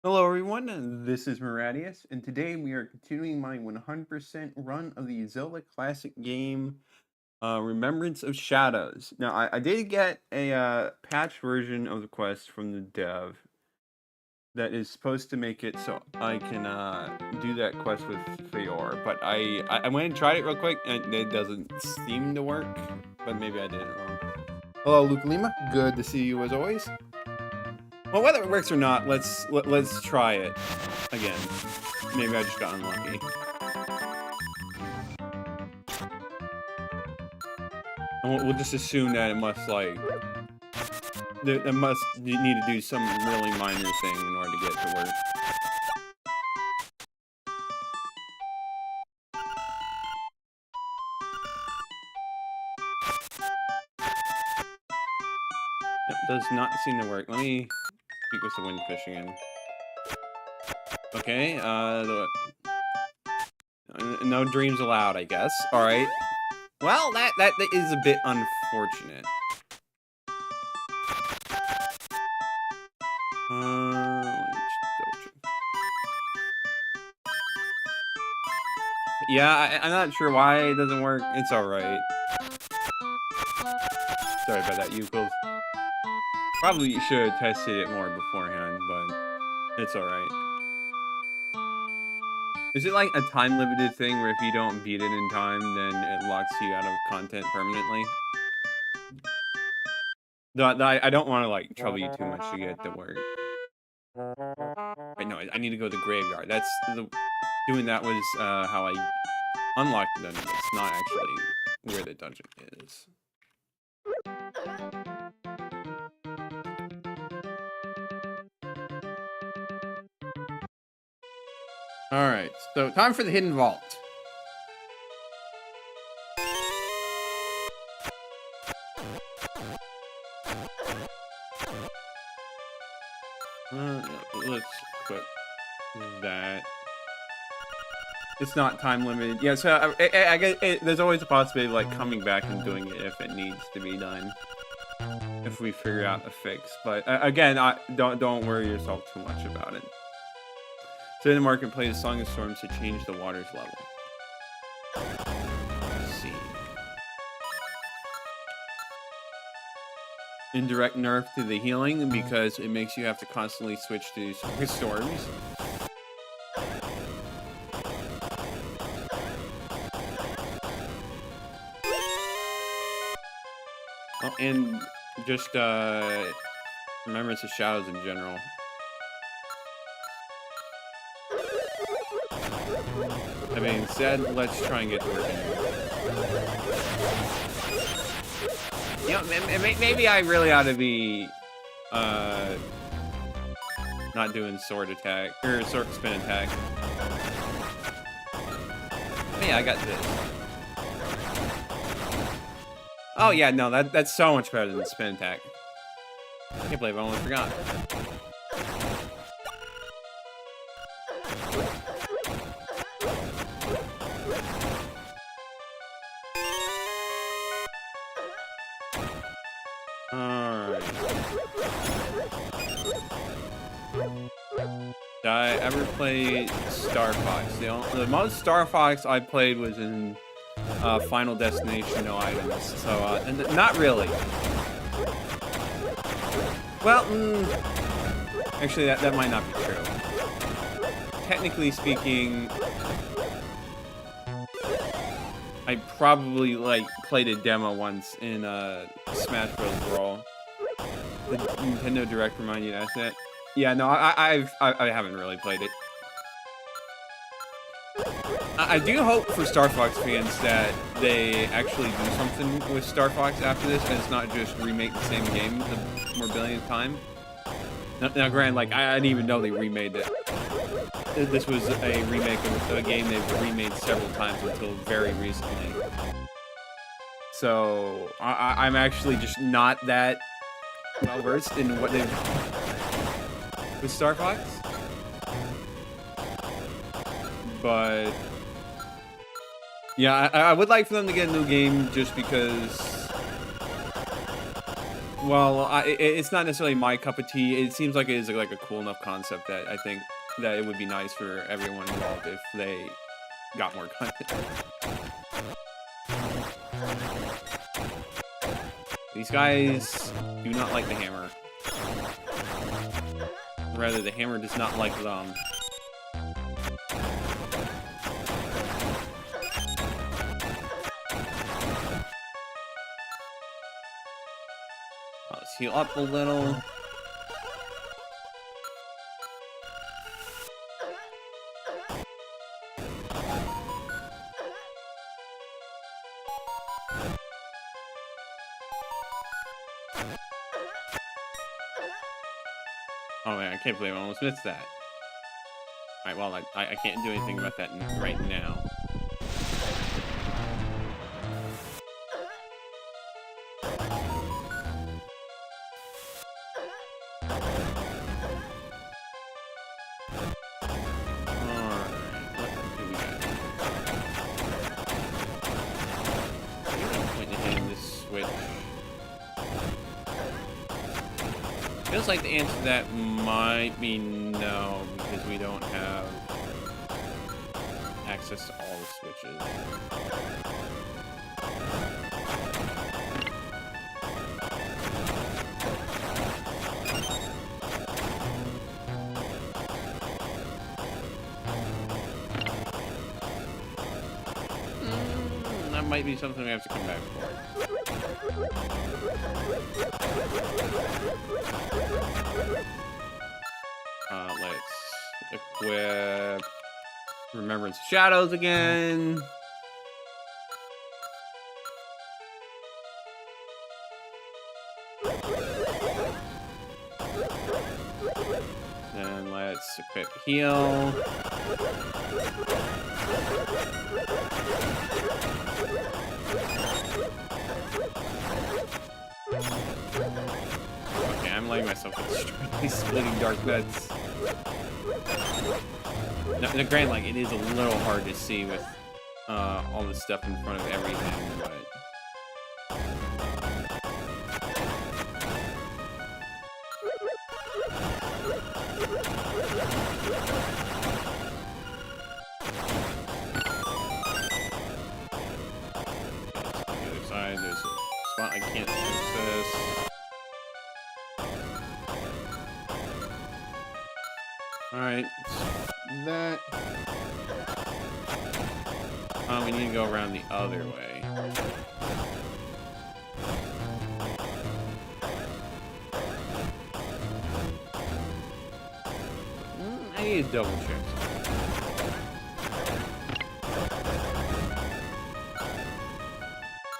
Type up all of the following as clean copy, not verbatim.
Hello everyone, and this is Maradius, and today we are continuing my 100% run of the Zelda Classic game, Remembrance of Shadows. Now, I did get a patch version of the quest from the dev that is supposed to make it so I can do that quest with Feor, but I went and tried it real quick, and it doesn't seem to work, but maybe I did it wrong. Hello, Luke Lima. Good to see you as always. Well, whether it works or not, let's try it again. Maybe I just got unlucky. And we'll just assume that it must need to do some really minor thing in order to get it to work. Yep, does not seem to work. Let me speak with the windfish again. Okay, no dreams allowed, I guess. All right. Well, that is a bit unfortunate. Yeah, I'm not sure why it doesn't work. It's alright. Sorry about that, Euclid. Probably should have tested it more beforehand, but it's alright. Is it like a time-limited thing where if you don't beat it in time, then it locks you out of content permanently? I don't want to, like, trouble you too much to get it to work. Wait, no, I need to go to the graveyard. Doing that was, how I unlocked the dungeon. It's not actually where the dungeon is. Alright, so time for the hidden vault. Let's put that. It's not time limited. Yeah, so I guess there's always a possibility of like coming back and doing it if it needs to be done. If we figure out a fix, but again, don't worry yourself too much about it. So in the market, play the Song of Storms to change the water's level. Let's see. Indirect nerf to the healing because it makes you have to constantly switch to Song of Storms. Oh, and just Remembrance of Shadows in general. That being said, let's try and get to work. You know, maybe I really ought to be not doing sword attack or sword spin attack. Yeah, I got this. Oh yeah, no, that's so much better than spin attack. I can't believe I almost forgot. Alright. Did I ever play Star Fox? The most Star Fox I played was in Final Destination No Items, so not really. Well, actually that might not be true. Technically speaking, I probably like played a demo once in Smash Bros. Brawl. The Nintendo Direct reminded you of that. Yeah, no, I haven't really played it. I do hope for Star Fox fans that they actually do something with Star Fox after this, and it's not just remake the same game the more billionth time. Now, granted, like I didn't even know they remade it. This was a remake of a game they've remade several times until very recently. So I'm actually just not that well versed in what they've with Star Fox, but yeah, I would like for them to get a new game just because Well, it's not necessarily my cup of tea. It seems like it is like a cool enough concept that I think that it would be nice for everyone involved if they got more content. These guys do not like the hammer. Rather, the hammer does not like them. Let's heal up a little. Oh man, I can't believe I almost missed that. Alright, well, I can't do anything about that right now. Feels like the answer to that might be no, because we don't have access to all the switches. That might be something we have to come back for. Let's equip Remembrance of Shadows again. Then let's equip Heal. Okay, I'm letting myself get straight splitting dark nuts. Now, granted, like, it is a little hard to see with all the stuff in front of everything, but... On the other side, there's a spot I can't access. Alright, that. Oh, we need to go around the other way. I need to double check.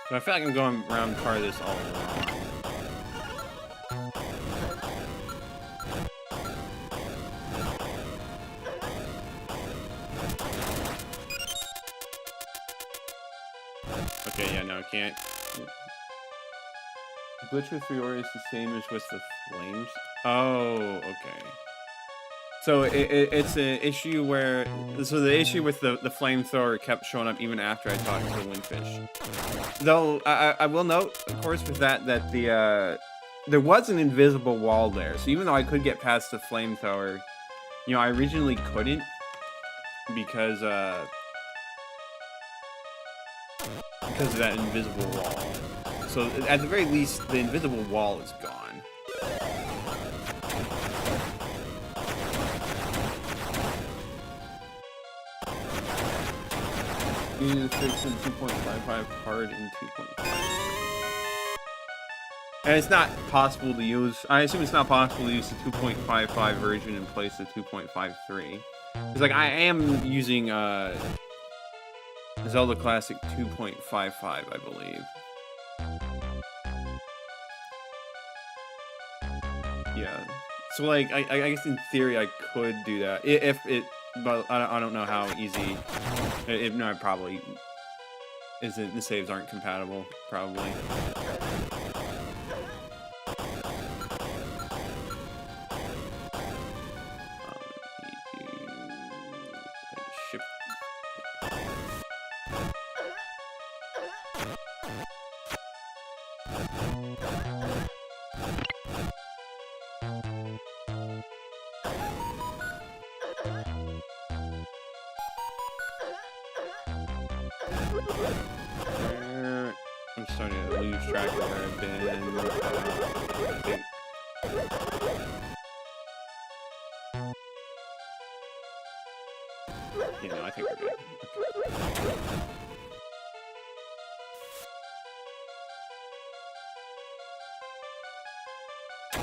But I feel like I'm going around part of this all wrong. Okay, yeah, no, I can't. Glitch with Fiora is the same as with the flames. Oh, okay. So it's an issue where, so the issue with the flamethrower kept showing up even after I talked to the windfish. Though I will note, of course, with that the there was an invisible wall there. So even though I could get past the flamethrower, you know, I originally couldn't because of that invisible wall. So at the very least, the invisible wall is gone. You need to fix in 2.55 hard in 2.5. And it's not possible to use, I assume it's not possible to use the 2.55 version in place of 2.53. It's like I am using Zelda Classic 2.55, I believe. Yeah. So like, I guess in theory I could do that if it, but I don't know how easy. No, it probably isn't. The saves aren't compatible, probably. Shift. starting to lose track of where I've been. I think. You know, I think we're good.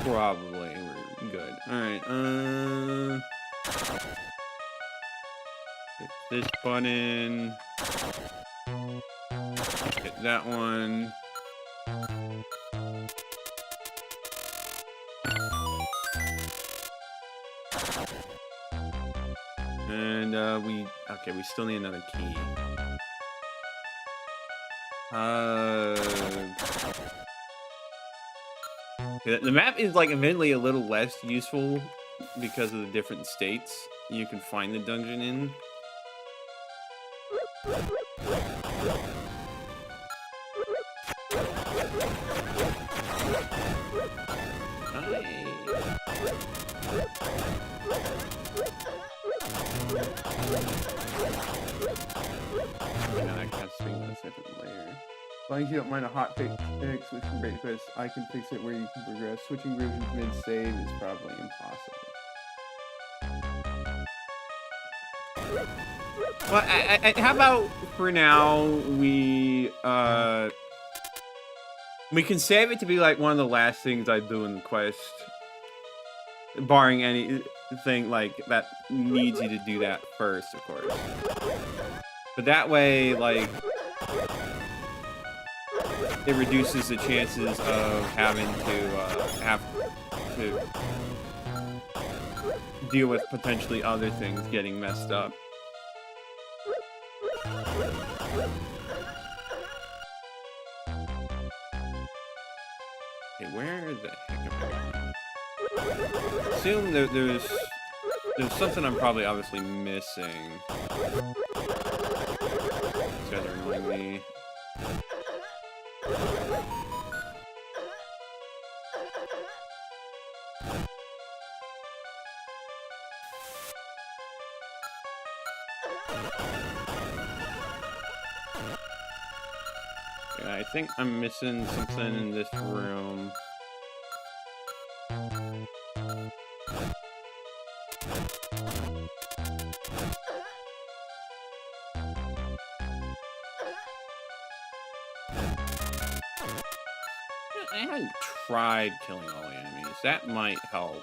Probably we're good. Alright, hit this button. Hit that one. And we still need another key. The map is like admittedly a little less useful because of the different states you can find the dungeon in. I can't swing on a second layer. As long as you don't mind a hot fix switch from break quest, I can fix it where you can progress. Switching versions mid-save is probably impossible. Well, how about for now we can save it to be like one of the last things I do in the quest, barring anything like that needs you to do that first, of course. But that way, like, it reduces the chances of having to deal with potentially other things getting messed up. Okay, where the heck am I going? Assume there's something I'm probably obviously missing. These guys are annoying me. Yeah, I think I'm missing something in this room. I haven't tried killing all the enemies. That might help.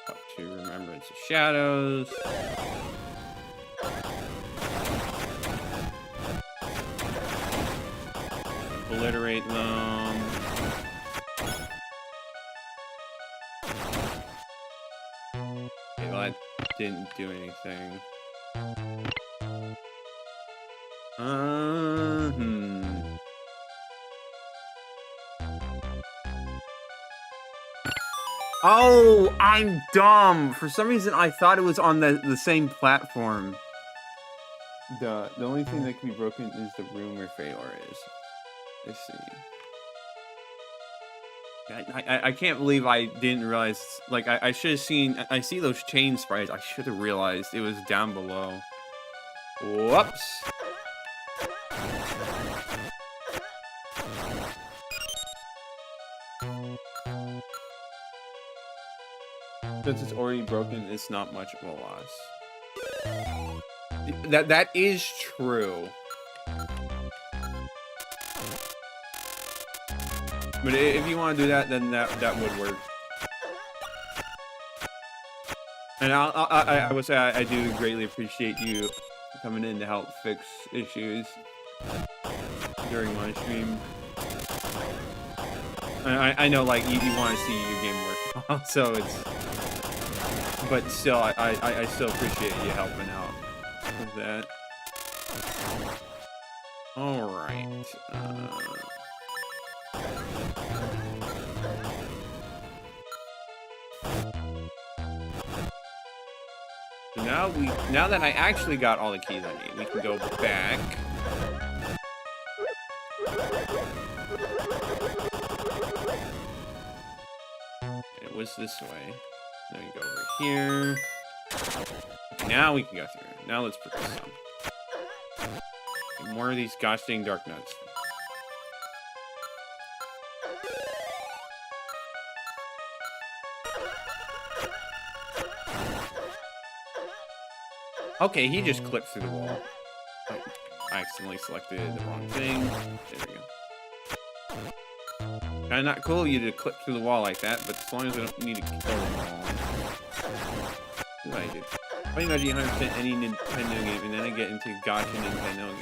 Up to Remembrance of Shadows. Obliterate them. Okay, well, that didn't do anything. Oh, I'm dumb. For some reason, I thought it was on the same platform. The only thing that can be broken is the room where Feor is. Let's see. I can't believe I didn't realize. Like, I should have seen. I see those chain sprites. I should have realized it was down below. Whoops. Since it's already broken, it's not much of a loss. That is true. But if you want to do that, then that would work. And I would say I do greatly appreciate you coming in to help fix issues during my stream. I know, like, you want to see your game work, so it's. But still, I still appreciate you helping out with that. All right. So now that I actually got all the keys I need, we can go back. It was this way. Then we go over here. Now we can go through. now let's put this on. Okay, more of these gosh dang dark nuts. Okay, he just clipped through the wall. Oh, I accidentally selected the wrong thing. There we go. Kinda not cool you to clip through the wall like that, but as long as I don't need to kill the wall. What do I do? I imagine 100% any Nintendo game, and then I get into gotcha Nintendo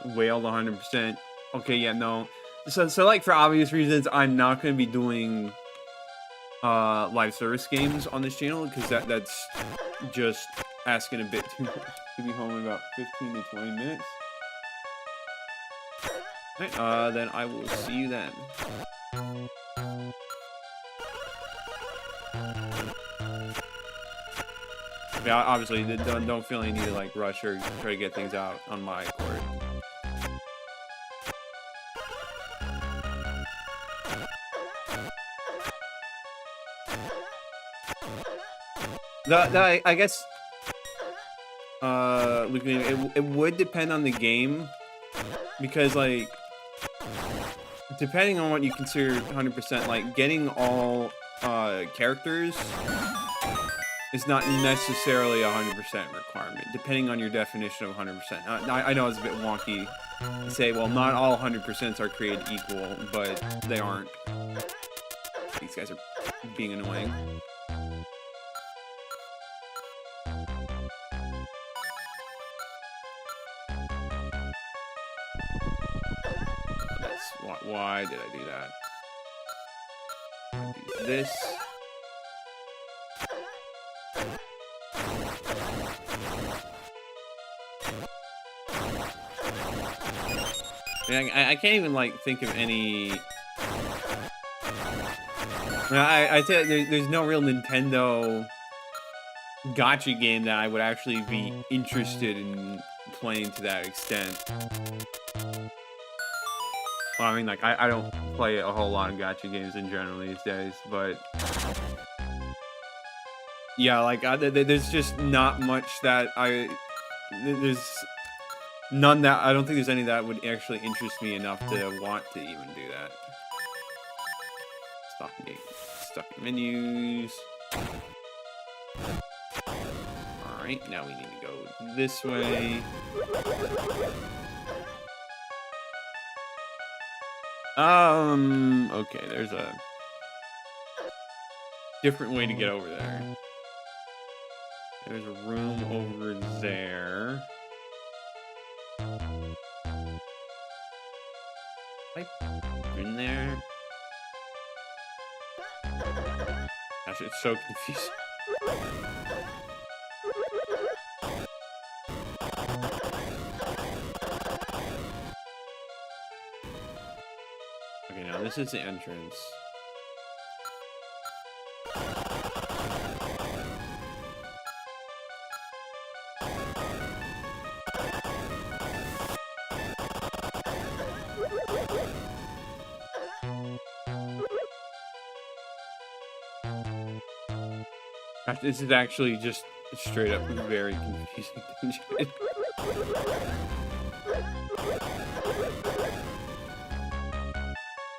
game. Wailed 100%. Okay, yeah, no. So like for obvious reasons, I'm not going to be doing live service games on this channel because that's just asking a bit too much to be home in about 15 to 20 minutes. Alright, then I will see you then. Yeah, obviously, don't feel any need to like rush or try to get things out on my accord. I guess, it would depend on the game, because like, depending on what you consider 100%, like getting all characters is not necessarily a 100% requirement, depending on your definition of 100%. I know it's a bit wonky to say, well, not all 100%s are created equal, but they aren't. These guys are being annoying. Why did I do that? Do this. I can't even like think of any. I tell you, there's no real Nintendo gacha game that I would actually be interested in playing to that extent. Well, I mean, like, I don't play a whole lot of gacha games in general these days, but yeah, like, there's just not much that there's none that, I don't think there's any that would actually interest me enough to want to even do that. Stuck in menus. Alright, now we need to go this way. Okay, there's a different way to get over there. There's a room over there. In there. Gosh, it's so confusing. Okay, now this is the entrance. This is actually just straight up very confusing dungeon.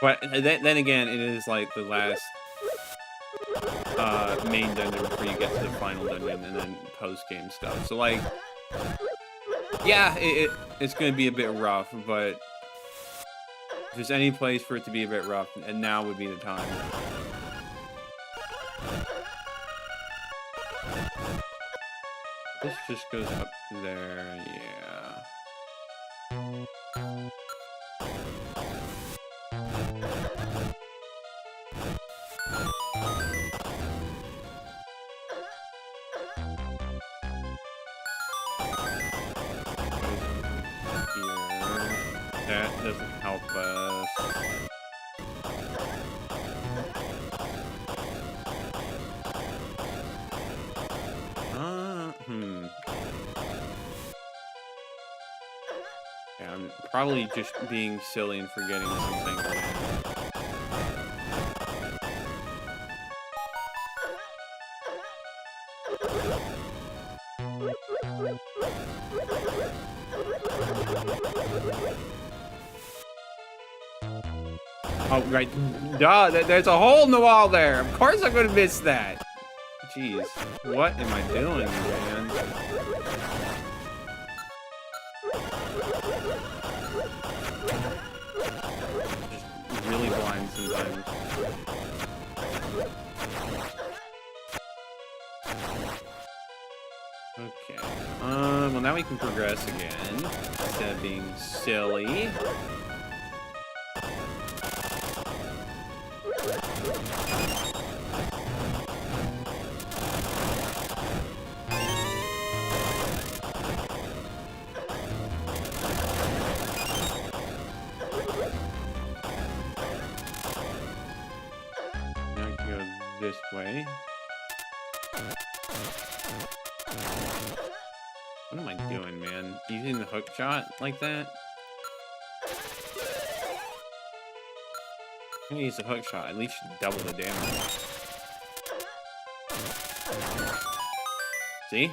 But then again, it is like the last main dungeon before you get to the final dungeon and then post-game stuff. So like, yeah, it's going to be a bit rough, but if there's any place for it to be a bit rough, and now would be the time. This just goes up there, yeah. Here. That doesn't help us. Yeah, I'm probably just being silly and forgetting something. Oh, right. Duh, there's a hole in the wall there. Of course I'm gonna miss that. Jeez, what am I doing, man? Just really blind sometimes. Okay. Well, now we can progress again instead of being silly. Now we can go this way. What am I doing, man? Using the hook shot like that? I'm gonna use the hook shot, at least double the damage. See?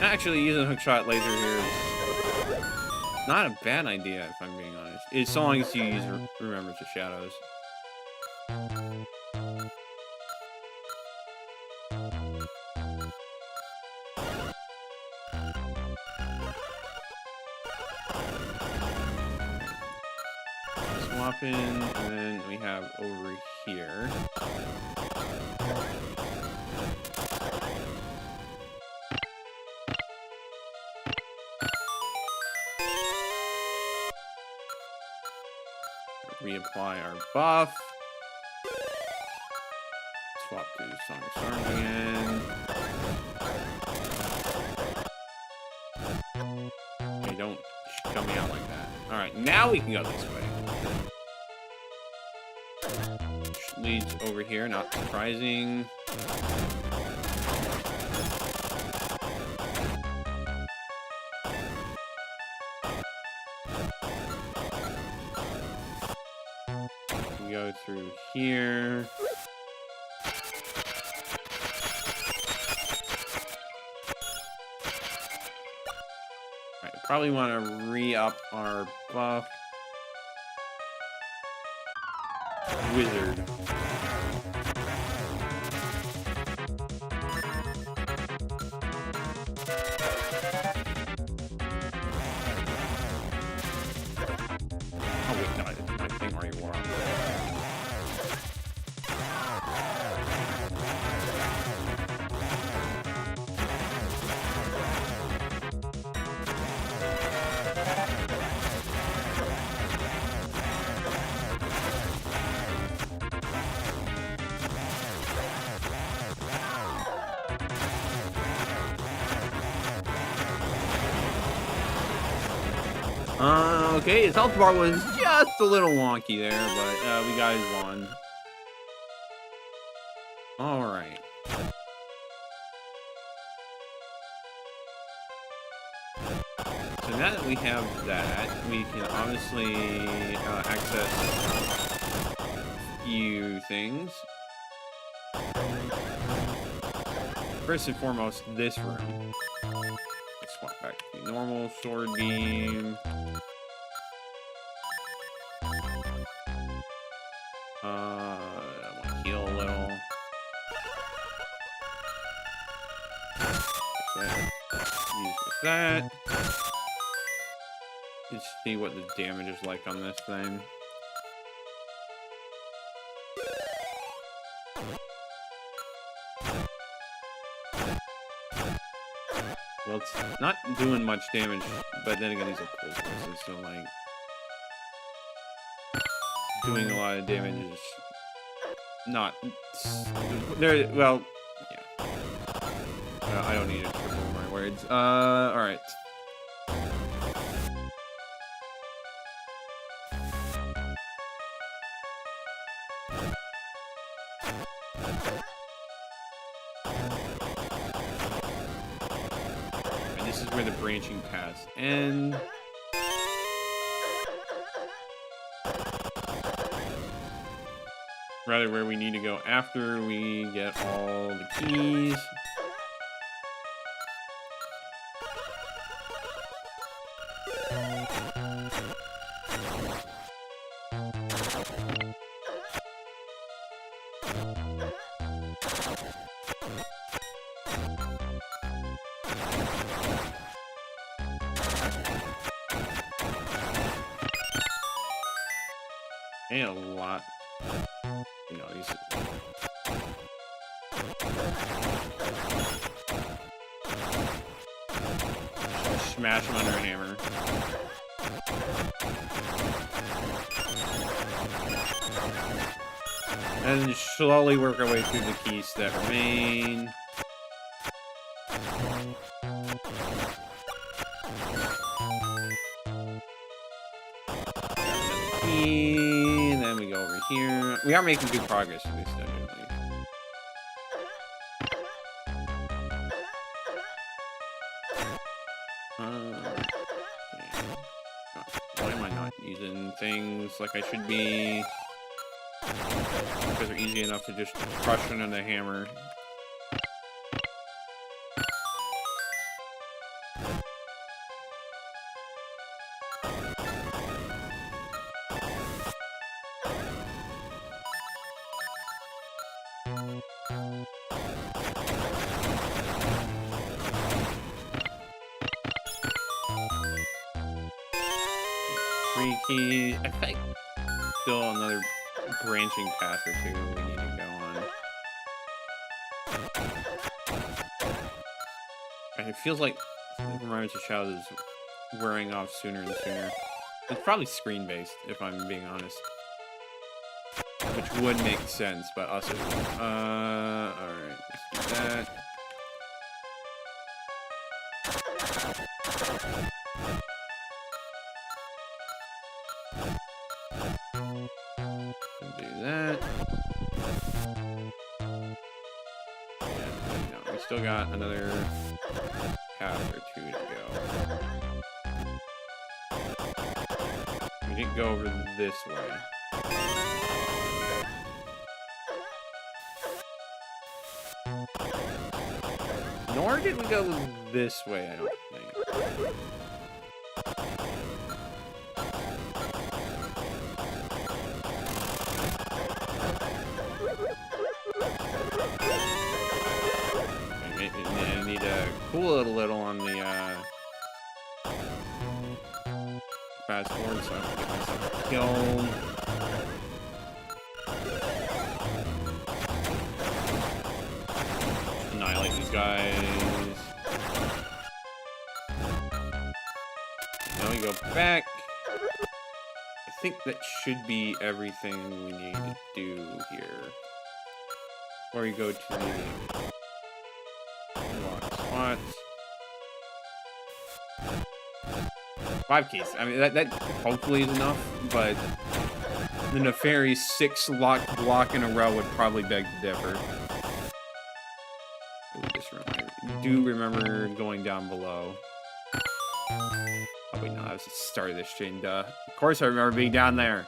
Actually, using the hook shot laser here is not a bad idea, if I'm being honest. As long as you use Remembrance of Shadows. Swap in, and then we have over here. Reapply our buff. Swap to Song of Storms again. Okay, don't shut me out like that. Alright, now we can go this way. Which leads over here, not surprising. We go through here. Probably want to re-up our buff. Wizard. Oh wait, no, it's my thing already wore off. Okay, his health bar was just a little wonky there, but we got his one. Alright. So now that we have that, we can obviously access a few things. First and foremost, this room. Let's swap back to the normal sword beam. I want to heal a little. Okay. Use with that. Just see what the damage is like on this thing. Well, it's not doing much damage, but then again, these are cold forces, so like doing a lot of damage is not there. Well, yeah. I don't need to triple my words. All right. And this is where the branching paths end. Rather, where we need to go after we get all the keys. And a lot. You know, these. Smash him under a hammer. And then slowly work our way through the keys that remain. Key, and then we go over here. We are making good progress in this dungeon, at least. Okay. Why am I not using things like I should be? Because they're easy enough to just crush under the hammer. Three keys. I think still another branching path or two we need to go on. And it feels like Remembrance of Shadows is wearing off sooner and sooner. It's probably screen-based, if I'm being honest. Which would make sense, but also... alright, let's do that. Do that. Yeah, no, we still got another path or two to go. We didn't go over this way. Nor did we go this way, I don't think. I need to cool it a little on the fast forward so I don't get myself killed. Annihilate these guys. Now we go back. I think that should be everything we need to do here. Before we go to the lock spots. 5 keys. I mean, that hopefully is enough, but the nefarious 6 lock block in a row would probably beg to differ. I do remember going down below. Oh wait, no, that was the start of this chain, duh. Of course I remember being down there.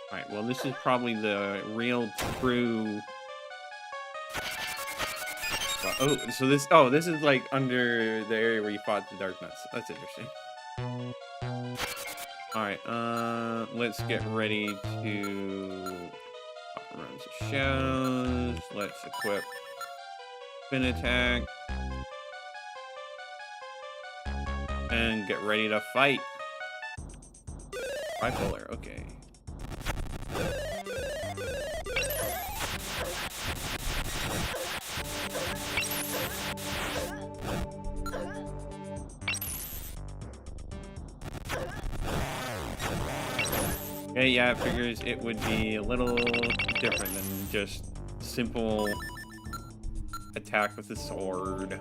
Alright, well this is probably the real true... Oh, so this is like under the area where you fought the Dark Nuts. That's interesting. Alright, let's get ready to Remembrance of Shadows. Let's equip spin attack. And get ready to fight. Bipolar, okay. Okay, yeah, it figures it would be a little different than just simple attack with the sword.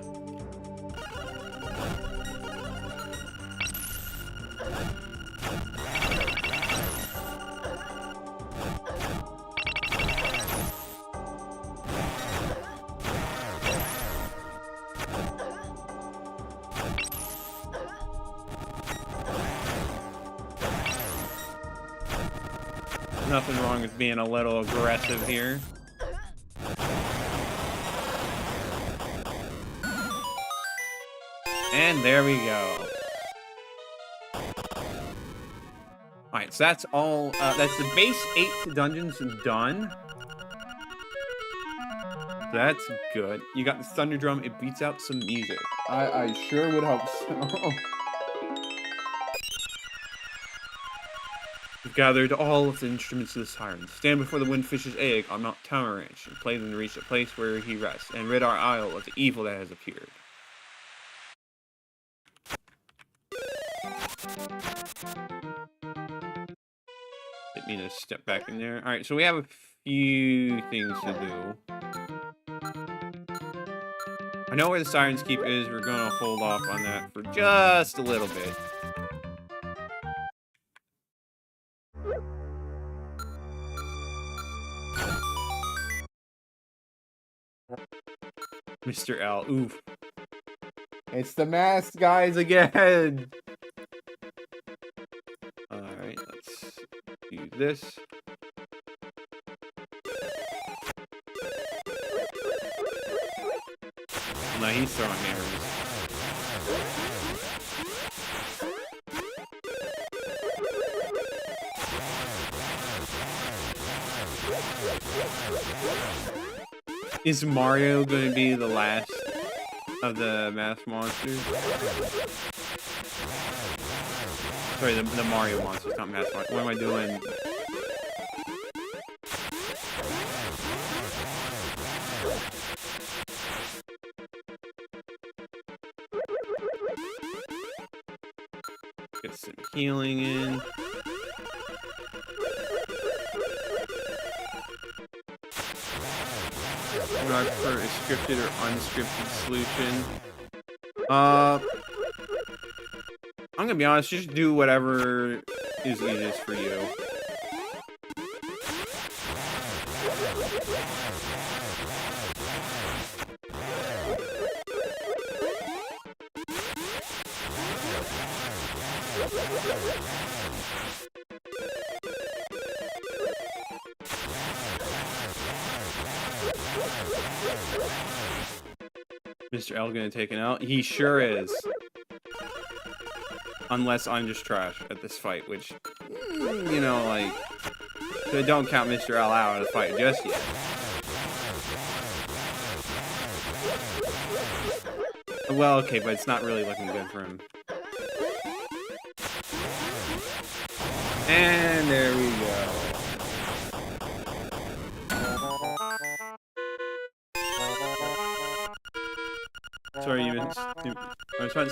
Nothing wrong with being a little aggressive here. And there we go. Alright, so that's all, that's the base 8 dungeons done. That's good. You got the thunder drum, it beats out some music. I sure would hope so. We've gathered all of the instruments of the siren. Stand before the windfish's egg on Mount Tower Ranch and play them to reach the place where he rests, and rid our isle of the evil that has appeared. Didn't mean to step back in there. Alright, so we have a few things to do. I know where the Siren's Keep is. We're gonna hold off on that for just a little bit. Mr. L. Oof. It's the masked guys again! Alright, let's do this. No, he's throwing arrows. Is Mario going to be the last of the masked monsters? Sorry, the Mario monsters, not masked monsters. What am I doing? Get some healing in. Would I prefer a scripted or unscripted solution? I'm gonna be honest, just do whatever is easiest for you. Mr. L gonna take it out? He sure is. Unless I'm just trash at this fight, which, you know, like, so don't count Mr. L out of the fight just yet. Well, okay, but it's not really looking good for him. And there we go. Sorry, you missed.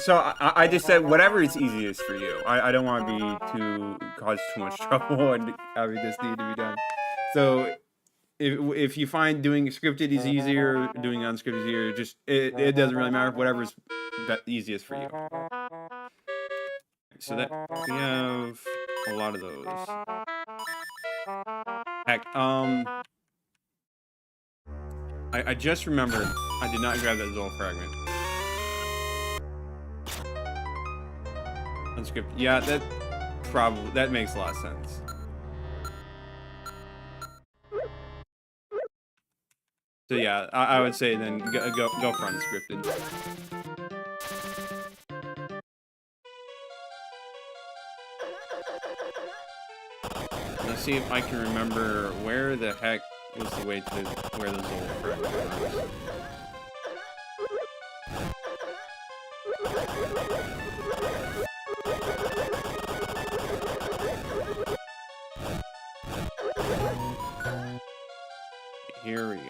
So I just said whatever is easiest for you. I don't want to be cause too much trouble and having this need to be done. So if you find doing scripted is easier, doing unscripted is easier, just it doesn't really matter. Whatever's easiest for you. So that we have a lot of those. Heck, I just remembered I did not grab that Zelda fragment. Unscripted. Yeah, that makes a lot of sense. So yeah, I would say then go for unscripted. Let's see if I can remember where the heck was the way to where the Zelda fragment was. Here we go.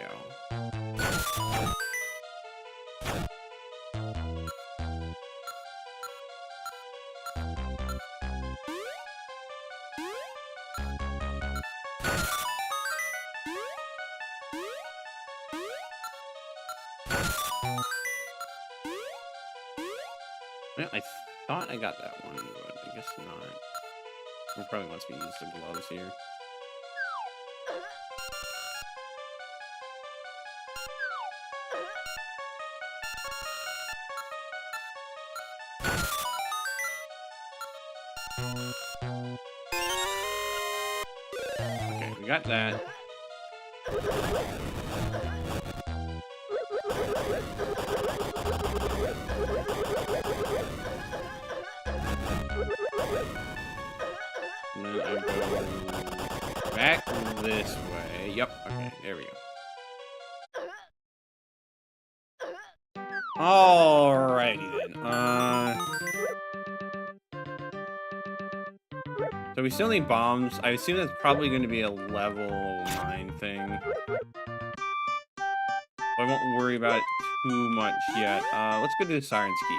Well, I thought I got that one, but I guess not. It probably wants me to use the gloves here. We got that. And then I go back this way. Yep. Okay, there we go. Alrighty then. So we still need bombs. I assume that's probably going to be a level 9 thing. I won't worry about it too much yet. Let's go to the Siren's Keep.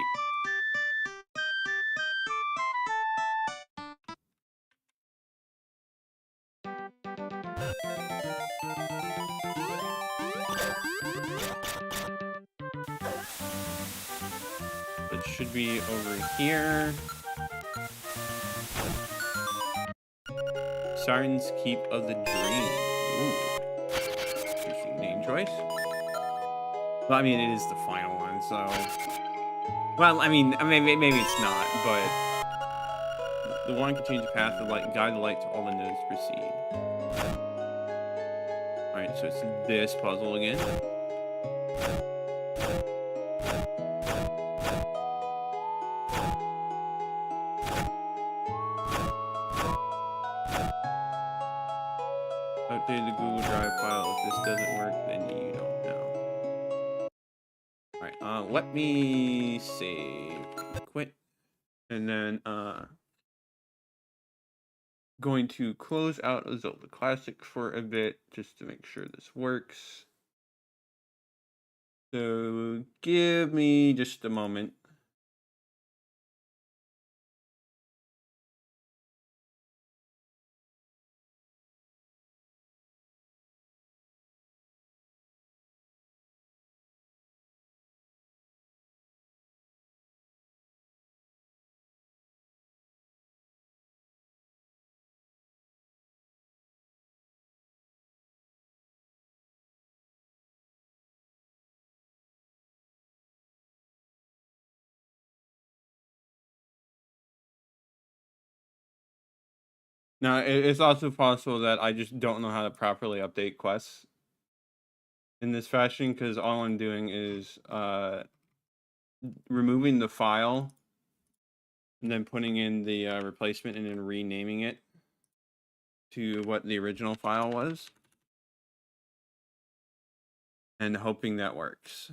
It should be over here. Siren's Keep of the Dream. Ooh. Interesting name choice. Well, I mean, it is the final one, so... Well, I mean, maybe it's not, but... The one continues the path of light, guide the light to all the nodes proceed. Alright, so it's this puzzle again. Update the Google Drive file. If this doesn't work, then you don't know. Alright, let me save. Quit. And then, going to close out Zelda Classic for a bit, just to make sure this works. So, give me just a moment. Now, it's also possible that I just don't know how to properly update quests in this fashion, because all I'm doing is removing the file and then putting in the replacement and then renaming it to what the original file was and hoping that works.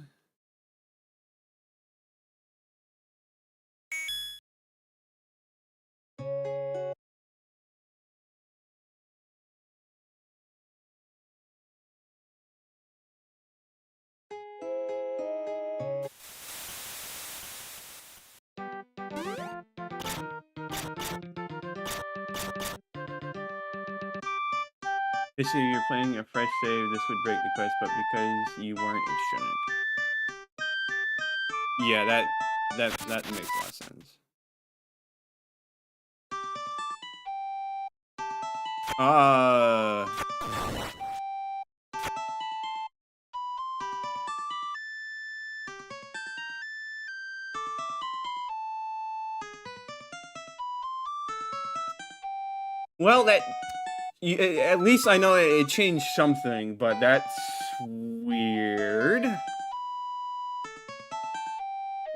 Basically, you're playing a fresh save, this would break the quest, but because you weren't, it shouldn't. Yeah, that makes a lot of sense. Well, at least I know it changed something, but that's weird. I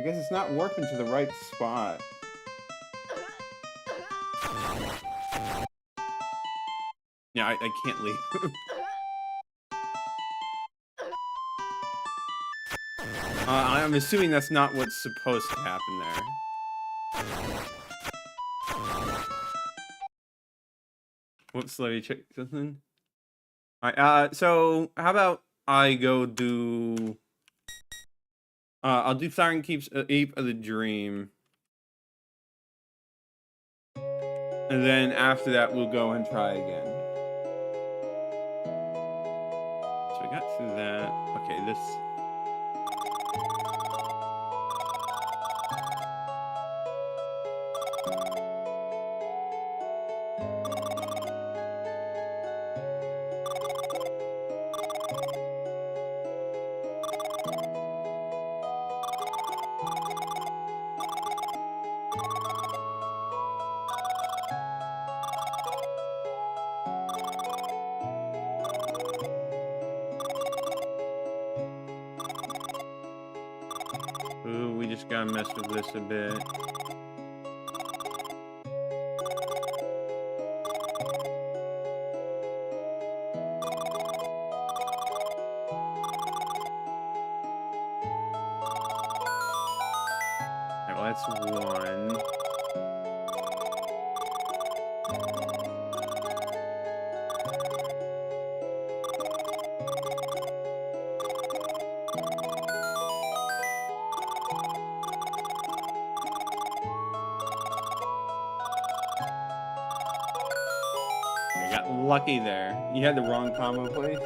guess it's not warping to the right spot. Yeah, I can't leave. I'm assuming that's not what's supposed to happen there. Whoops, let me check something. Alright, so how about I go do... I'll do Siren Keep's Ape of the Dream. And then after that, we'll go and try again. So I got through that. Okay, this... Just gotta mess with this a bit. Okay, well, that's one. I got lucky there. You had the wrong combo place.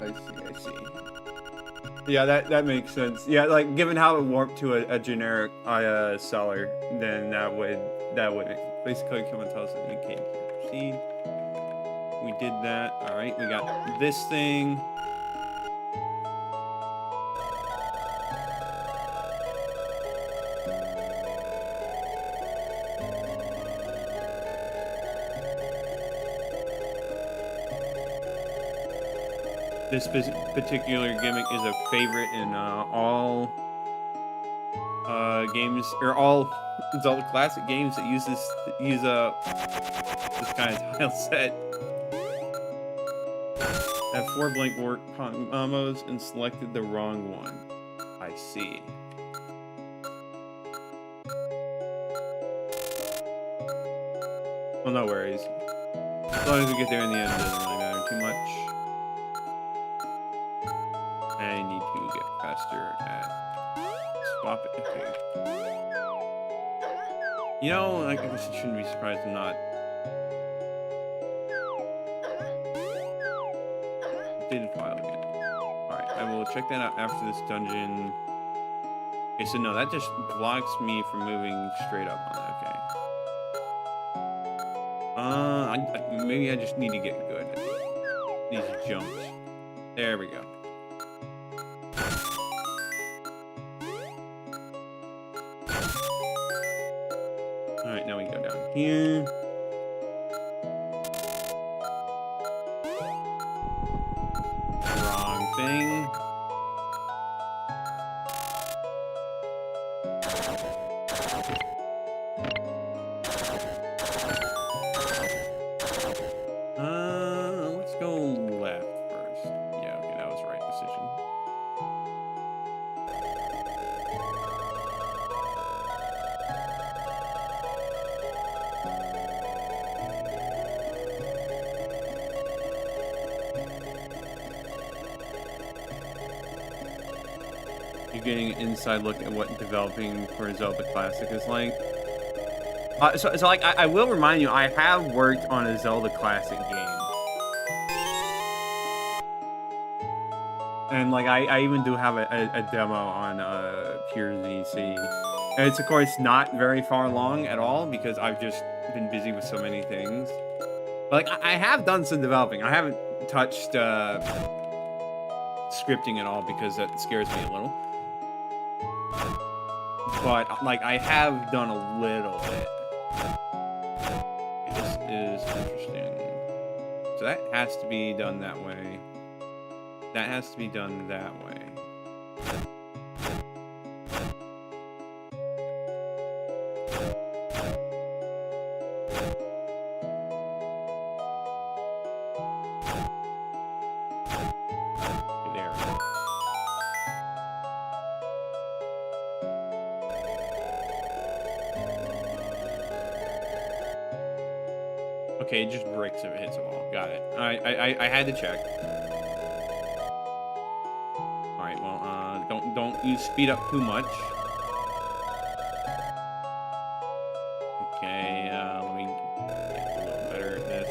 I see. Yeah, that makes sense. Yeah, like given how it warped to a generic seller, then that would basically come and tell us that we can't proceed. We did that. All right, we got this thing. This particular gimmick is a favorite in all games, or all Zelda Classic games that use this kind of tile set. I have 4 blank work combos and selected the wrong one. I see. Well, no worries. As long as we get there in the end, it doesn't really matter too much. I need to get faster at swap it. Okay. You know, I guess you shouldn't be surprised I'm not. Updated file again. Alright, I will check that out after this dungeon. Okay, so no, that just blocks me from moving straight up on it. Okay. Maybe I just need to get good at these jumps. There we go. Alright, now we go down here. Wrong thing. Let's go left first. Yeah, okay, that was the right decision. You're getting an inside look at what developing for Zelda Classic is like. So like, I will remind you, I have worked on a Zelda Classic game. And, like, I even do have a demo on Pure ZC. And it's, of course, not very far along at all, because I've just been busy with so many things. But, like, I have done some developing. I haven't touched scripting at all, because that scares me a little. But, like, I have done a little bit. This is interesting. So that has to be done that way. That has to be done that way. Okay, there we go. Okay, it just breaks if it hits a wall. Got it. I had to check. Alright, well, don't you speed up too much. Okay, let me get a little better at this.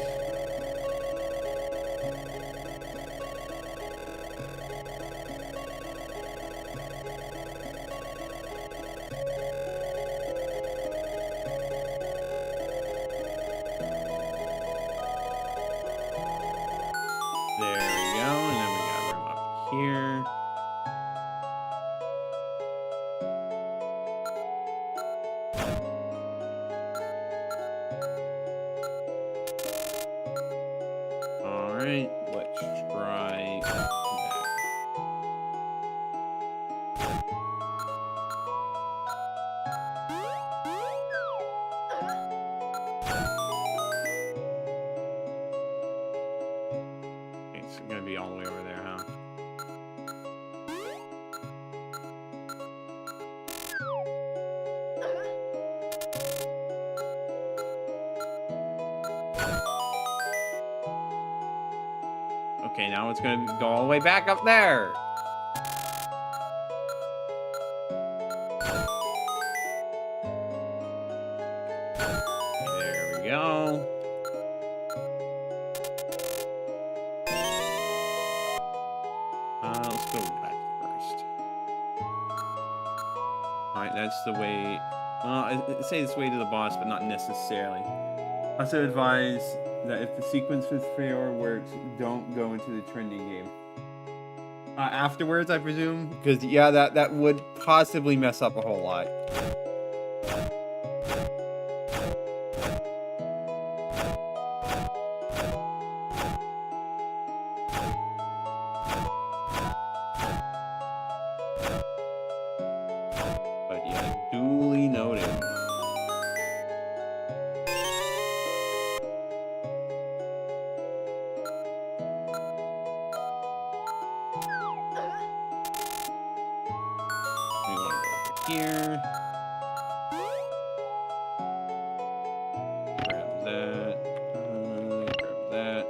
There we go, and then we got room up here. Alright, let's try that. now it's gonna go all the way back up there. There we go. Let's go left first. Alright, that's the way. Well, I say this way to the boss, but not necessarily. Also advise that if the sequence with Feor works, don't go into the trending game. Afterwards, I presume? Because, yeah, that would possibly mess up a whole lot. But, yeah, duly noted. We want to go over here. Grab that. Grab that.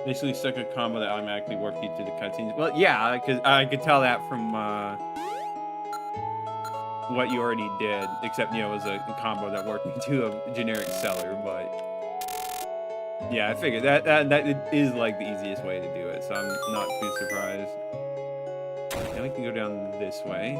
Basically stuck a combo that automatically warped you through the cutscenes. Well, yeah, because I could tell that from what you already did, except, you know, it was a combo that worked me to a generic seller, but yeah, I figured that is like the easiest way to do it, so I'm not too surprised. Now we can go down this way.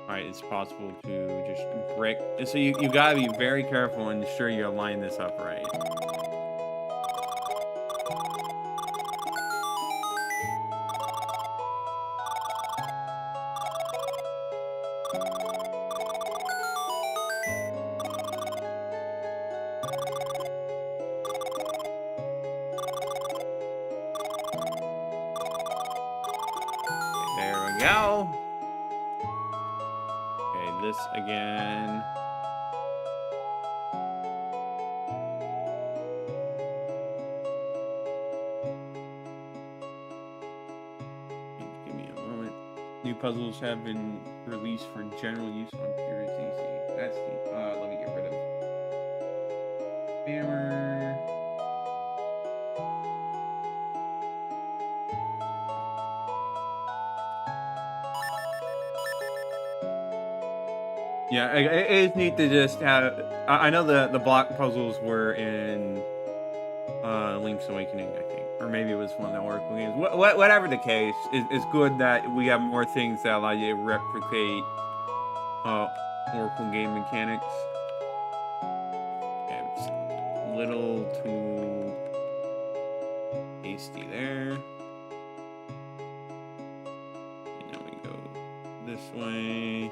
Alright, it's possible to just break. So you gotta be very careful and ensure you align this up right. Okay, there we go. Okay, this again. Give me a moment. New puzzles have been released for general use on Pure ZC. That's the, let me get rid of Spammer. Yeah, it is neat to just have. I know the block puzzles were in Link's Awakening, I think, or maybe it was one of the Oracle games. Whatever the case, it's good that we have more things that allow you to replicate Oracle game mechanics. Okay, it's a little too hasty there. And now we go this way.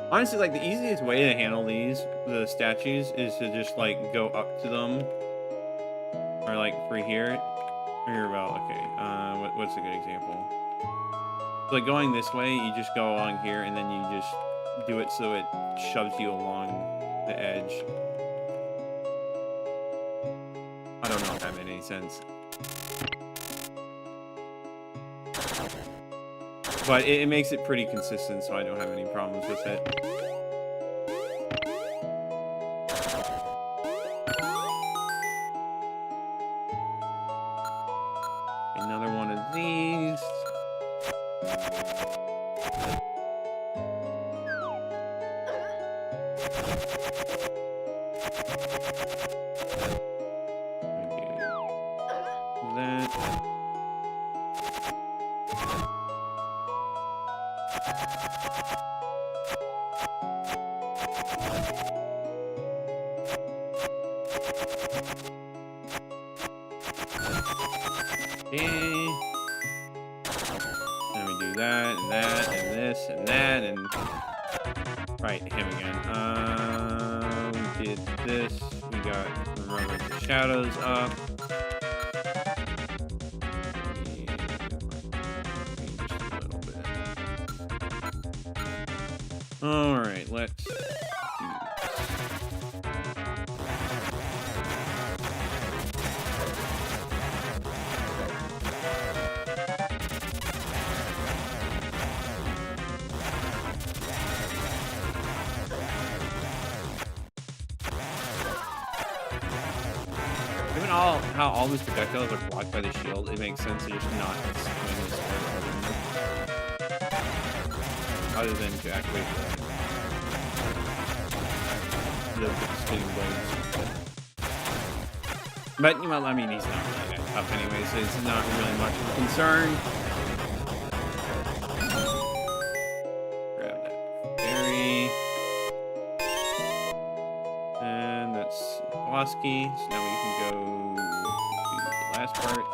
Honestly, like, the easiest way to handle the statues, is to just, like, go up to them. Or, like, free here. Or, well, okay. What's a good example? So, like, going this way, you just go along here, and then you just do it so it shoves you along the edge. I don't know if that made any sense. But it makes it pretty consistent, so I don't have any problems with it. Another one of these. That. Okay. Let me do that, and that, and this, and that, and... Right, him again. We did this. We got Remembrance of Shadows up. Just a little bit. Alright, let's do this. Given how all these projectiles are blocked by the shield, it makes sense to just not swing this other than to activate the spinning blades. But, you know, I mean, he's not really that tough anyway, so it's not really much of a concern. Grab that berry. And that's boss key, so now we can go do the last part.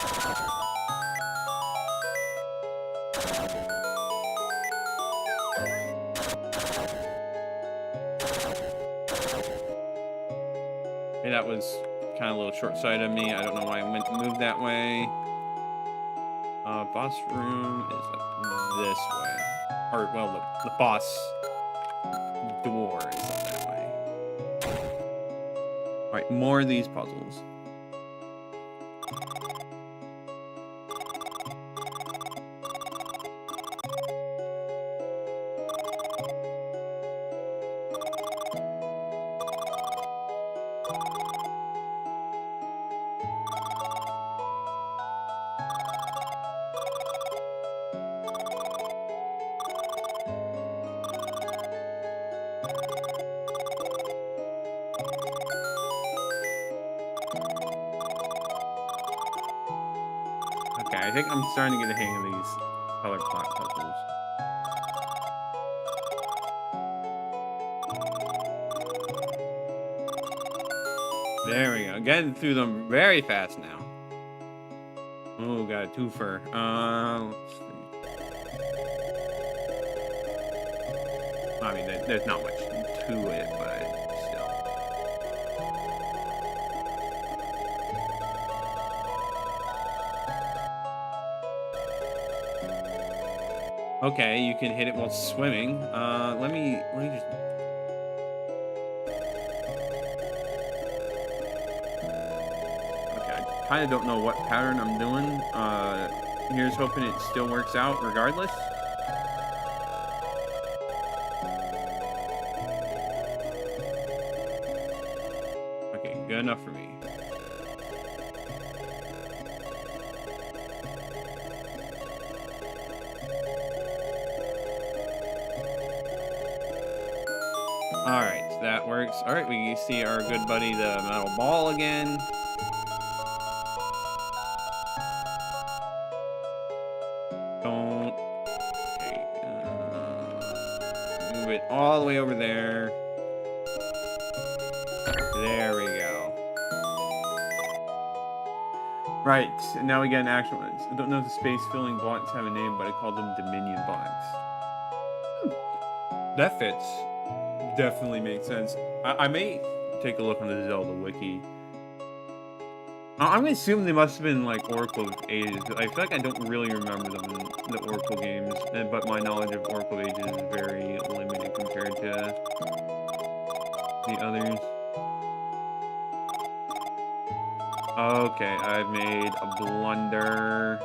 Okay, that was kind of a little short-sighted of me. I don't know why I went to move that way. Boss room is up this way. Or, well, the boss door is up that way. Alright, more of these puzzles. Okay, I think I'm starting to get the hang of these color plot puzzles. There we go. Getting through them very fast now. Oh, got a twofer. Let's see. I mean, there's not much to it, but still. Okay, you can hit it while swimming. Let me just... Okay, I kind of don't know what pattern I'm doing. Here's hoping it still works out regardless. Okay, good enough for me. Alright, so that works. Alright, we see our good buddy, the metal ball again. Don't... Okay, move it all the way over there. There we go. Right, and now we get an actual one. I don't know if the space-filling blocks have a name, but I call them Dominion blocks. That fits. Definitely makes sense. I may take a look on the Zelda wiki. I'm gonna assume they must have been like Oracle ages. I feel like I don't really remember them in the Oracle games, but my knowledge of Oracle ages is very limited compared to the others. Okay, I've made a blunder.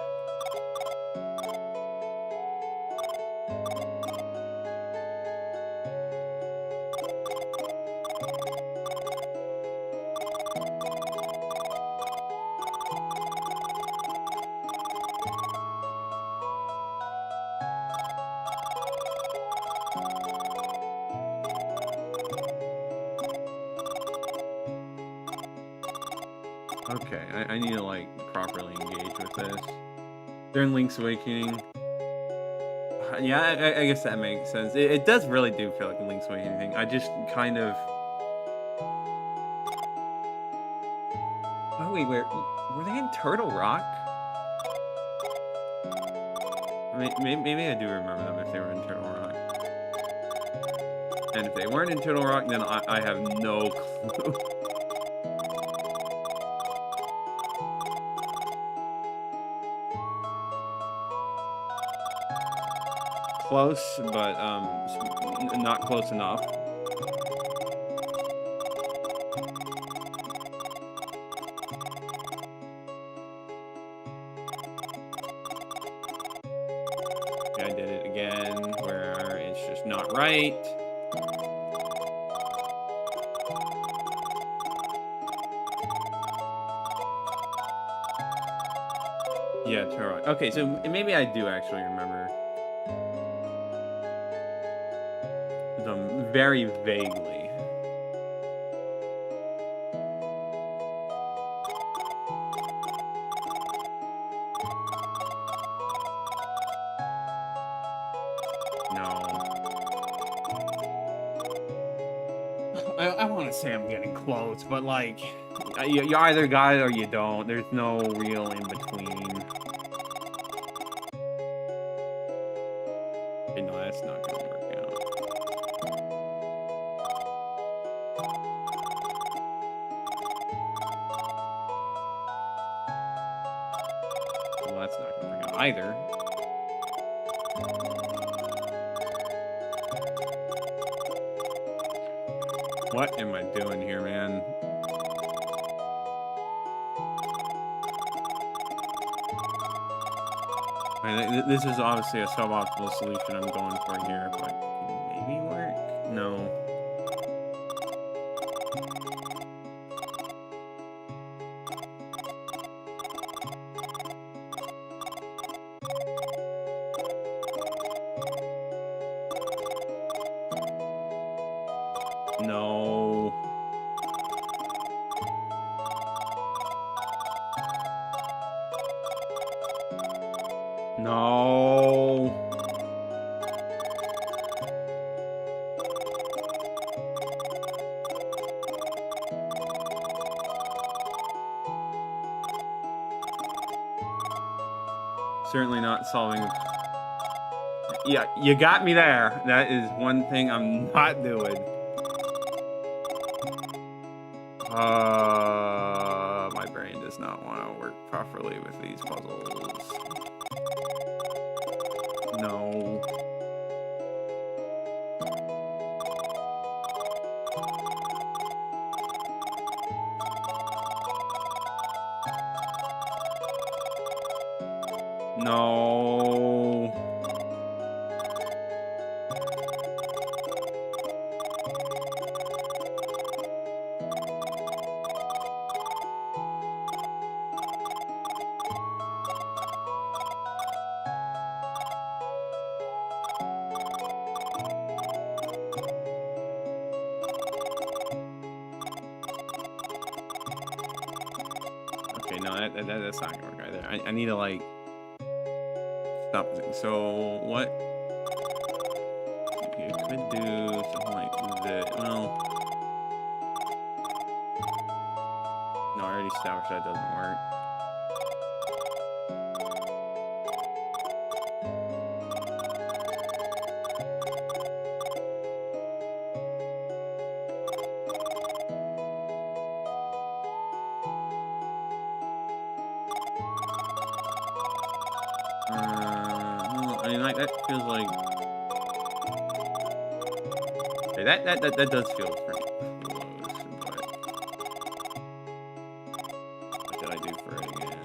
Okay, I need to, like, properly engage with this. During Link's Awakening. Yeah, I guess that makes sense. It does really do feel like a Link's Awakening thing. I just kind of... Oh, wait, were they in Turtle Rock? Maybe I do remember them if they were in Turtle Rock. And if they weren't in Turtle Rock, then I have no clue. Close, but not close enough. Okay, I did it again, where it's just not right. Yeah, Turtle Rock. Okay, so maybe I do actually remember them very vaguely. No. I want to say I'm getting close, but like, you either got it or you don't. There's no real in between. Okay, no, that's not gonna work out. Well, that's not gonna work out either. What am I doing here, man? I mean, this is obviously a suboptimal solution I'm going for here, but maybe work? No. No. No. Certainly not solving. Yeah, you got me there. That is one thing I'm not doing. My brain does not want to work properly with these puzzles. No. No. Okay, no, that's not gonna work either. I need to like stop. So what you could do something like this. Well, no, I already established that doesn't work. I mean, like that feels like okay, that does feel pretty close. But what did I do for it again?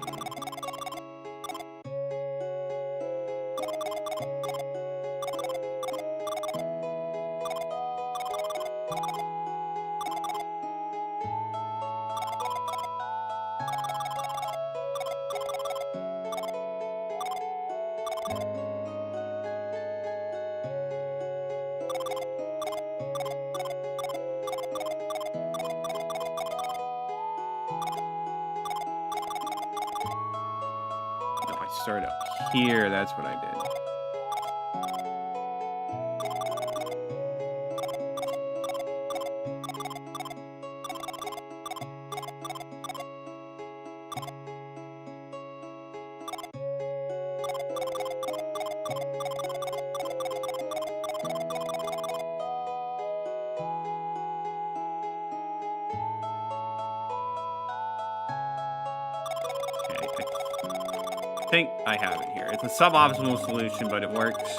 No, I started up here. That's what I did. think I have it here. It's a suboptimal solution, but it works.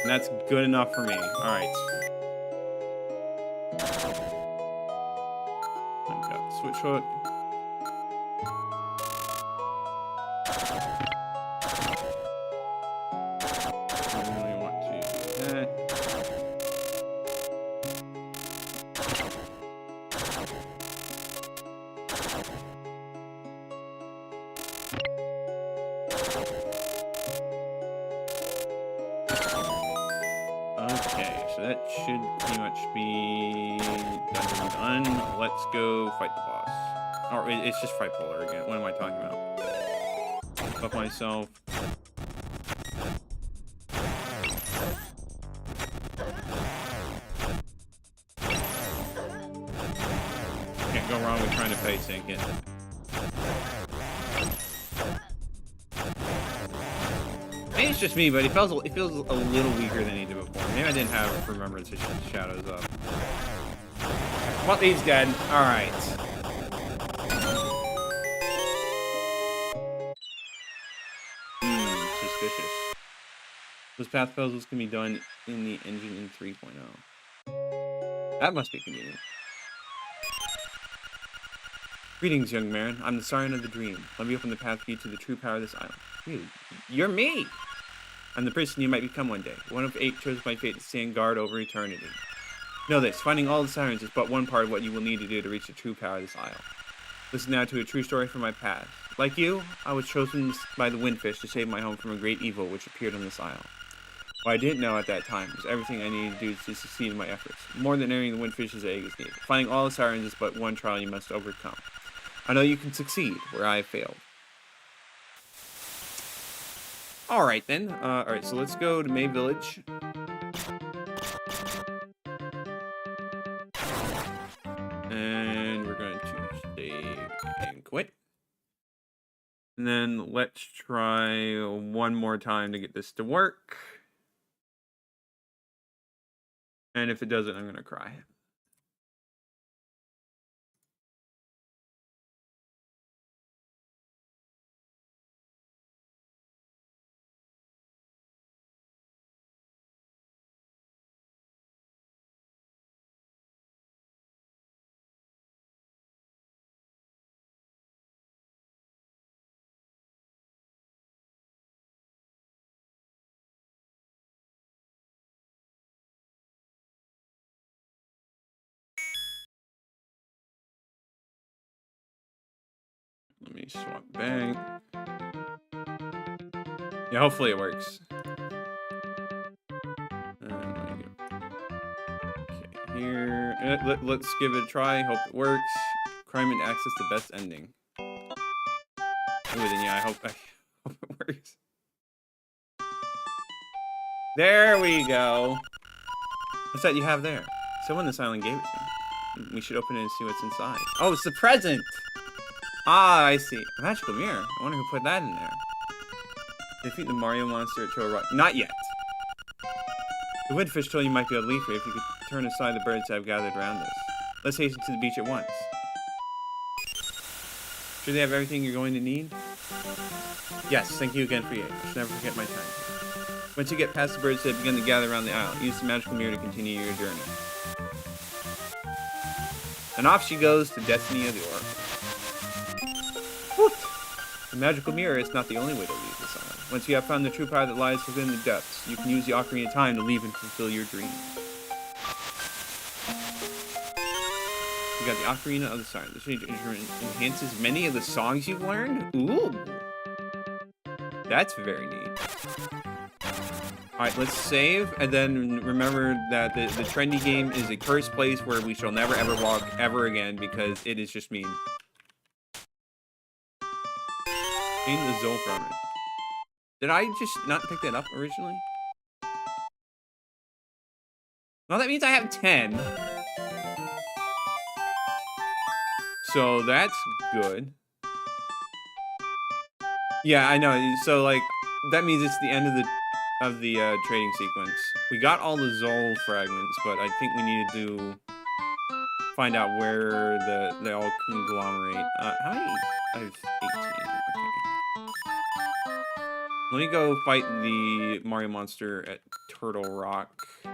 And that's good enough for me. Alright. I've got the switch hook. I really want to do that. Okay, so that should pretty much be done. Let's go fight the boss. Or it's just fight Polar again. What am I talking about? Fuck myself. Can't go wrong with trying to face sync it. Maybe it's just me, but it feels a little weaker than he did before. Maybe I didn't have Remembrance of Shadows up. Well, he's dead. Alright. Suspicious. Those path puzzles can be done in the engine in 3.0. That must be convenient. Greetings, young man. I'm the Siren of the Dream. Let me open the path key to the true power of this island. Dude, you're me! I'm the person you might become one day. One of 8 chose my fate to stand guard over eternity. Know this, finding all the sirens is but one part of what you will need to do to reach the true power of this isle. Listen now to a true story from my past. Like you, I was chosen by the Windfish to save my home from a great evil which appeared on this isle. What I didn't know at that time was everything I needed to do to succeed in my efforts. More than entering the Windfish's egg is needed. Finding all the sirens is but one trial you must overcome. I know you can succeed where I have failed. Alright then. Alright, so let's go to May Village. And we're going to save and quit. And then let's try one more time to get this to work. And if it doesn't, I'm going to cry. Let me swap back. Yeah, hopefully it works. Okay, here. Let's give it a try. Hope it works. Crime and access the best ending. Ooh, then yeah, I hope it works. There we go. What's that you have there? Someone in this island gave it to me. We should open it and see what's inside. Oh, it's the present! Ah, I see. A magical mirror. I wonder who put that in there. Defeat the Mario monster at Toa Rock. Not yet. The Windfish told you might be able to leave here if you could turn aside the birds that have gathered around us. Let's hasten to the beach at once. Sure they have everything you're going to need? Yes, thank you again for your aid. I should never forget my time. Once you get past the birds that begin to gather around the isle, use the magical mirror to continue your journey. And off she goes to Destiny of the Oracle. Whoop! The magical mirror is not the only way to leave this island. Once you have found the true power that lies within the depths, you can use the Ocarina of Time to leave and fulfill your dream. You got the Ocarina of the Siren. This enhances many of the songs you've learned? Ooh! That's very neat. Alright, let's save, and then remember that the trendy game is a cursed place where we shall never ever walk ever again because it is just mean. Gain the Zol from it. Did I just not pick that up originally? Well, that means I have 10. So that's good. Yeah, I know. So like, that means it's the end of the trading sequence. We got all the Zol fragments, but I think we need to find out where they all conglomerate. How many? I have 18. Okay. Let me go fight the Mario monster at Turtle Rock. Go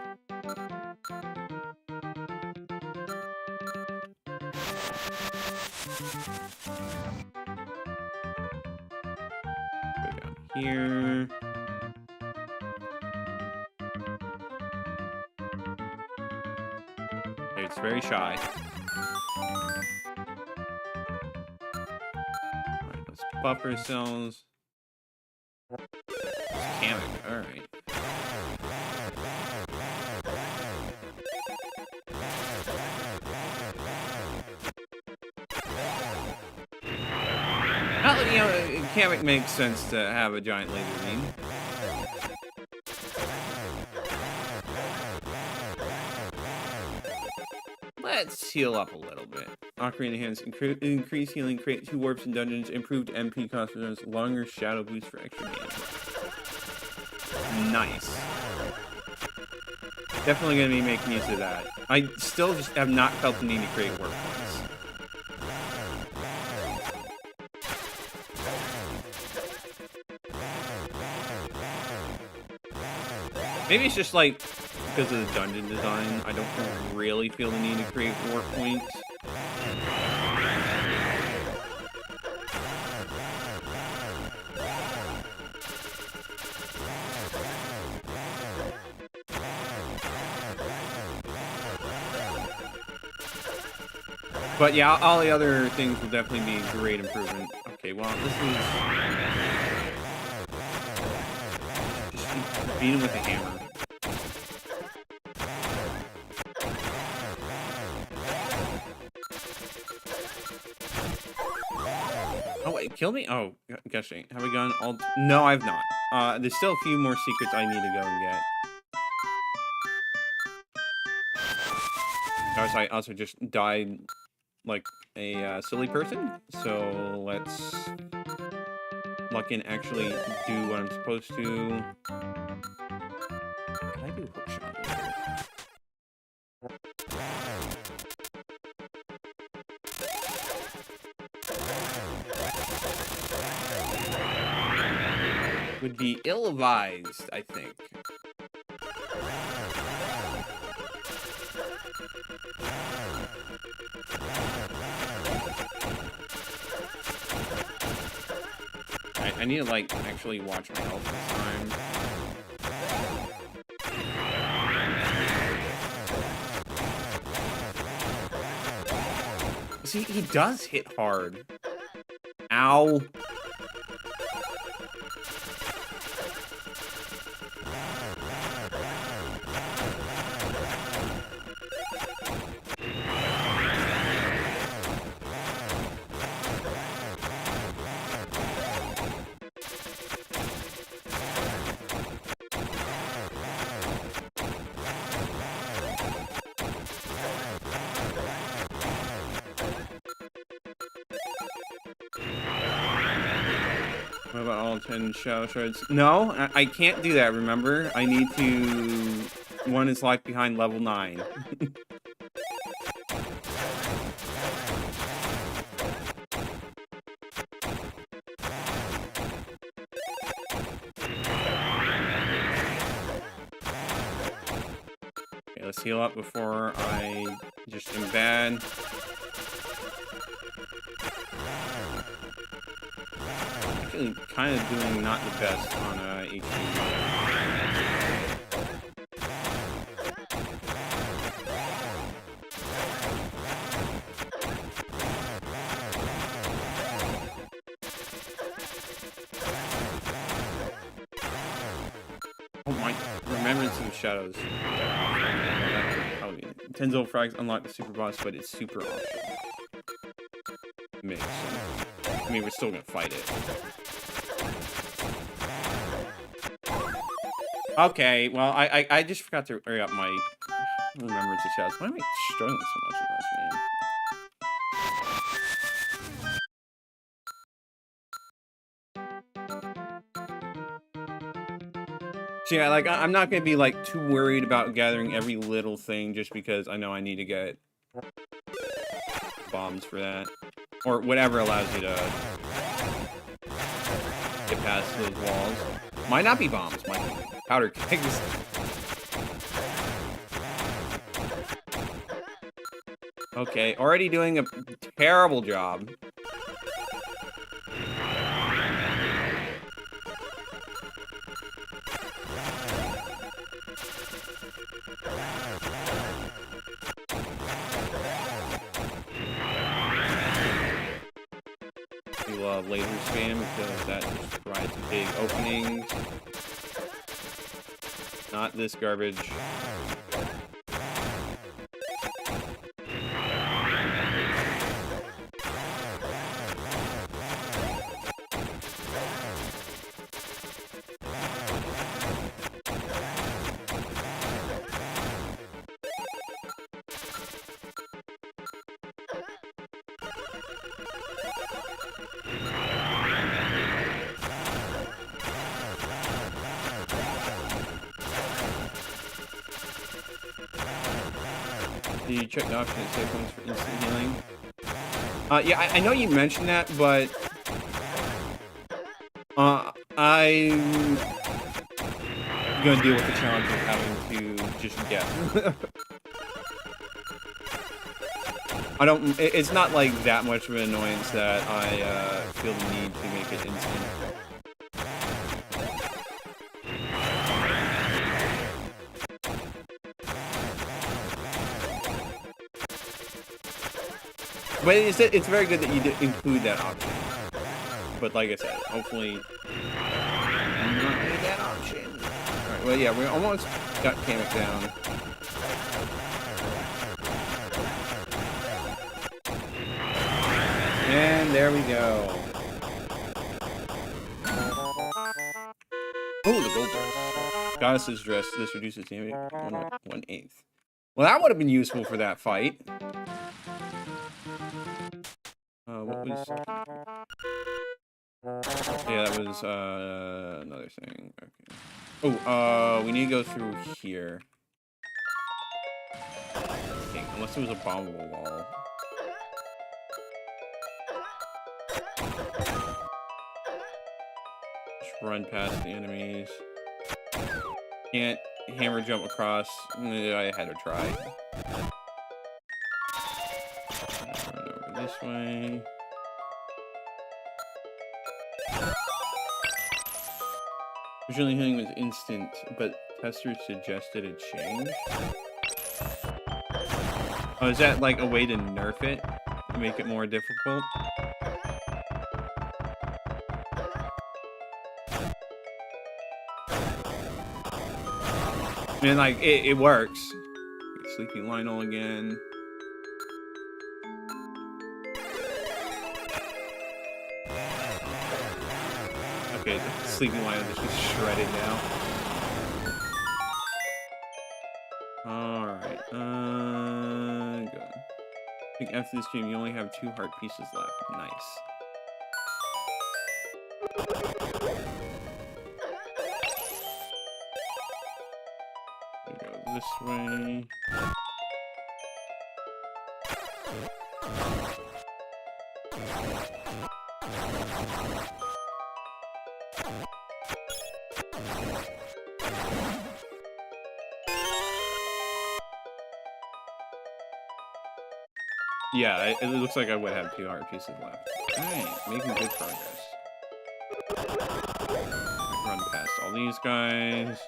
down here. It's very shy. Alright, let's buff ourselves. Mechanic, alright. Well, you know, Kamek makes sense to have a giant laser beam. Let's heal up a little bit. Ocarina Hands, increase healing, create 2 warps in dungeons, improved MP cost for those, longer shadow boost for extra damage. Nice. Definitely going to be making use of that. I still just have not felt the need to create warp points. Maybe it's just like because of the dungeon design, I don't really feel the need to create warp points. But yeah, all the other things will definitely be a great improvement. Okay, well, this is just beat him with a hammer. Oh wait, kill me? Oh, gosh dang. Have we gone all? No, I've not. There's still a few more secrets I need to go and get. Gosh, I also just died like a silly person. So let's look and actually do what I'm supposed to. Can I do a hook shot later? Would be ill-advised, I think. I need to, like, actually watch my health this time. See, he does hit hard. Ow. What about all 10 shadow shards? No, I can't do that, remember? I need to... One is like behind level 9. Okay, let's heal up before I just am bad. Actually, kind of doing not the best on HP. Oh my! Remembrance of Shadows. Probably 10 Zolt frags unlock the super boss, but it's super awesome. Makes sense. I mean, we're still gonna fight it. Okay, well, I just forgot to hurry up my Remembrance of Shadows. Why am I struggling so much with this, man? So yeah, like, I'm not gonna be, like, too worried about gathering every little thing just because I know I need to get bombs for that. Or whatever allows you to get past those walls. Might not be bombs, might be powder kegs. Okay, already doing a terrible job. We love laser spam because that just provides big openings. Not this garbage. You check the option to save points for instant healing. Yeah, I know you mentioned that, but I'm gonna deal with the challenge of having to just guess. I don't. It's not like that much of an annoyance that I feel the need to make it instant. But it's very good that you did include that option. But like I said, hopefully I'm not need that option. Alright, well yeah, we almost got Kamek down. And there we go. Oh, the gold dress. Goddess's dress. This reduces damage 1/8. Well, that would have been useful for that fight. What was... Yeah, that was, another thing. Okay. Oh, we need to go through here. Okay, unless it was a bombable wall. Just run past the enemies. Can't hammer jump across. I had to try. Run over this way. Originally healing was instant, but testers suggested a change. Oh, is that like a way to nerf it? To make it more difficult? I mean, like, it works. Sleepy Lionel again. Okay, the Sleepy Lionel just gets shredded now. Alright, good. I think after this game, you only have 2 heart pieces left. Nice. We go this way. Yeah, it looks like I would have 2 heart pieces left. Alright, making good progress. Run past all these guys.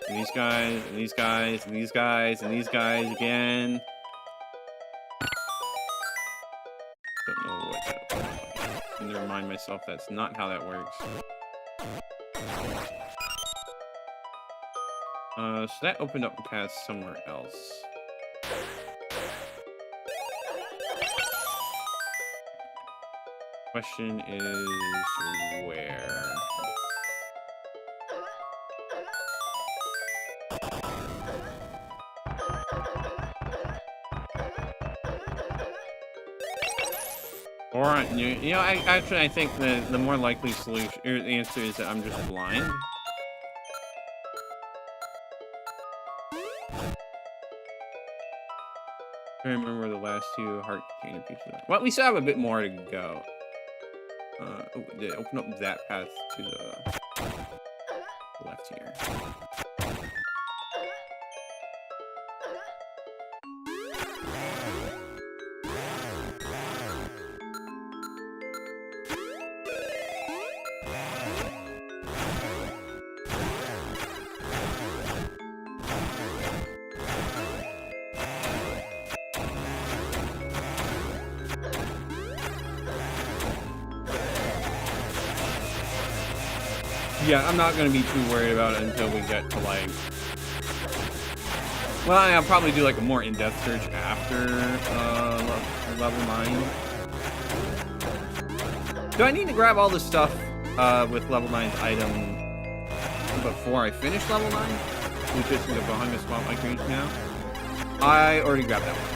And these guys, and these guys, and these guys, and these guys again. Don't know what that... I need to remind myself that's not how that works. So that opened up a path somewhere else. Question is where? Or you know, I think the more likely solution, or the answer is that I'm just blind. I remember where the last 2 heart container pieces are. Well, we still have a bit more to go. Oh, did it open up that path to the... here. Yeah, I'm not gonna be too worried about it until we get to like. Well, I'll probably do like a more in-depth search after level 9. Do I need to grab all the stuff with level 9's item before I finish level 9? Which is the behind the swamp I can reach now. I already grabbed that one.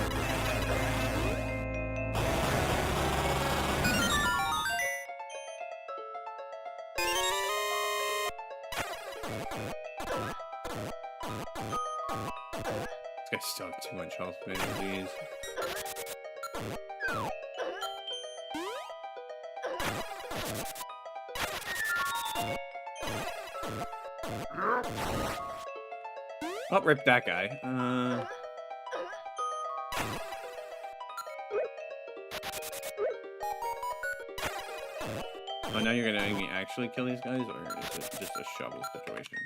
I still have too much health, man. Jeez. I'll rip that guy. Oh, now you're gonna actually kill these guys, or is it just a shovel situation?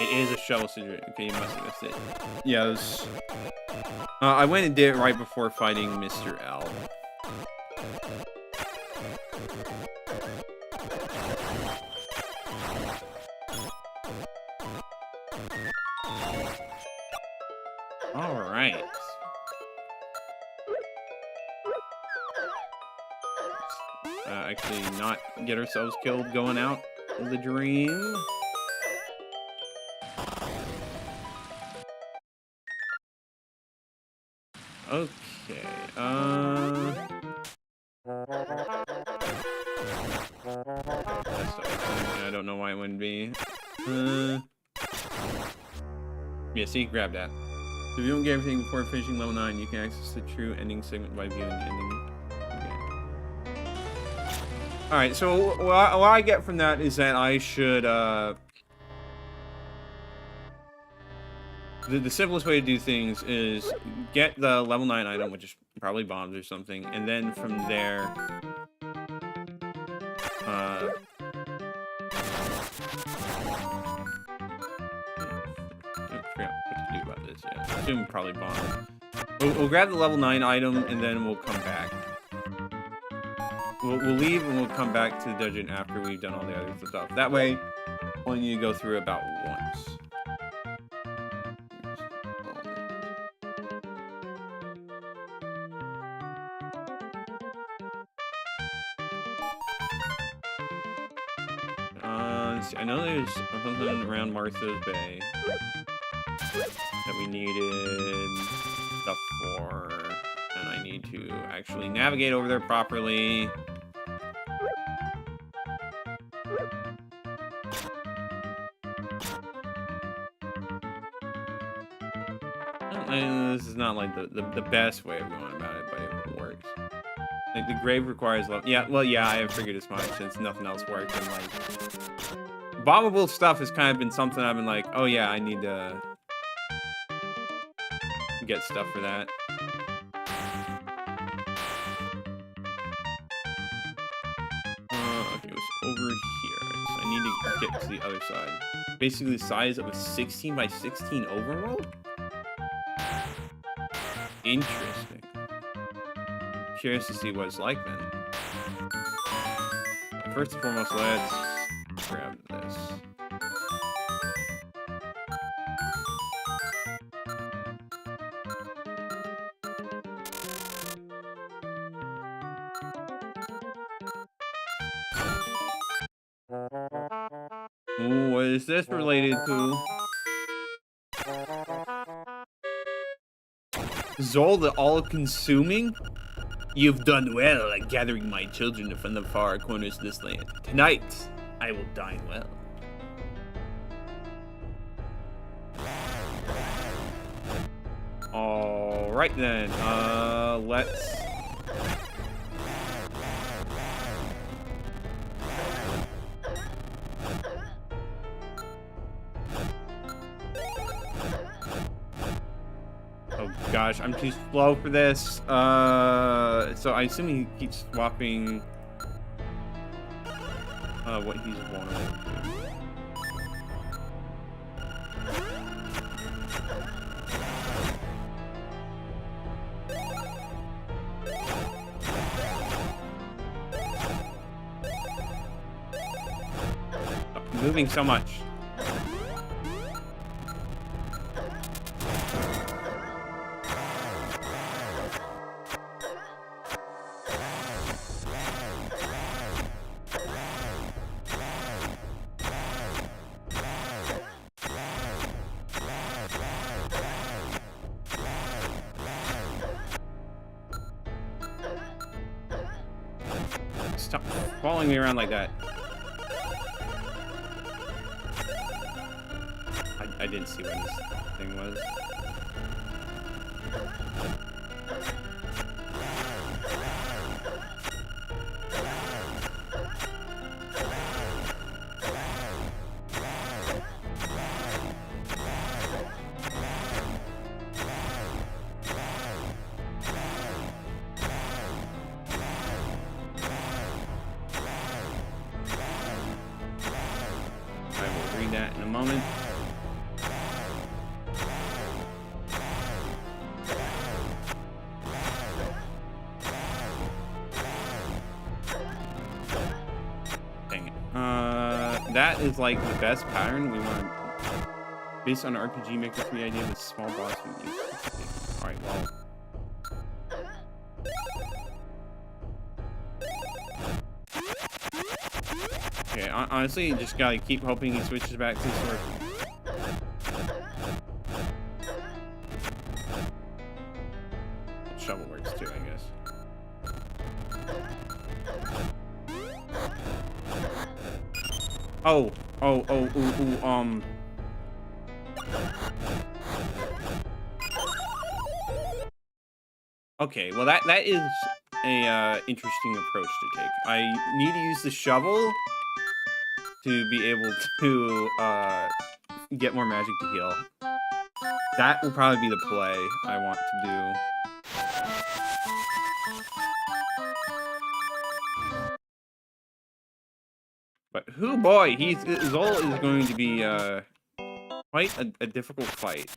It is a shovel situation. Okay, you must have missed it. Yeah, I went and did it right before fighting Mr. L. All right. Actually, not get ourselves killed going out of the dream. Okay, I don't know why it wouldn't be. Yeah, see, grab that. If you don't get everything before finishing level 9, you can access the true ending segment by viewing the ending. Okay. Alright, so what I get from that is that I should, the simplest way to do things is get the level 9 item, which is probably bombs or something, and then from there, I forgot what to do about this, yeah. I assume probably bombs. We'll grab the level 9 item, and then we'll come back. We'll leave, and we'll come back to the dungeon after we've done all the other stuff. That way, only need to go through about once. I know there's something around Martha's Bay that we needed stuff for, and I need to actually navigate over there properly. This is not like the best way of going about it, but it works. Like the grave requires love. Yeah, well, yeah, I have figured as much since nothing else worked, and like. Bombable stuff has kind of been something I've been like, oh yeah, I need to get stuff for that. Okay, it was over here. So I need to get to the other side. Basically the size of a 16 by 16 overworld? Interesting. Curious to see what it's like then. First and foremost, let's grab this. Ooh, what is this related to? Zelda all-consuming? You've done well at gathering my children from the far corners of this land. Tonight, I will dine well. Alright then, let's... Oh gosh, I'm too slow for this. So I assume he keeps swapping what he's vulnerable to. I'm moving so much. Stop following me around like that. I didn't see what this thing was. I will read that in a moment. That is like the best pattern we want based on RPG Maker 3 idea of a small boss we use. Alright, well. Okay, honestly, you just gotta keep hoping he switches back to the sword. Shovel works too, I guess. Oh, okay, well that is a interesting approach to take. I need to use the shovel to be able to get more magic to heal. That will probably be the play I want to do. But who boy, Zol is going to be quite a difficult fight.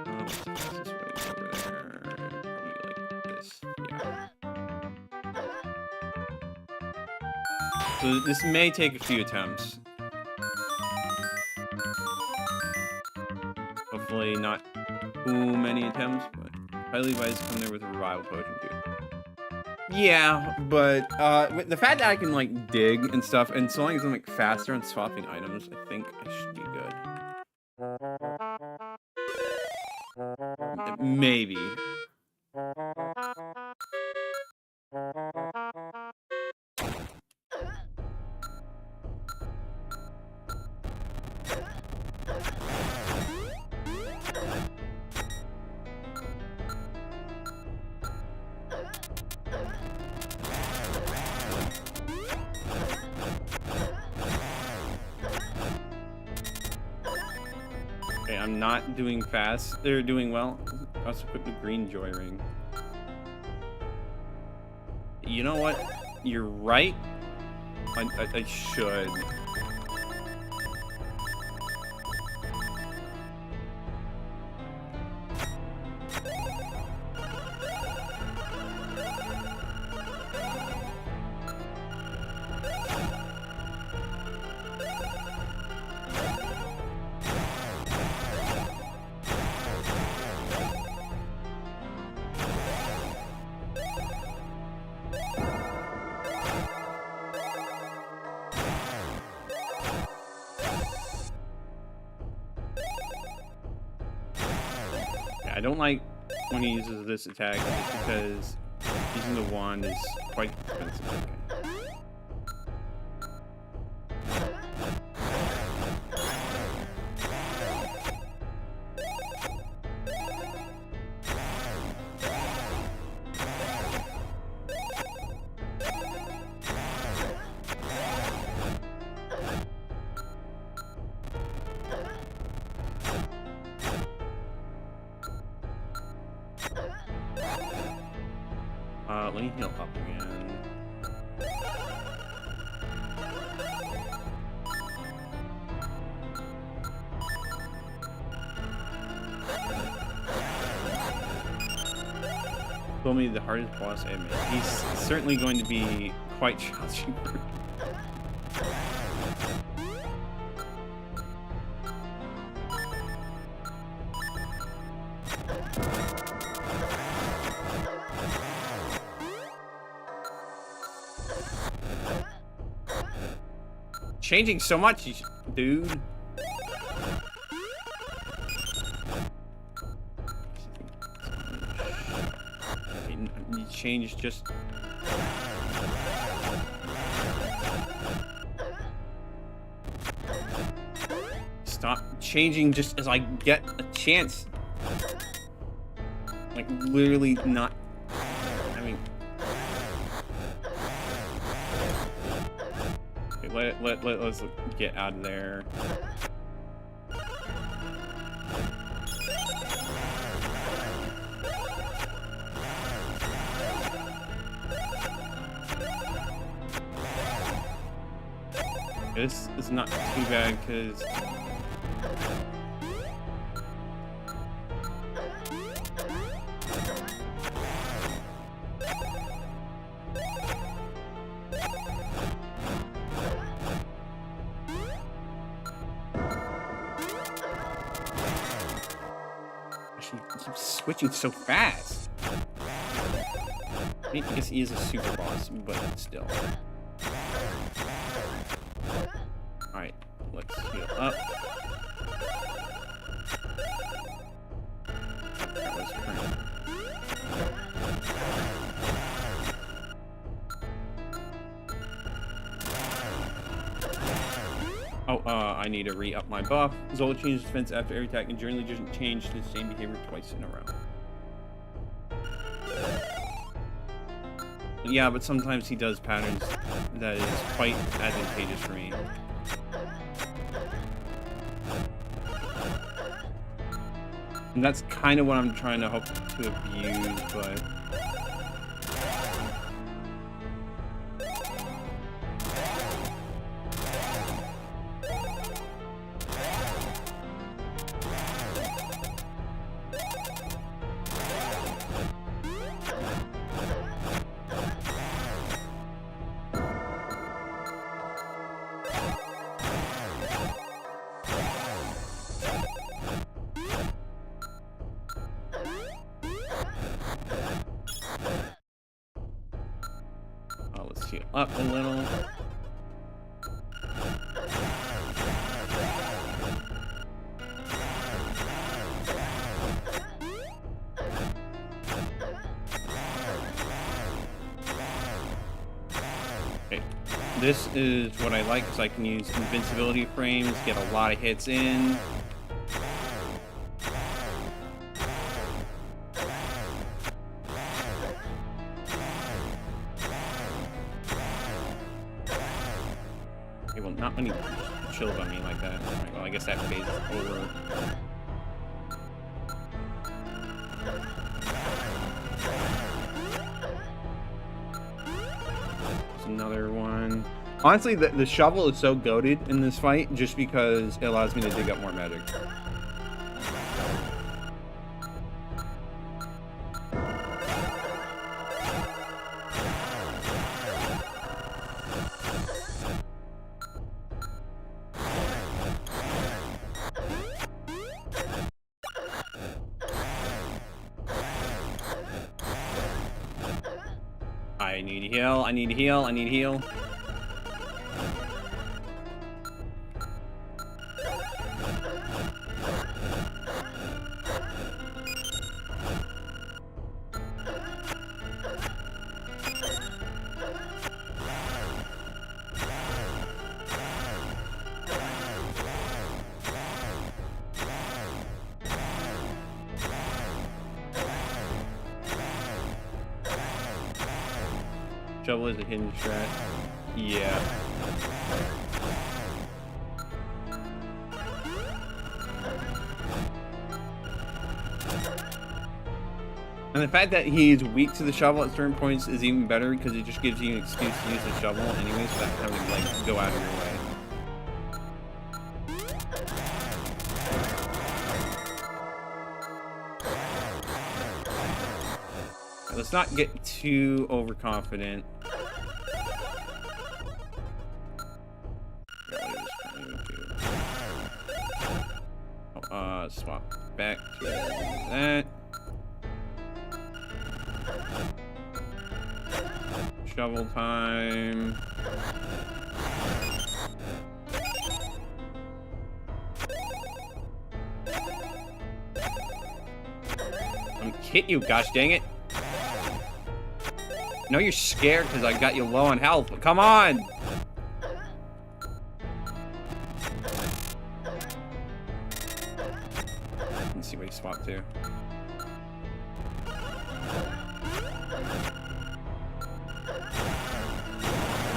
What's the fastest way over there? Probably like this. Yeah. So this may take a few attempts. Hopefully not too many attempts, but highly advised to come there with a revival potion too. Yeah, but with the fact that I can like dig and stuff, and so long as I'm like faster on swapping items, I think I should be good. Maybe. Okay, I'm not doing fast. They're doing well. I also put the green joy ring. You know what? You're right. I should. I don't like when he uses this attack just because using the wand is quite expensive. Okay. let me heal up again. Told me the hardest boss I met. He's certainly going to be quite challenging. Changing so much, dude. You change just. Stop changing just as I get a chance. Like literally not. I mean. Let's get out of there. This is not too bad because she keeps switching so fast. I guess he is a super boss, but still. Alright, let's heal up. That was current. Oh, I need to re-up my buff. Zelda changes defense after every attack and generally doesn't change the same behavior twice in a row. Yeah, but sometimes he does patterns that is quite advantageous for me. And that's kind of what I'm trying to hope to abuse, but... let's heal up a little. Okay, this is what I like because I can use invincibility frames, get a lot of hits in. Well, not many chills on me like that. Right, well, I guess that phase is over. There's another one. Honestly, the shovel is so goated in this fight just because it allows me to dig up more magic. I need to heal, I need to heal, I need to heal. Shovel is a hidden strat. Yeah. And the fact that he's weak to the shovel at certain points is even better because it just gives you an excuse to use the shovel anyways without having to like go out of your way. Right, let's not get too overconfident. Swap back to that. Shovel time. I'm gonna hit you, gosh dang it. I know you're scared because I got you low on health, but come on! Let's see what he swapped to.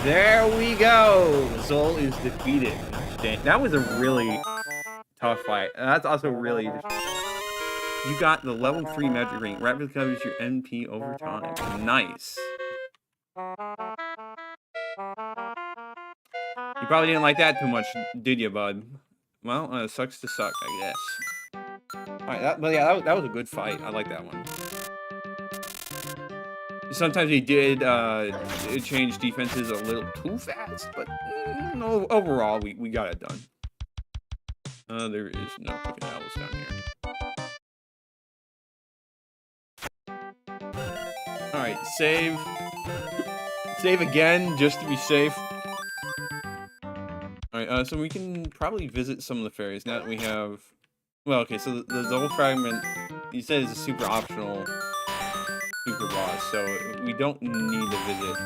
There we go! Zol is defeated. Dang, that was a really tough fight. And that's also really... You got the level 3 magic ring. Rapidly covers your NP over time. Nice. You probably didn't like that too much, did you, bud? Well, sucks to suck, I guess. Alright, but yeah, that was a good fight. I like that one. Sometimes he did change defenses a little too fast, but no, overall, we got it done. There is no fucking owls down here. Alright, save. Save again, just to be safe. Alright, so we can probably visit some of the fairies now that we have... Well, okay, so the Zelda fragment, you said is a super optional super boss, so we don't need to visit.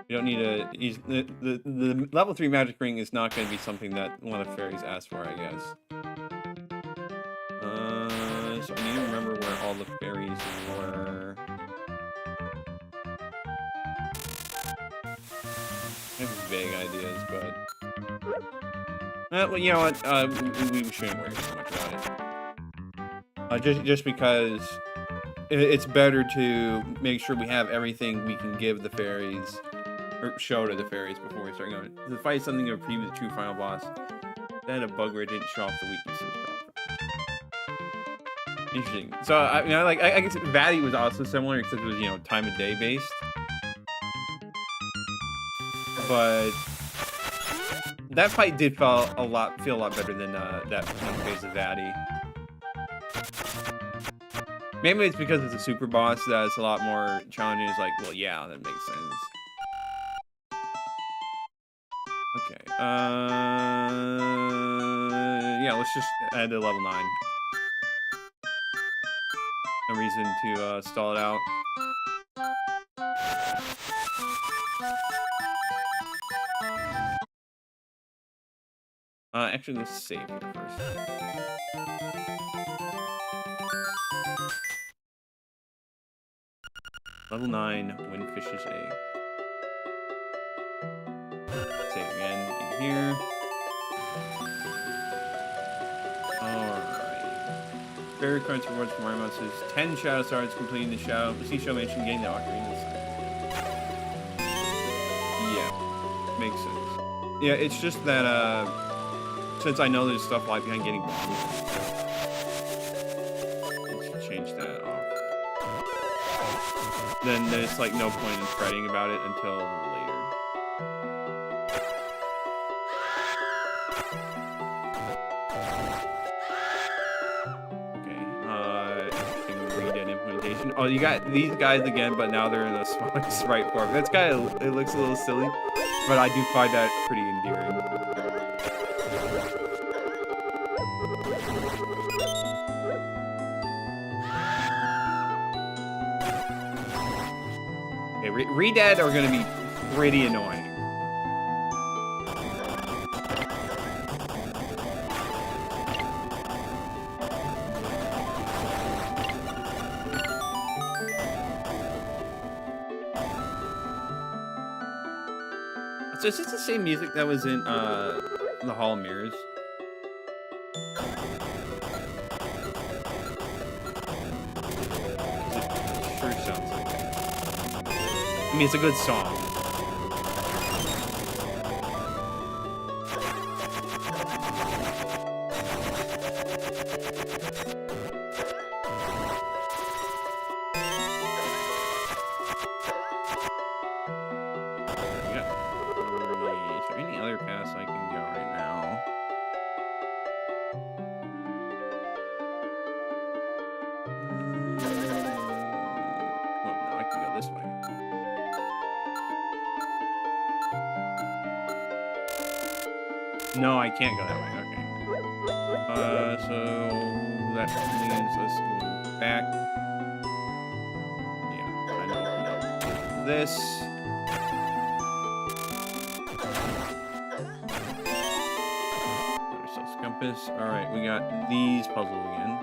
We don't need to... The level 3 magic ring is not going to be something that one of the fairies asked for, I guess. So I need to remember where all the fairies were. I have vague ideas, but... well, you know what? We shouldn't worry so much about it. Just because it's better to make sure we have everything we can give the fairies, or show to the fairies before we start going. The fight is something of a preview of the true final boss. That had a bug where it didn't show off the weaknesses. Interesting. So, I guess Vatty was also similar, except it was, you know, time of day based. But that fight did feel a lot better than that phase of Vatty. Maybe it's because it's a super boss that it's a lot more challenging. It's like, well, yeah, that makes sense. Okay. Yeah, let's just add to level 9. No reason to stall it out. Actually, let's save here first. Level 9, Windfish's Egg. Save again in here. Fairy cards rewards from Remembrance is 10 Shadow Stars completing the Sea Show Mansion, getting the Ocarina of Time. Yeah, makes sense. Yeah, it's just that since I know there's stuff like behind getting bombed, let's change that off. Then there's like no point in fretting about it until later. Oh, you got these guys again, but now they're in a small sprite form. That's kind of, it looks a little silly, but I do find that pretty endearing. Okay, Redad are going to be pretty annoying. So is this the same music that was in the Hall of Mirrors? I mean, it's a good song. Is there any other paths I can go right now? Oh, no, I can go this way. No, I can't go that way. Okay. So that means us going back. Yeah, I know. This. Compass. All right, we got these puzzles again.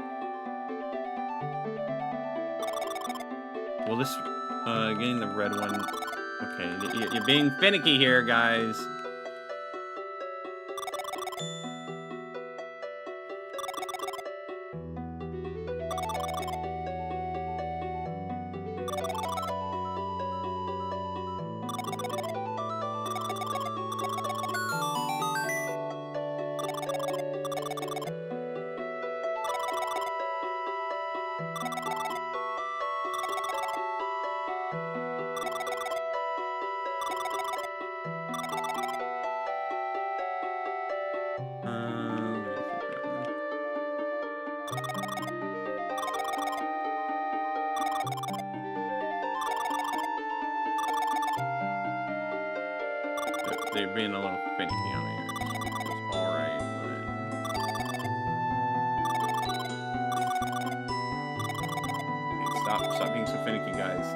Well, this, getting the red one. Okay, you're being finicky here, guys. They're being a little finicky on here. It's alright, but... Okay, stop being so finicky, guys.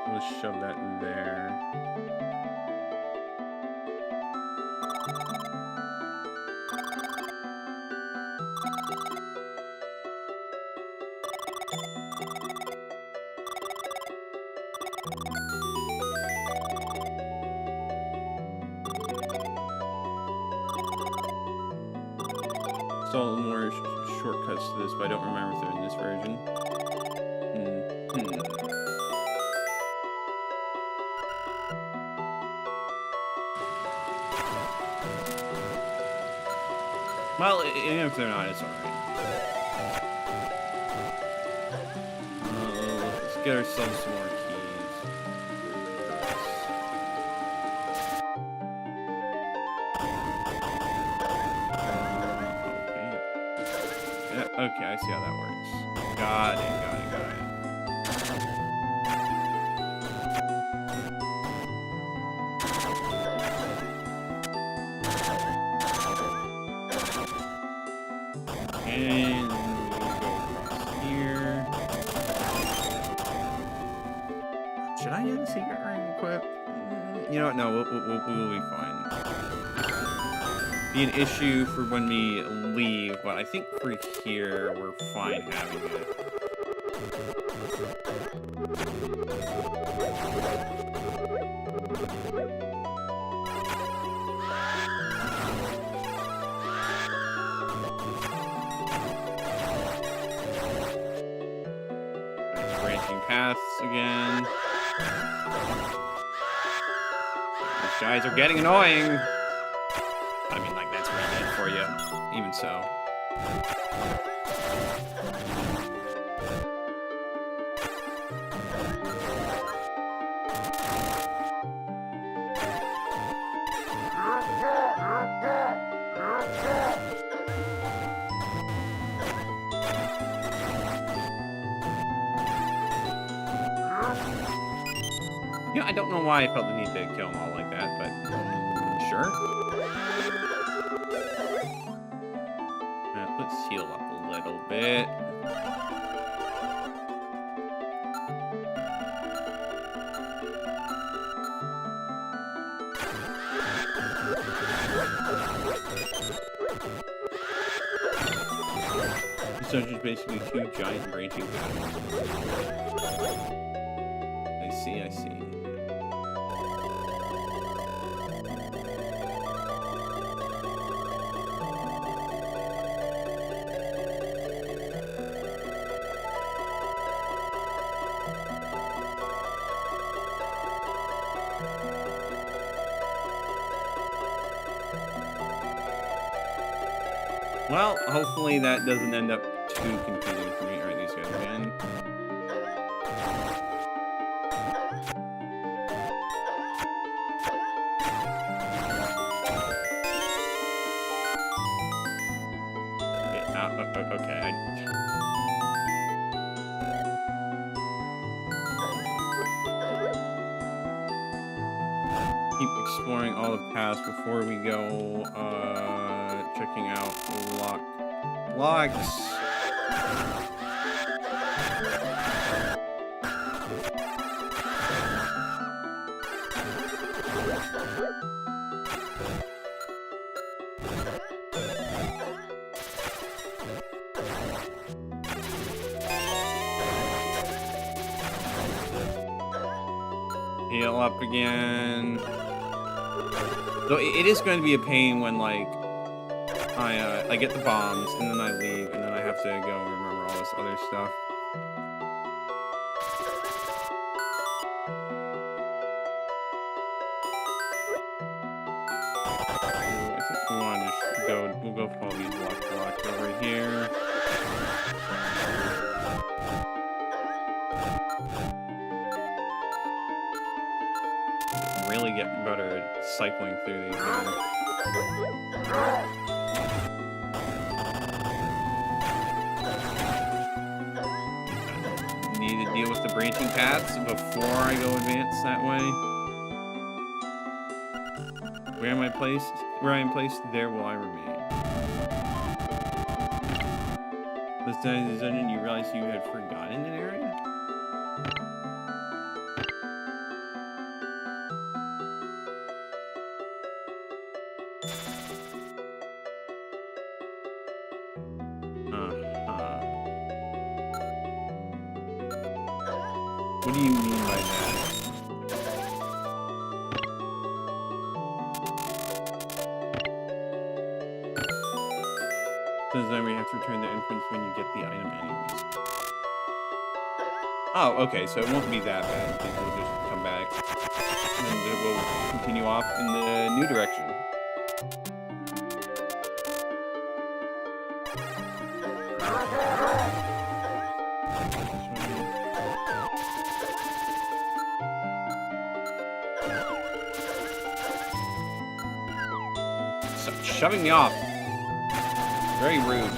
We'll shove that in there. Saw more shortcuts to this, but I don't remember if they're in this version. Well, even if they're not, it's alright. Let's get ourselves some more keys. Okay, I see how that works. Got it. And we'll go across here. Should I get a secret ring equipped? You know what? No, we'll be fine. Be an issue for when we leave, but I think for here we're fine having it. Nice branching paths again. These guys are getting annoying. I mean, like, that's really it for you. Even so. You know, I don't know why I felt the need to kill them all like that, but sure. Let's heal up a little bit. So it's just basically two giant branching paths. I see. Well, hopefully that doesn't end up too confusing for me. Alright, these guys again. Okay. Keep exploring all the paths before we go, checking out locks. Heal up again. So it is going to be a pain when, like, I get the bombs, and then I leave, and then I have to go and remember all this other stuff. I think we want to just go, we'll go for all these blocks over here. Really get better at cycling through these games. Need to deal with the branching paths before I go advance that way. Where am I placed? Where I am placed, there will I remain. This time in the dungeon, you realize you had forgotten an area? What do you mean by that? Says then we have to return the entrance when you get the item anyways. Oh, okay, so it won't be that bad. I think we'll just come back. And then we'll continue off in the new direction. Stop shoving me off. Very rude.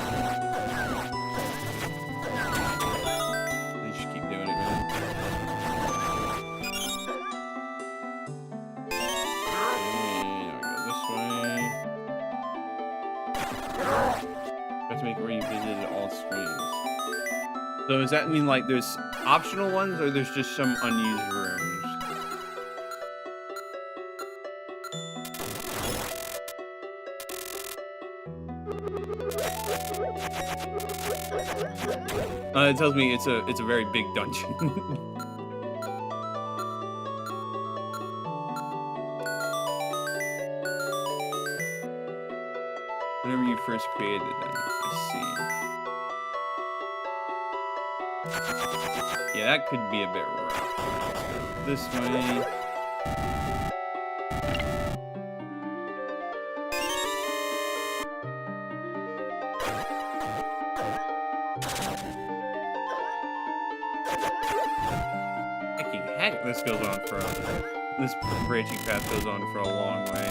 They just keep doing it, man. Okay, now we go this way. Have to make it where you visited all screens. So does that mean like there's optional ones, or there's just some unused rooms? It tells me it's a very big dungeon. Whenever you first created them, I see. Yeah, that could be a bit rough. Let's go this way. Heck, this goes on for this branching path goes on for a long way.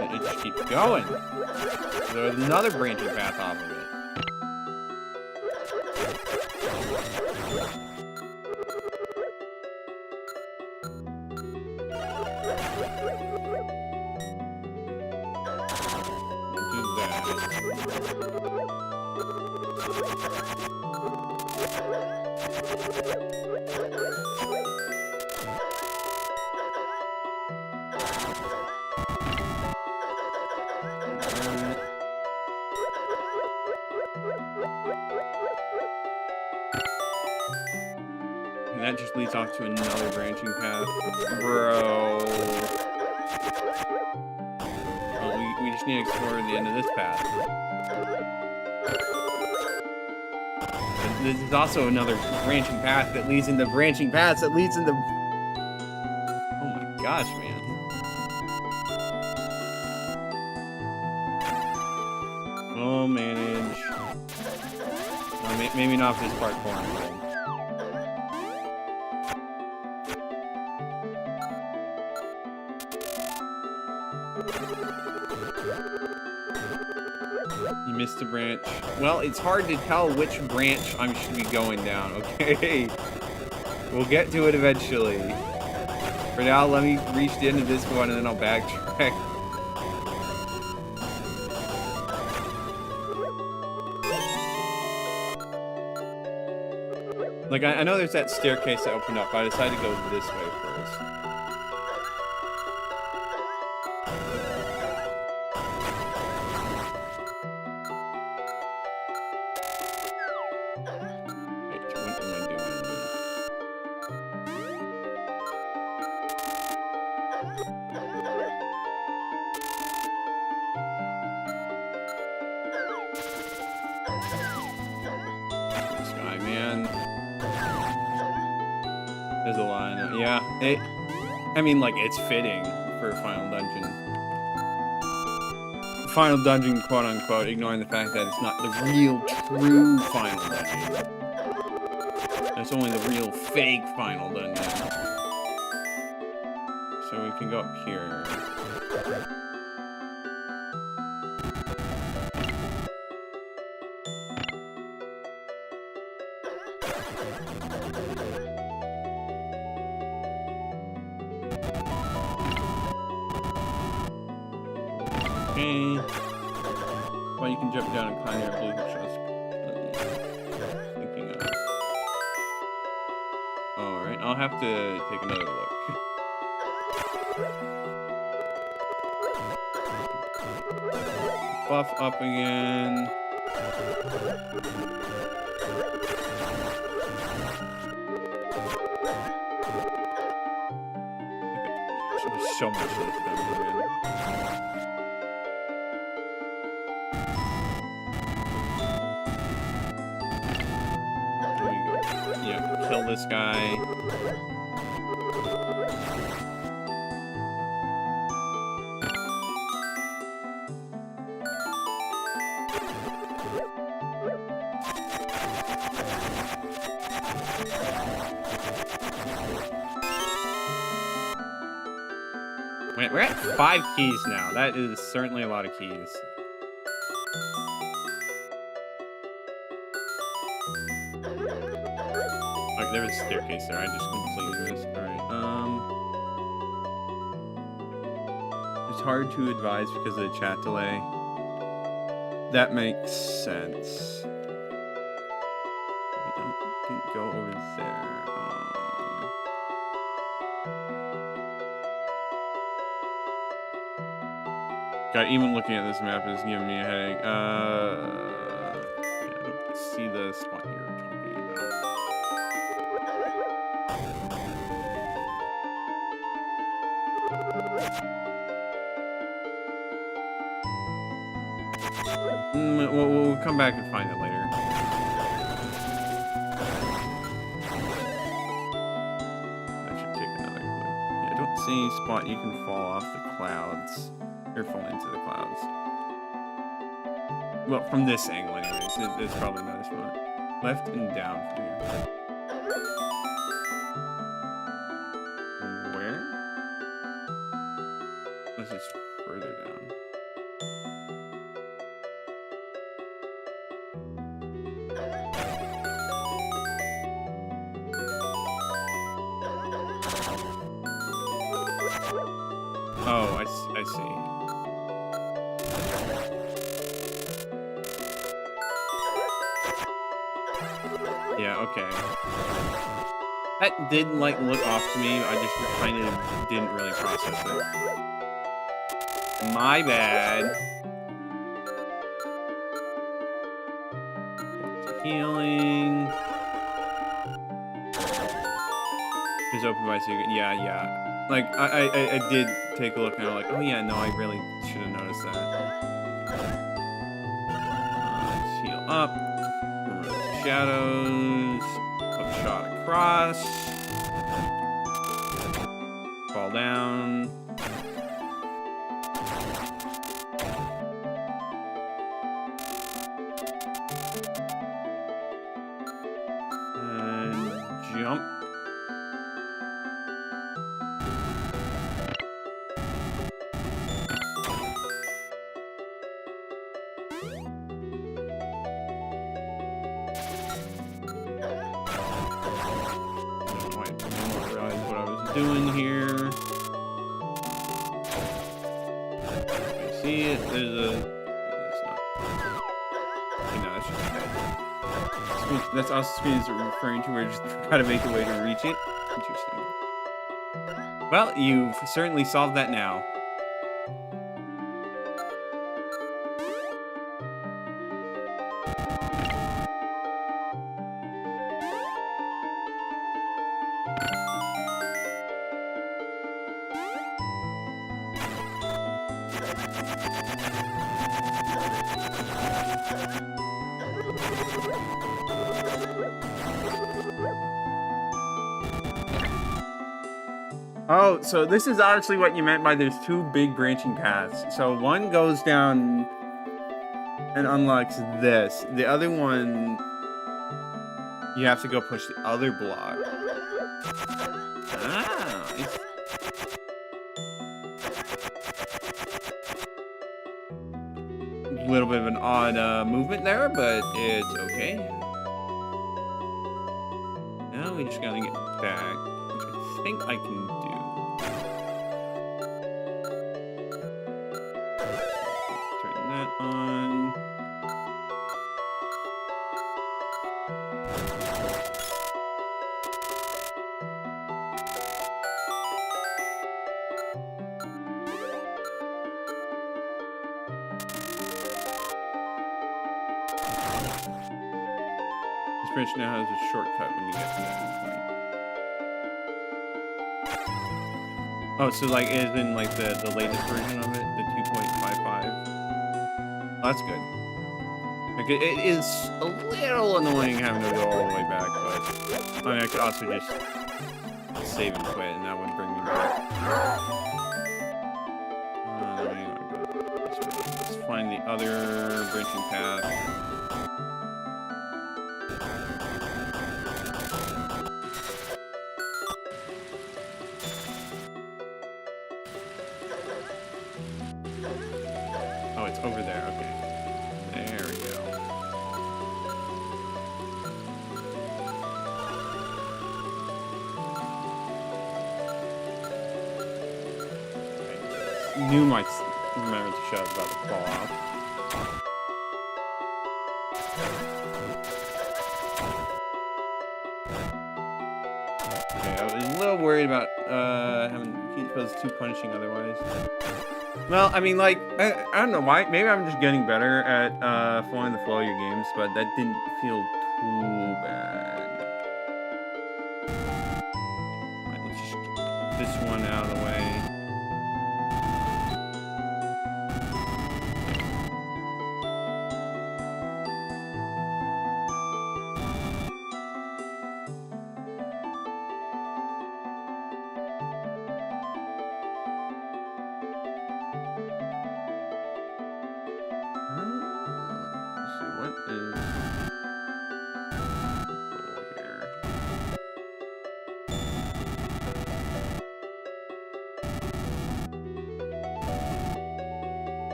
And it just keeps going. So there's another branching path off of it. And that just leads off to another branching path. Bro. Well, we just need to explore the end of this path. This is also another branching path that leads into branching paths that leads into... Oh my gosh, man. Oh, manage. Maybe not for this parkour. You missed a branch. Well, it's hard to tell which branch I should be going down, okay? We'll get to it eventually. For now, let me reach the end of this one and then I'll backtrack. Like, I know there's that staircase that opened up, but I decided to go this way first. Wait, what am I doing? This guy, man. There's a line. Yeah, I mean, like, it's fitting for a final dungeon. Final dungeon, quote unquote, ignoring the fact that it's not the real, true final dungeon. It's only the real, fake final dungeon. So we can go up here. Okay. Well, you can jump down and climb your blue chest. Thinking of. Alright, I'll have to take another look. Buff up again. There's so much of this done. Yeah, kill this guy. Wait, we're at 5 keys now. That is certainly a lot of keys. There was a staircase there. I just completely missed. Alright, it's hard to advise because of the chat delay. That makes sense. We didn't go over there. God, even looking at this map is giving me a headache. Yeah, I don't see the spot you're talking about. We'll come back and find it later. That should take another look. Yeah, I don't see any spot you can fall off the clouds. Or fall into the clouds. Well, from this angle anyways, there's probably another spot. Left and down from here. Where? This is further down. Oh, I see. Yeah, okay. That didn't, like, look off to me. I just kind of didn't really process it. My bad. Healing. Is open by secret. Yeah. Like, I did take a look now, like, oh yeah, no, I really should have noticed that. Let's heal up. Remember the shadows. Hook shot across. Fall down. And jump. Doing here. You see it? There's a. That's not. No, that's just bad. That's also screen is referring to where just try to make a way to reach it. Interesting. Well, you've certainly solved that now. Oh, so this is obviously what you meant by there's two big branching paths. So one goes down and unlocks this. The other one, you have to go push the other block. Ah, a little bit of an odd movement there, but it's okay. Now we just gotta get back, which I think I can do. Turn that on. This branch now has a shortcut when you get to that point. Oh, so like it is in like the latest version of it, the 2.55. Oh, that's good. Like it is a little annoying having to go all the way back, but I mean I could also just save and quit, and that would bring me back. Let's find the other branching path. Oh, it's over there. Okay. There we go. I knew my Remembrance of Shadows about to fall off. Okay, I was a little worried about having those too punishing otherwise. Well, I mean, like, I don't know why. Maybe I'm just getting better at following the flow of your games, but that didn't feel too bad. Alright, let's just get this one out of the way. Let's see, what is here?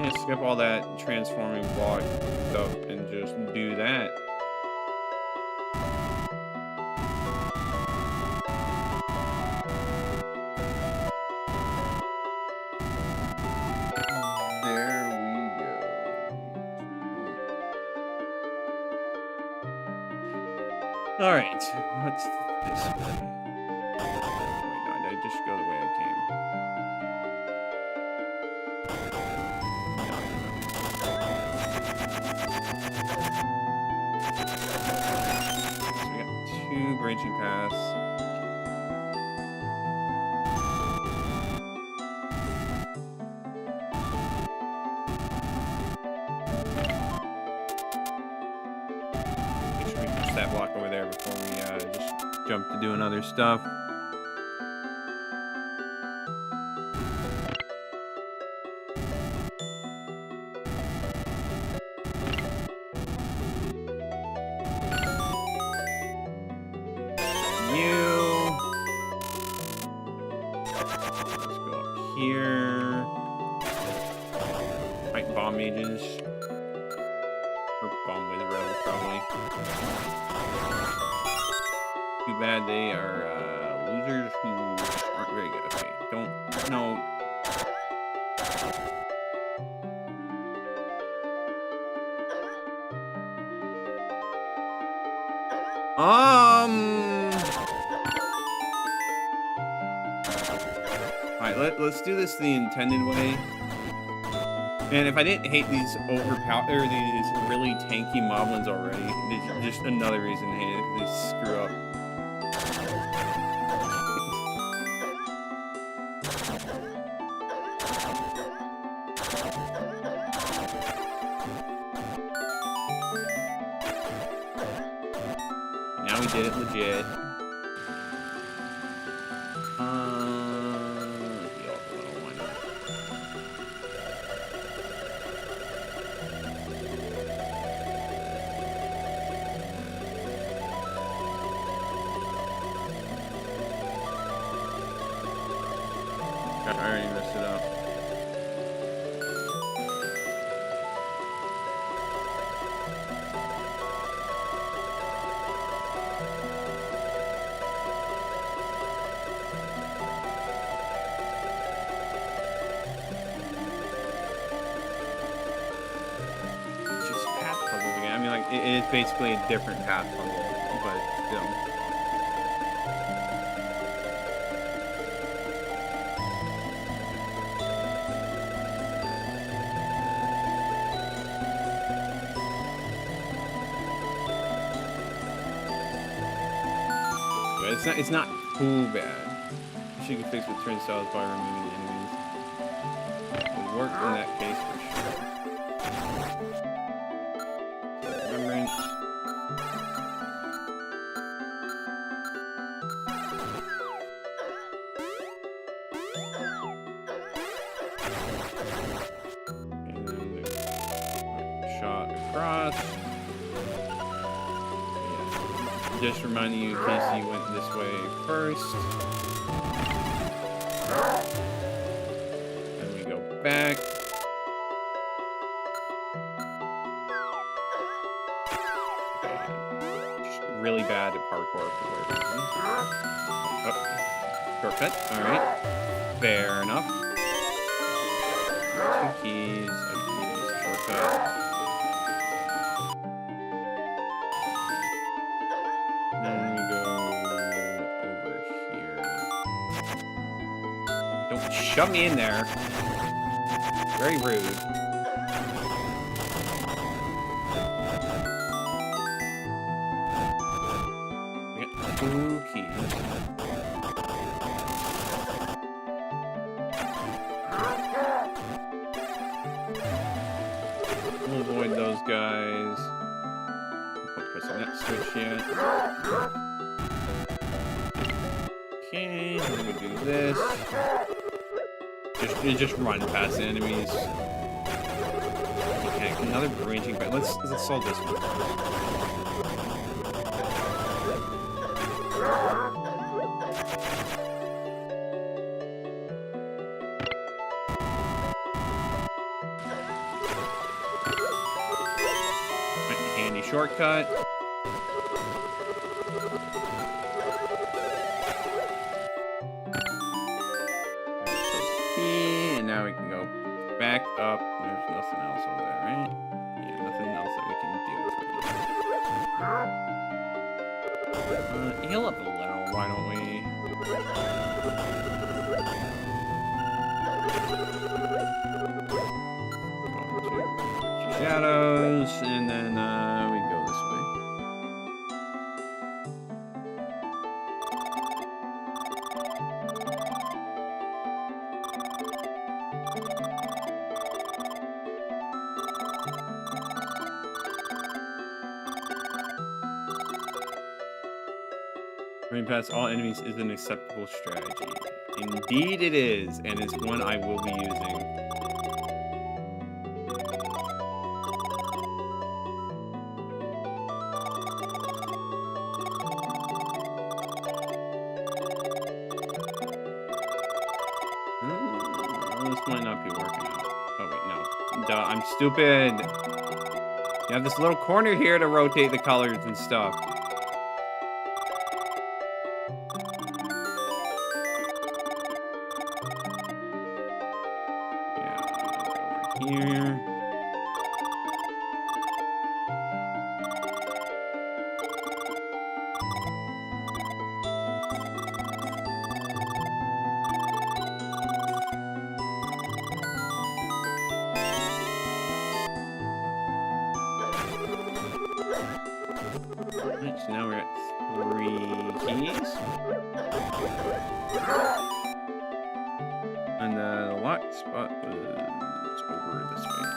Yeah, skip all that transforming block stuff and just do that. Alright, what's this way? Oh wait, no, I just go the way I came. 2 branching paths. Make sure we push that block over there before we just jump to doing other stuff. Here. Fight bomb mages. Or bomb wizards, probably. Too bad they are losers who aren't very good. Okay, don't. No. Alright, let's do this the intended way. Man, if I didn't hate these these really tanky moblins already, there's just another reason to hate it. They screw up. Now we did it legit. I already messed it up. Just path puzzles again. I mean, like, it is basically a different path puzzle, but still. It's not too bad. She can fix with turnstiles by removing the enemies. It would work in that case for sure. Remembrance. And then the shot across. Just reminding you in case you went this way first. Then we go back. Just really bad at parkour for whatever reason. Oh, shortcut. Alright. Fair enough. 2 keys. I can use a shortcut. Shove me in there. Very rude. We got 2 keys. We'll avoid those guys. Not pressing that switch yet. Okay, then we do this. Just run past the enemies. Okay, another branching path. Let's solve this one. Handy shortcut. And now we can go back up. There's nothing else over there, right? Yeah, nothing else that we can deal with. Heal up a little, why don't we? Shadows, and then we go this way. Running past all enemies is an acceptable strategy. Indeed it is, and it's one I will be using. This might not be working out. Oh wait, no. Duh, I'm stupid. You have this little corner here to rotate the colors and stuff. Here. Alright, so now we're at 3 keys. And the locked spot was over this way.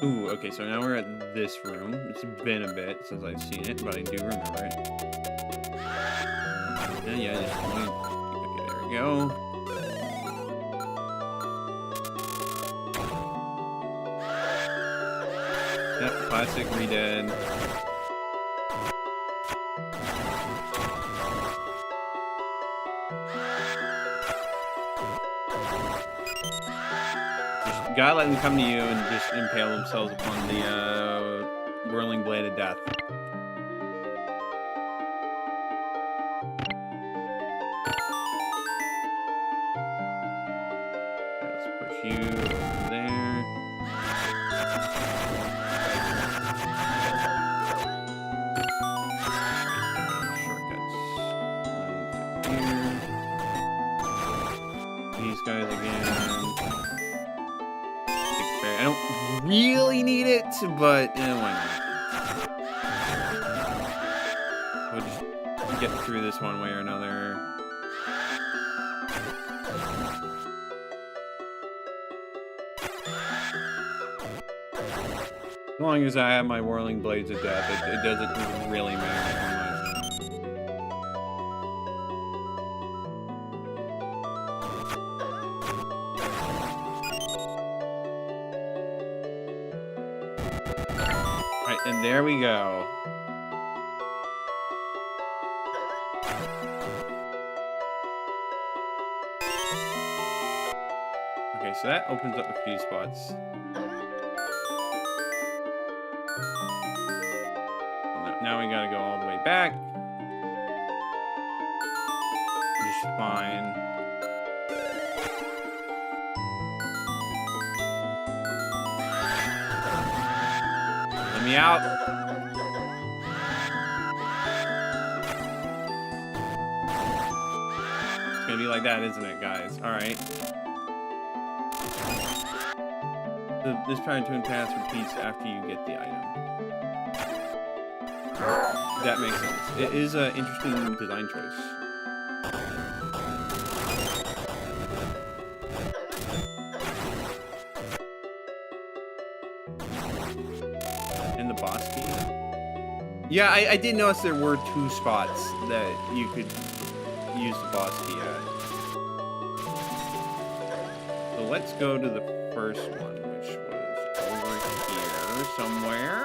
Ooh, okay, so now we're at this room. It's been a bit since I've seen it, but I do remember it. And yeah, just okay, there we go. Yep, classic redid. Just gotta let them come to you and just impale themselves upon the whirling blade of death. Let's push you over there. These guys again. I don't really need it, but why not? We'll just get through this one way or another. As long as I have my whirling blades of death, it doesn't really matter too much. And there we go. Okay, so that opens up a few spots. Now we gotta go all the way back. Just fine. Let me out. It's gonna be like that, isn't it, guys? Alright. This pattern to pass repeats after you get the item. That makes sense. It is an interesting design choice. And the boss key. Yeah, I did notice there were 2 spots that you could use the boss key at. So let's go to the first one, which was over here somewhere.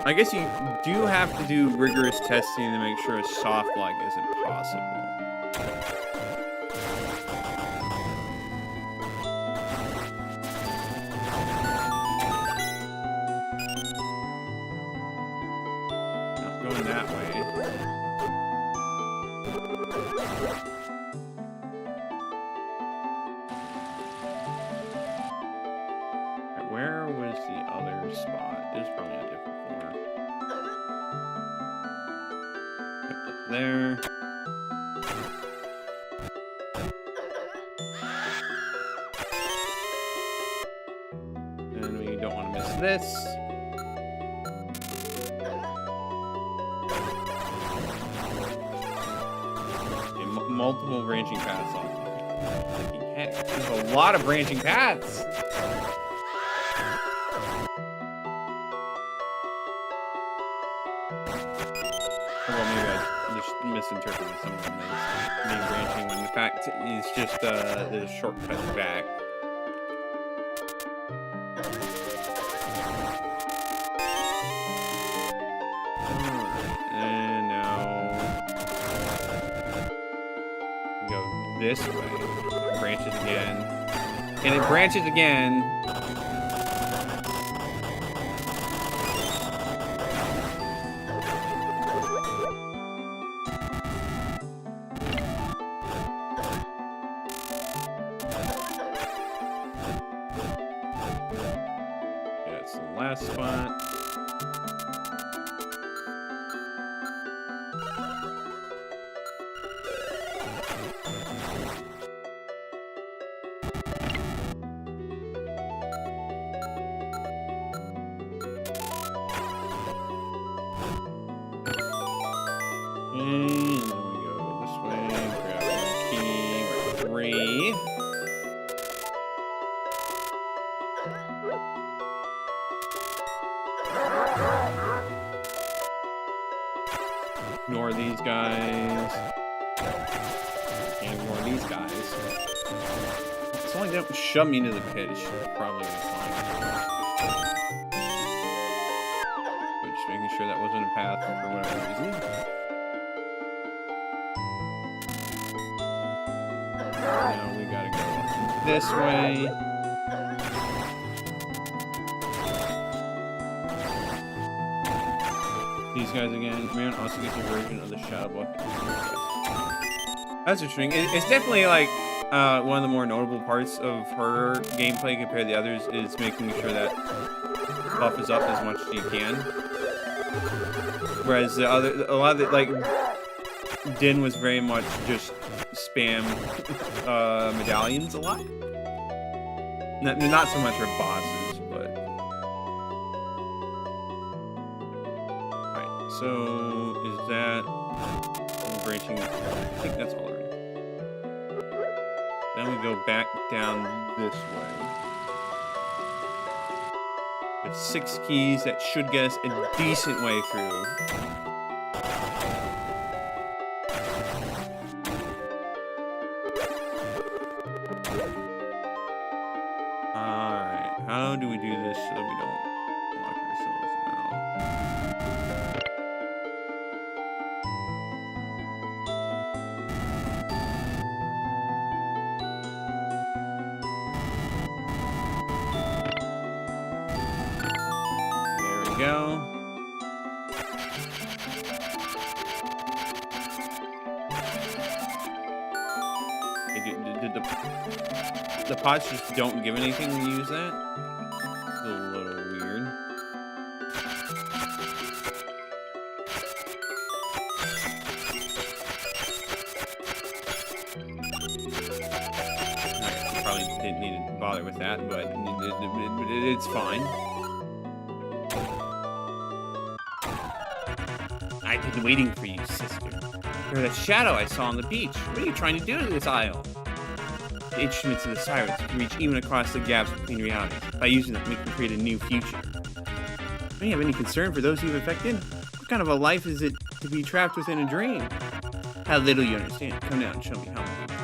I guess you do have to do rigorous testing to make sure a soft lock isn't possible. Not going that way. Right, where was the other spot? It was probably a different floor. There. And we don't want to miss this. multiple branching paths off. Heck, there's a lot of branching paths. Well, maybe I just misinterpreted some of them as being branching when the fact is just the shortcut back. And now go this way. Branches again. And it branches again. That's the last spot. And then we go this way, grab the key, we're 3. Ignore these guys. And ignore these guys. As long as they don't shove me into the pit, it should probably be fine. But just making sure that wasn't a path for whatever reason. Now we gotta go this way. These guys again. Man also gets a version of the Shadow Book. That's interesting. It's definitely like one of the more notable parts of her gameplay compared to the others is making sure that buff is up as much as you can. Whereas the other, a lot of it, like Din was very much just spam medallions a lot. Not so much her bosses, but alright. So is that branching? I think that's all right. Then we go back down this way. With 6 keys, that should get us a decent way through. Alright, how do we do this so we don't lock ourselves out? There we go. Did the pots just don't give anything when you use that? It's a little weird. I probably didn't need to bother with that, but it's fine. I've been waiting for you, sister. You're that shadow I saw on the beach. What are you trying to do to this isle? The instruments of the sirens can reach even across the gaps between realities. By using them, we can create a new future. Do you have any concern for those you've affected? What kind of a life is it to be trapped within a dream? How little you understand. Come down and show me how much you've grown.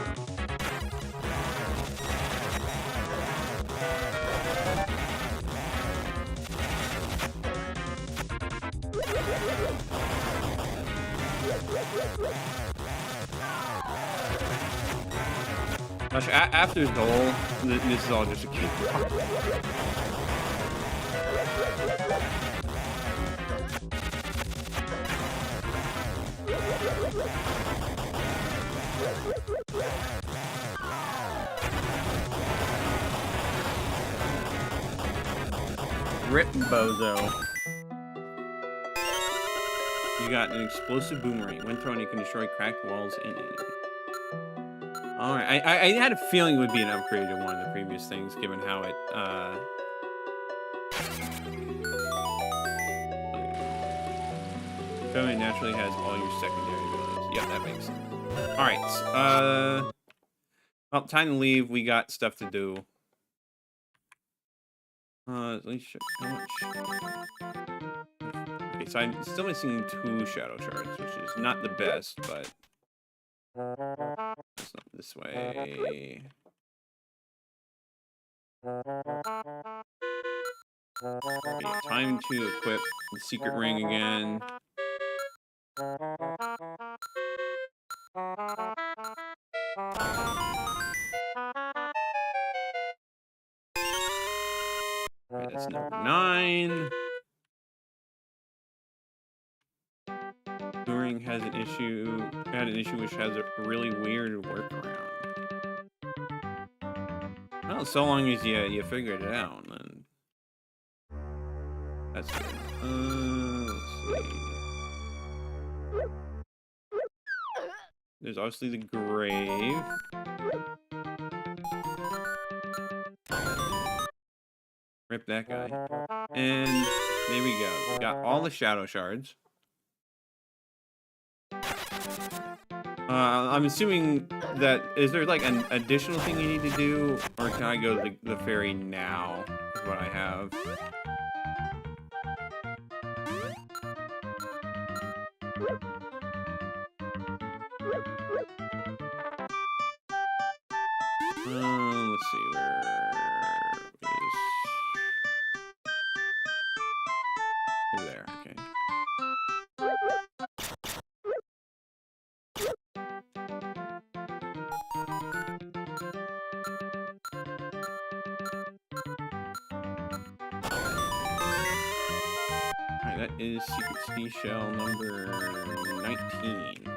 Gosh, after Dole, this is all just a cakewalk. Rip Bozo. You got an explosive boomerang. When thrown, you can destroy cracked walls and enemies. Alright, I had a feeling it would be an upgrade to one of the previous things, given how it, Fangame naturally has all your secondary abilities. Yep, that makes sense. Alright, well, time to leave. We got stuff to do. At least how much? Okay, so I'm still missing 2 shadow shards, which is not the best, but it's not this way. Okay, time to equip the secret ring again. Okay, that's number 9. Touring has an issue. Had an issue which has a really weird workaround. Well, so long as you figured it out, then that's good. Let's see. There's obviously the grave. Rip that guy. And there we go. We got all the shadow shards. I'm assuming that, is there like an additional thing you need to do? Or can I go to the ferry now? Is what I have. Let's see, where is... Over there, okay. Alright, that is Secret Seashell number 19.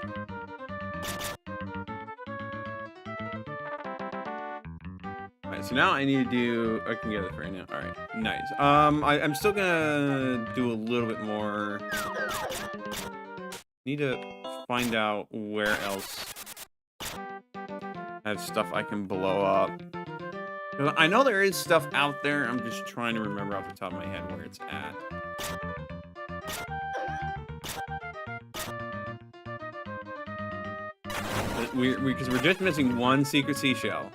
Alright, so now I need to do... I can get it right now. Alright, nice. I'm still gonna do a little bit more. Need to find out where else I have stuff I can blow up. I know there is stuff out there. I'm just trying to remember off the top of my head where it's at. Because we're just missing 1 secret seashell.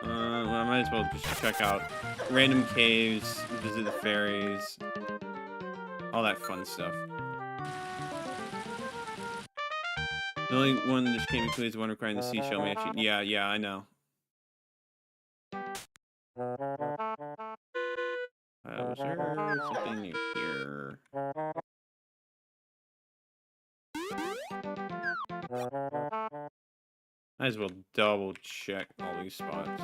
Well, I might as well just check out random caves, visit the ferries, all that fun stuff. The only one that just came included is the one requiring the seashell mansion. Yeah, I know. Was there something new here? Might as well double check all these spots.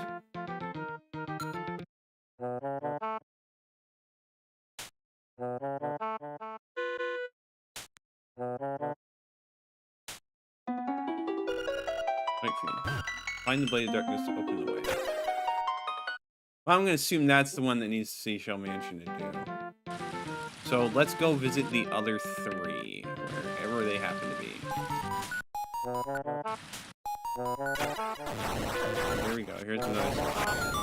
Wait for me. Find the blade of darkness to open the way. Well, I'm gonna assume that's the one that needs the seashell mansion to do. So let's go visit the other 3, wherever they happen to be. Here we go. Here's another spot.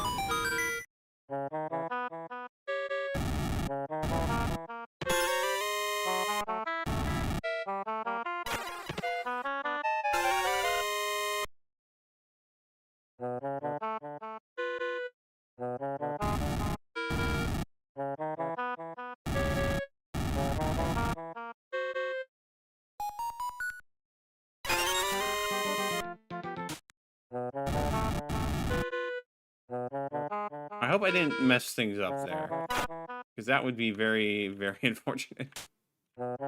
I hope I didn't mess things up there, because that would be very, very unfortunate. But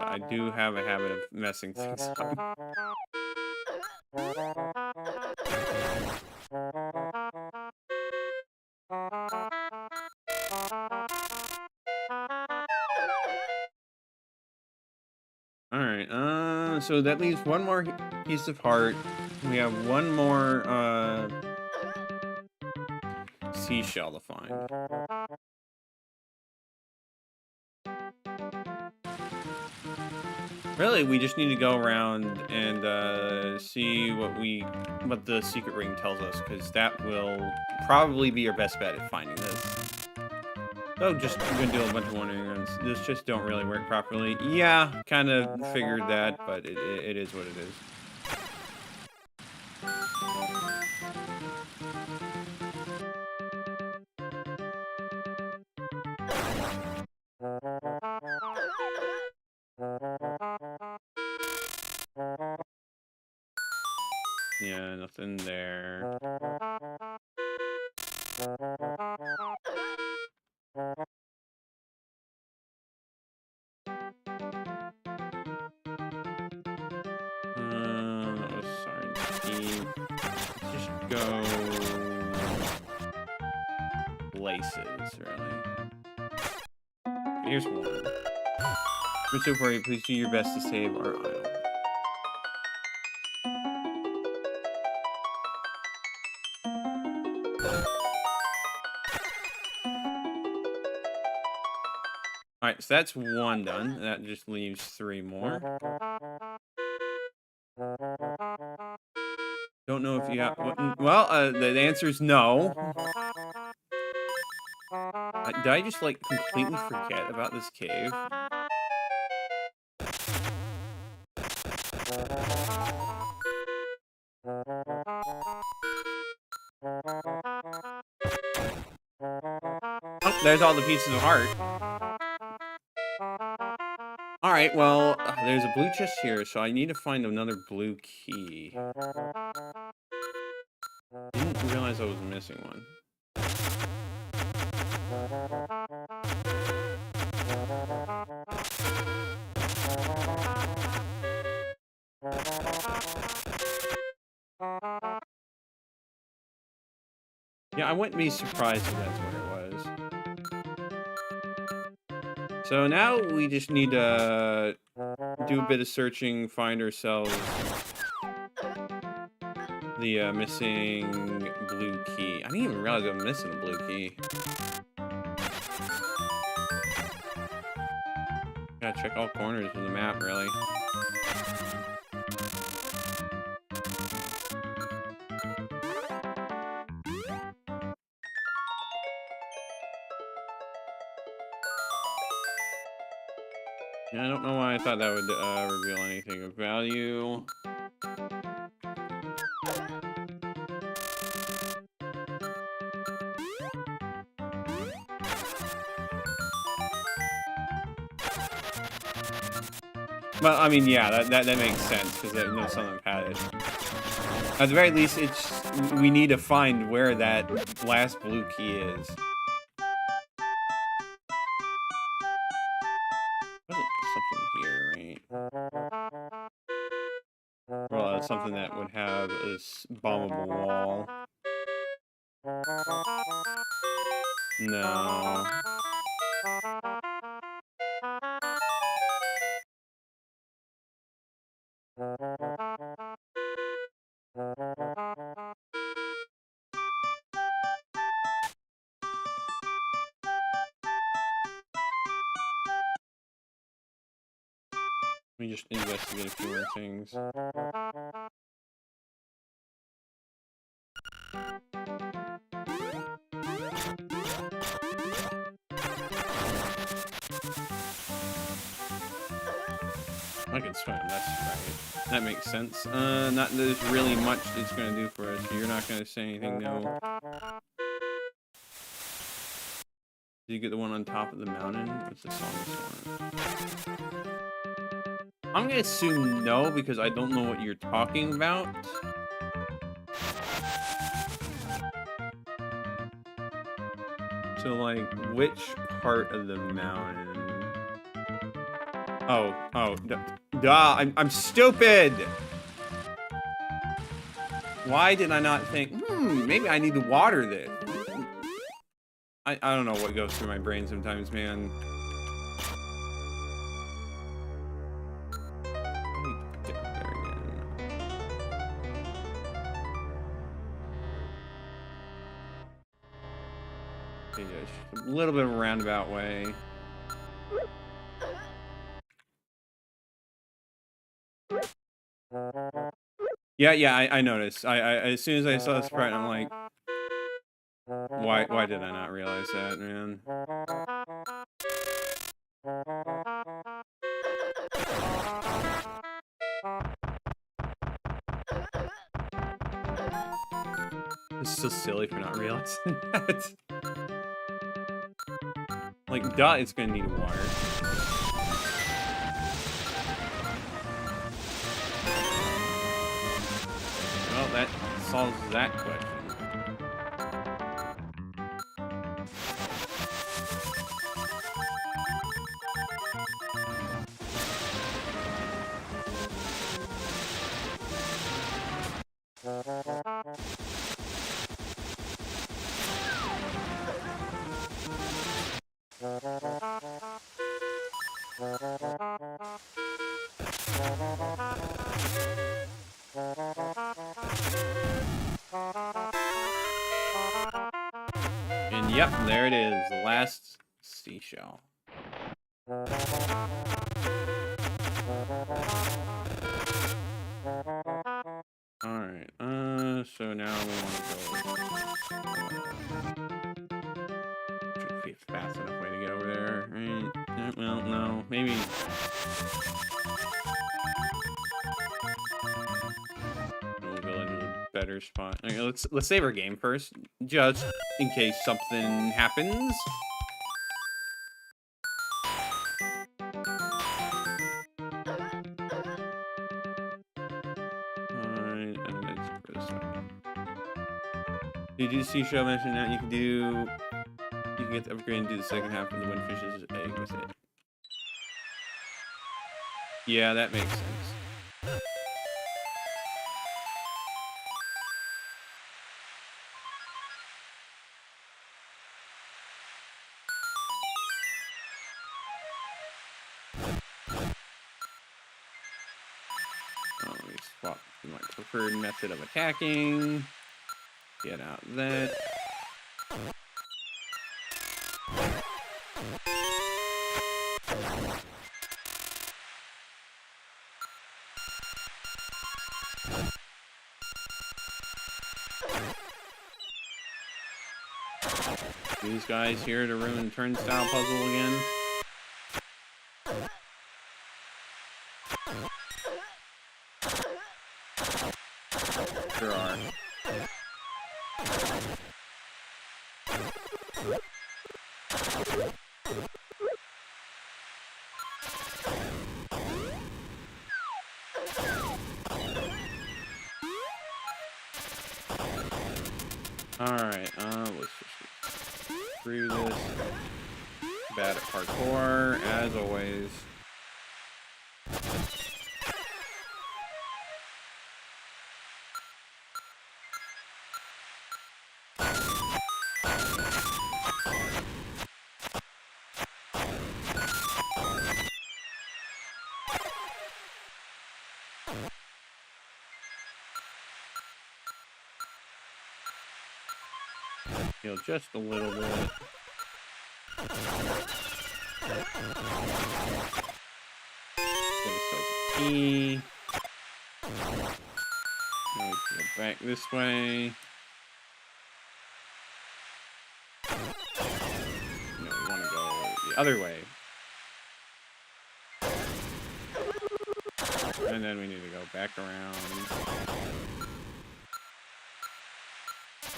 I do have a habit of messing things up. Alright, so that leaves 1 more piece of heart. We have 1 more, seashell to find. Really, we just need to go around and see what the secret ring tells us, because that will probably be our best bet at finding this. So just gonna do a bunch of wandering runs. This just don't really work properly. Yeah, kind of figured that, but it is what it is. Yeah, nothing there. That was sorry. Just go places, really. Here's one. Mr. Furry, please do your best to save our island. Alright, so that's one done. That just leaves 3 more. Don't know if you have... Well, the answer is no. Did I just, like, completely forget about this cave? Oh, there's all the pieces of heart. Alright, well, there's a blue chest here, so I need to find another blue key. Didn't realize I was missing one. Yeah, I wouldn't be surprised if that's what it was. So now we just need to do a bit of searching, find ourselves the missing blue key. I didn't even realize I'm missing a blue key. Gotta check all corners of the map, really. Yeah, I don't know why I thought that would reveal anything of value. Well, I mean, yeah, that makes sense, because no son of had it. At the very least, we need to find where that last blue key is. Wasn't something here, right? Well, something that would have this bombable wall. No. Let me just investigate a few more things. I can swim, that's right. That makes sense. Not that there's really much it's gonna do for us. You're not gonna say anything, no. Did you get the one on top of the mountain? What's the song? I'm gonna assume no, because I don't know what you're talking about. So, like, which part of the mountain? Oh, duh, I'm stupid! Why did I not think, maybe I need to water this? I don't know what goes through my brain sometimes, man. A little bit of a roundabout way. Yeah, I noticed. I as soon as I saw this part, I'm like, why did I not realize that, man? It's so silly for not realizing that. Like, duh, it's gonna need water. Well, that solves that question. And yep, there it is, the last seashell. Alright, so now we want to go. Should be a fast enough way to get over there, right? Well, no, maybe. We'll go into a better spot. Okay, let's save our game first, just in case something happens. Alright, and let's go this way. Did you see show mention that you can get the upgrade and do the second half of the windfish's egg with it? Yeah, that makes sense. Let me swap to my preferred method of attacking. Get out that. These guys here to ruin turnstile puzzle again. Sure are. Alright, let's just through this. Bad at parkour, as always. Heal just a little bit. Get ourselves a key. Now we can go back this way. No, we want to go the other way. And then we need to go back around.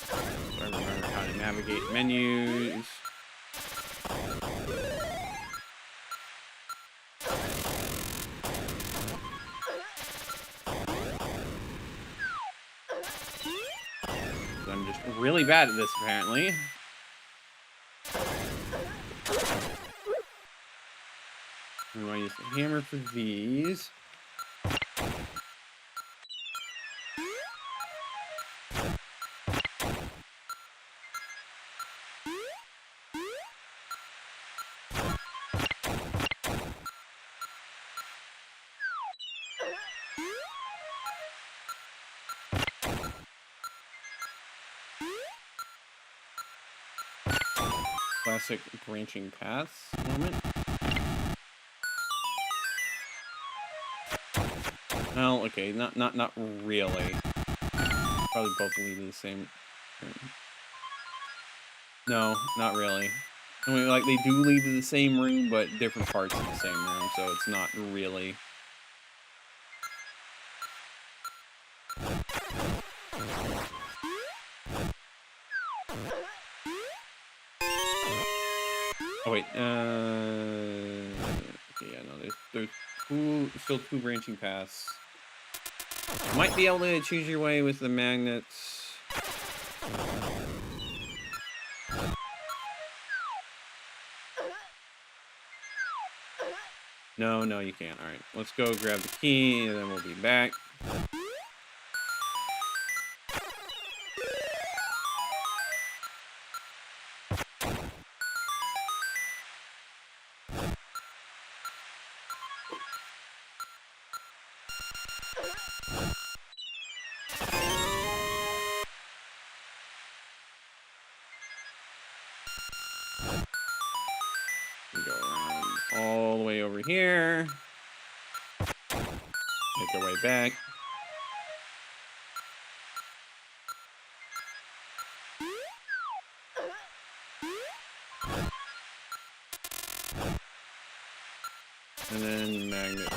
So I remember how to navigate menus. So I'm just really bad at this, apparently. We want to use the hammer for these. Classic branching paths moment. Well, okay, not really. Probably both lead to the same. No, not really. I mean, like, they do lead to the same room, but different parts of the same room, so it's not really. Oh, wait, okay, yeah, no, there's still two branching paths. You might be able to choose your way with the magnets. No, you can't. All right, let's go grab the key, and then we'll be back. Go around all the way over here. Make our way back. And then magnet.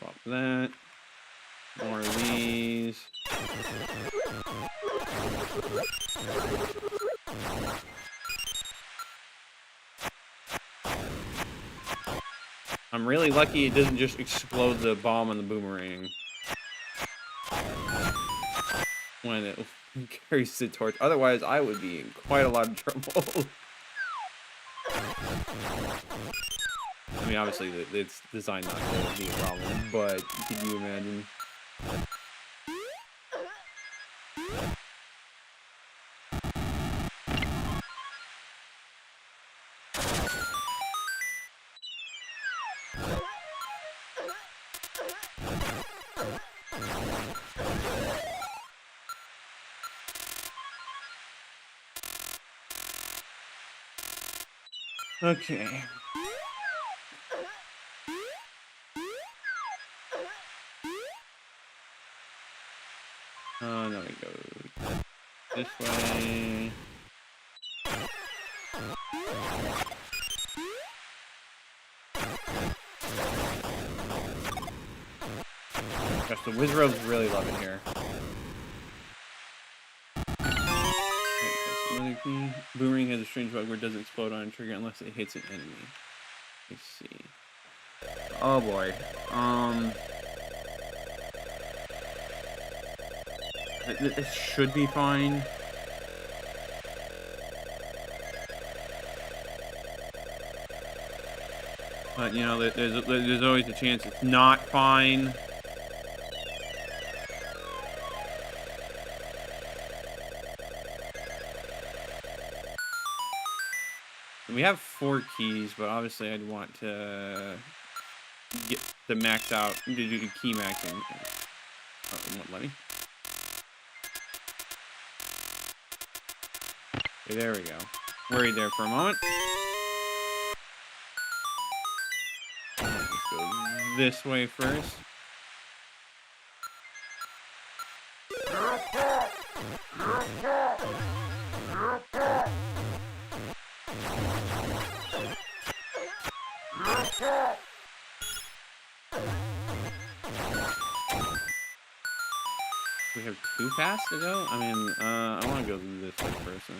Pop that. More of these. I'm really lucky it doesn't just explode the bomb on the boomerang when it carries the torch. Otherwise, I would be in quite a lot of trouble. I mean, obviously, it's designed not to be a problem, but can you imagine? Okay. Now we go this way. Gosh, the Wizrobe's really loving here. Another key. Boomerang has a strange bug where it doesn't explode on a trigger unless it hits an enemy. Let's see. Oh boy. This should be fine. But you know, there's always a chance it's not fine. We have 4 keys, but obviously I'd want to get the max out to do the key maxing. Oh, it won't let me. Okay, there we go. Worried there for a moment. Let's go this way first. We have 2 paths to go? I mean, I want to go this way first.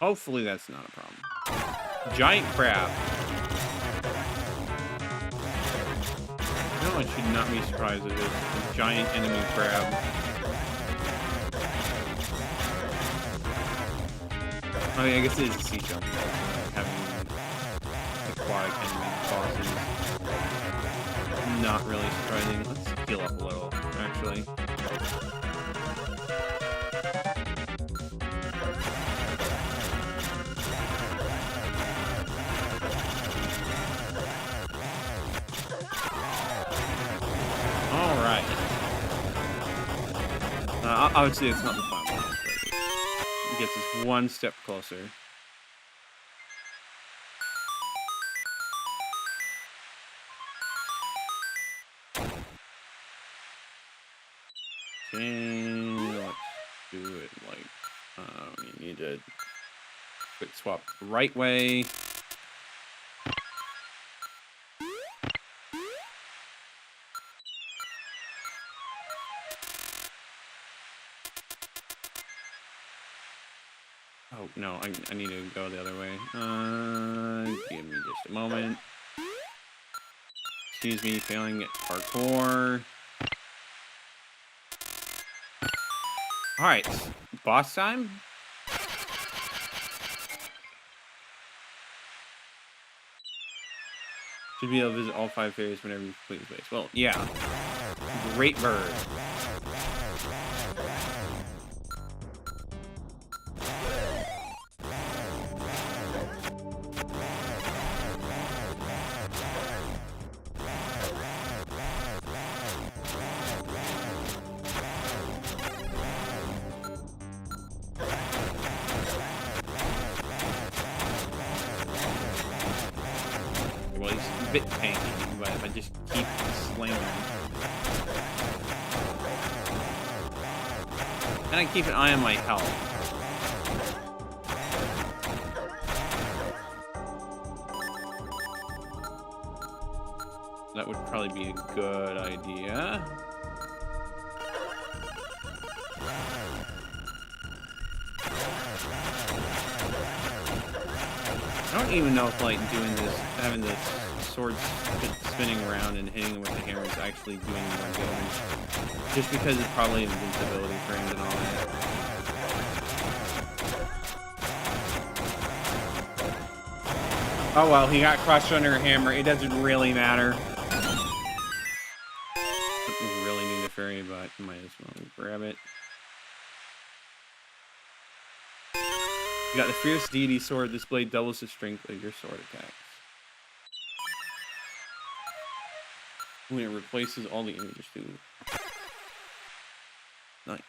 Hopefully that's not a problem. Giant crab. No, I should not be surprised if it's a giant enemy crab. I mean, I guess it is a sea jump, having aquatic enemy bosses. Not really surprising. Let's heal up a little, actually. Obviously, it's not the final boss, but it gets us one step closer. Okay, let's do it like you need to quick swap the right way. Oh no, I need to go the other way. Give me just a moment. Excuse me, failing at parkour. Alright, boss time? Should be able to visit all 5 fairies whenever you complete the base. Well, yeah. Great bird. Well, he's a bit tanky, but if I just keep slamming him. And I keep an eye on my health. That would probably be a good idea. I don't even know if, like, doing this, having this sword spinning around and hitting him with the hammer is actually doing more damage. Just because it's probably invincibility frames and all that. Oh well, he got crushed under a hammer. It doesn't really matter. Don't really need a fairy, but might as well grab it. You got the Fierce Deity Sword. This blade doubles the strength of your sword attacks. When it replaces all the images too. Nice.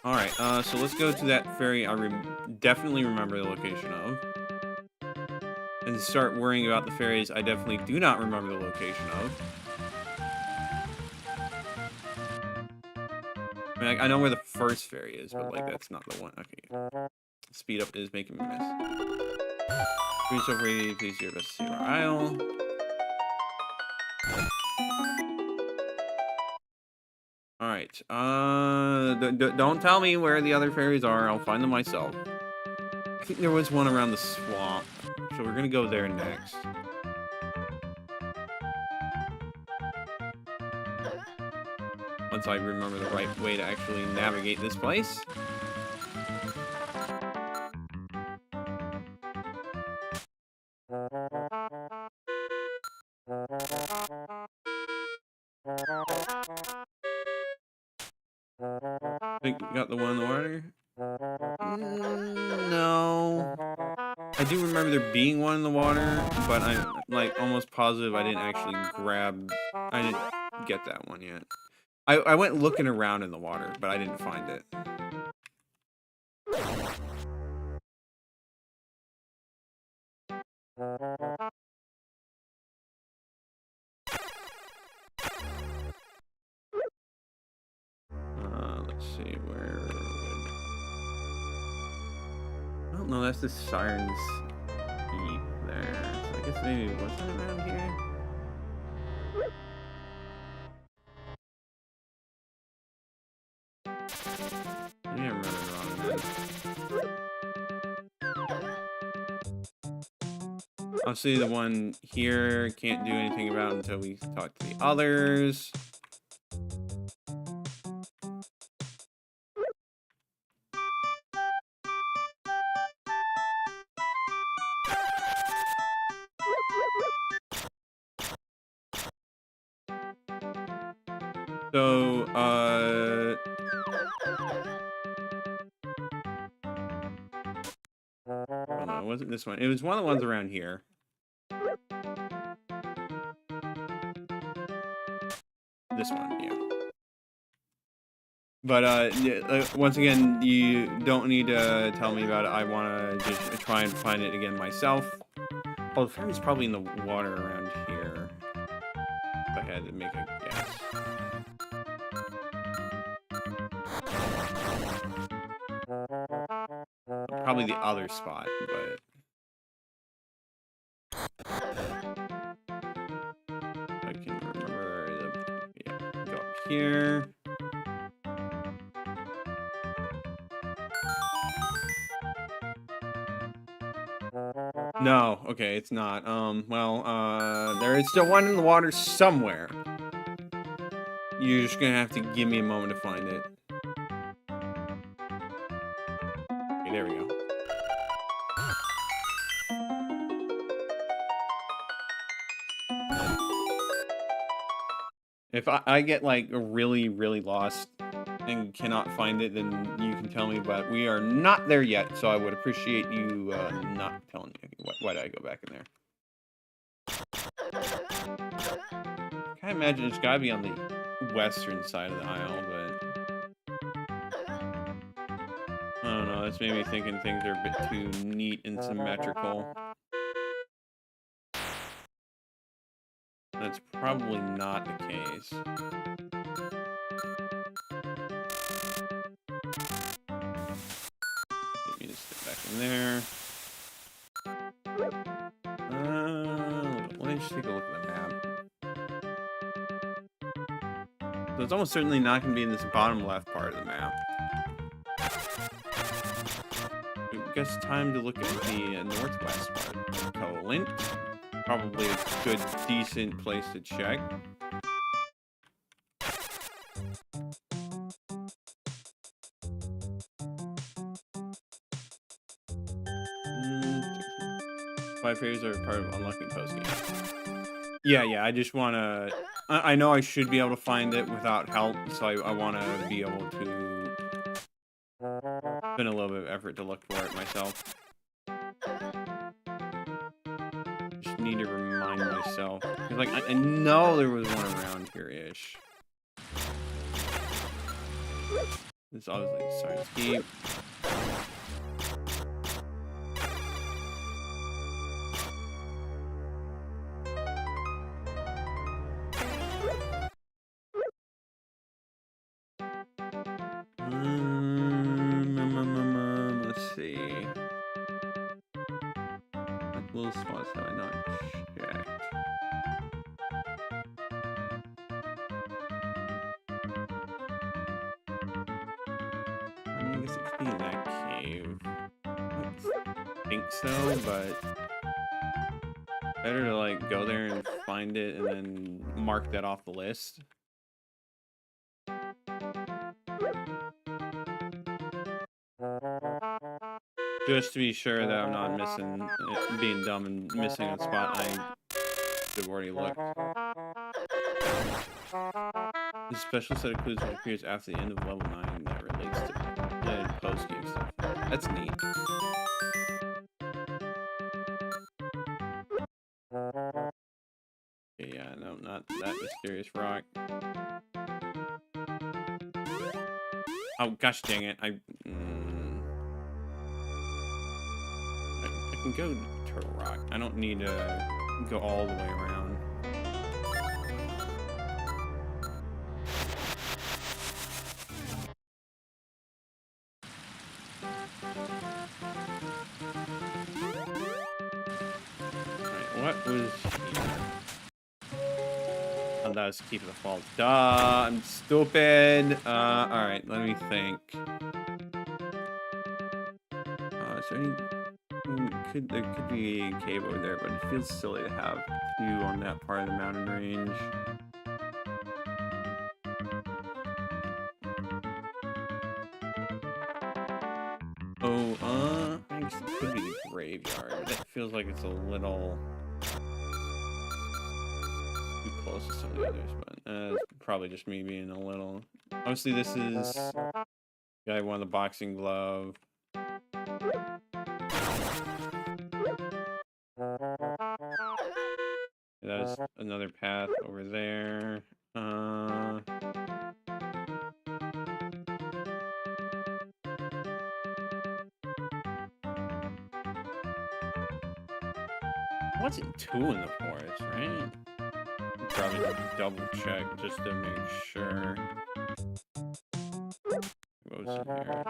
Alright, so let's go to that fairy I definitely remember the location of. And start worrying about the fairies I definitely do not remember the location of. I mean, I know where the first fairy is, but, like, that's not the one. Okay. Speed up is making me miss. Please feel free, please do your best to save our isle. Alright, don't tell me where the other fairies are. I'll find them myself. I think there was one around the swamp, so we're gonna go there next. Once I remember the right way to actually navigate this place. Think we got the one in the water? No. I do remember there being one in the water, but I'm, like, almost positive I didn't actually I didn't get that one yet. I went looking around in the water, but I didn't find it. Let's see, where I don't know, that's the Siren's Keep there. So I guess maybe it wasn't around here? Maybe I remember wrong then. Obviously the one here can't do anything about until we talk to the others. So, oh no, it wasn't this one. It was one of the ones around here. This one, yeah. But once again, you don't need to tell me about it. I want to just try and find it again myself. Oh, the fairy's probably in the water around here. If I had to make a guess. Probably the other spot, but I can remember yeah, go up here. No, okay, it's not. Well, there is still one in the water somewhere. You're just gonna have to give me a moment to find it. Okay, there we go. If I get like really, really lost and cannot find it, then you can tell me, but we are not there yet, so I would appreciate you not telling me. Why did I go back in there? I can't imagine it's gotta be on the western side of the aisle, but I don't know, that's made me thinking things are a bit too neat and symmetrical. That's probably not the case. Didn't mean to step back in there. Let me just take a look at the map. So it's almost certainly not going to be in this bottom left part of the map. I guess time to look at the northwest part. Colint. Probably a good, decent place to check. Five fairies are part of unlocking post-game. Yeah, I just want to... I know I should be able to find it without help, so I want to be able to spend a little bit of effort to look for it myself. Just need to remind myself. Because, like, I know there was one around here-ish. This is obviously Science Keep. Let's see. What little spots have I not checked? I guess it could be in that cave. I don't think so, but better to like go there and find it and then mark that off the list. Just to be sure that I'm not missing, being dumb and missing a spot I have already looked. The special set of clues that appears after the end of level 9 that relates to post-game stuff. That's neat. Okay, yeah, no, not that mysterious rock. Oh, gosh dang it. I can go to Turtle Rock. I don't need to go all the way around. Alright, what was here? Oh, that was Keep of the Falls. Duh, I'm stupid. Alright, let me think. Is there any... There could be a cave over there, but it feels silly to have two on that part of the mountain range. Oh, I guess it could be the graveyard, but that feels like it's a little too close to some of the others, but it's probably just me being a little... Obviously, this is the guy who won the boxing glove. That's another path over there. wasn't two in the forest, right? Probably double check just to make sure. What was in here?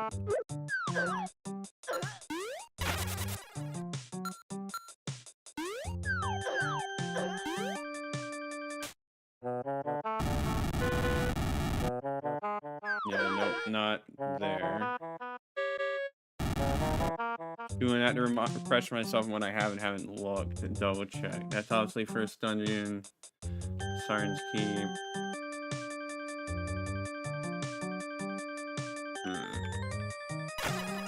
Yeah, nope, not there. Doing that to refresh myself when I haven't looked and double check. That's obviously first dungeon. Siren's Keep.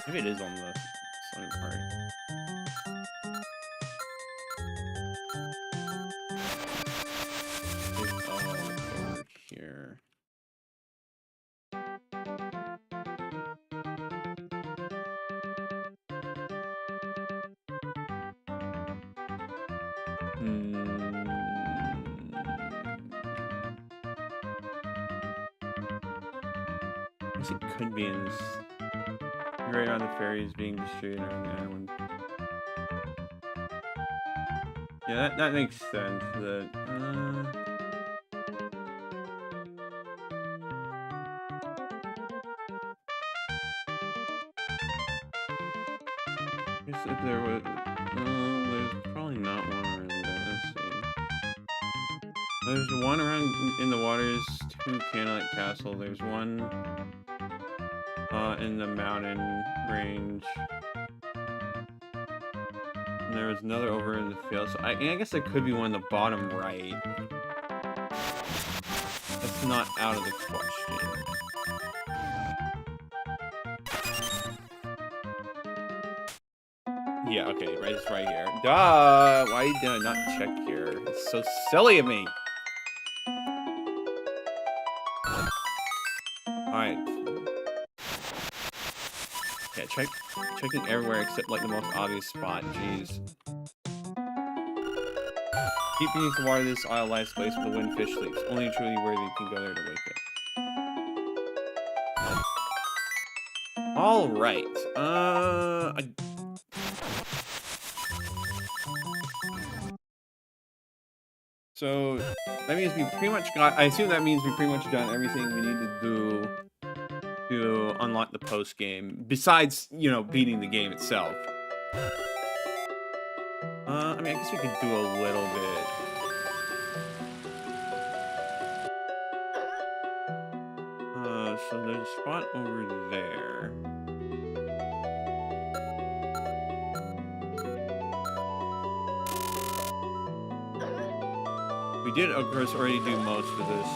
Maybe it is on the southern part. It's over here. I guess it could be in this. Right on the ferries being distributed on the island. Yeah, that makes sense. That I guess if there was, there's probably not one around there. Let's see. There's one around in the waters, 2 Candlelight Castle. There's one in the mountain range. And there was another over in the field. So I guess it could be one in the bottom right. That's not out of the question. Yeah, okay, right, it's right here. Duh! Why did I not check here? It's so silly of me! Alright. Yeah, checking everywhere except, like, the most obvious spot. Jeez. Deep beneath the water, this isle lies place where the windfish sleeps. Only truly worthy can go there to wake it. Alright. So that means we pretty much got. I assume that means we pretty much done everything we need to do to unlock the post game. Besides, you know, beating the game itself. I mean, I guess we could do a little bit. So there's a spot over there. We did, of course, already do most of this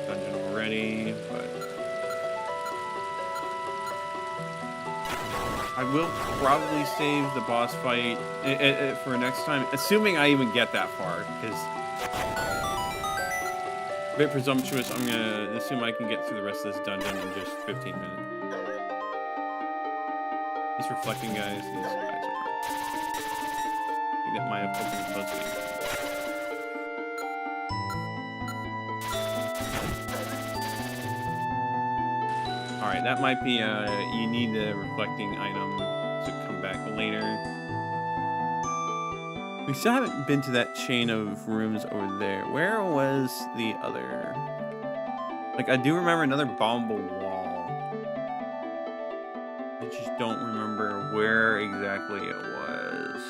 dungeon already, but I will probably save the boss fight for next time, assuming I even get that far, because a bit presumptuous. I'm gonna assume I can get through the rest of this dungeon in just 15 minutes. These reflecting guys, these guys are. I think that might have put them close to. Alright, that might be, you need the reflecting item to come back later. We still haven't been to that chain of rooms over there. Where was the other? Like, I do remember another bombable wall. I just don't remember where exactly it was.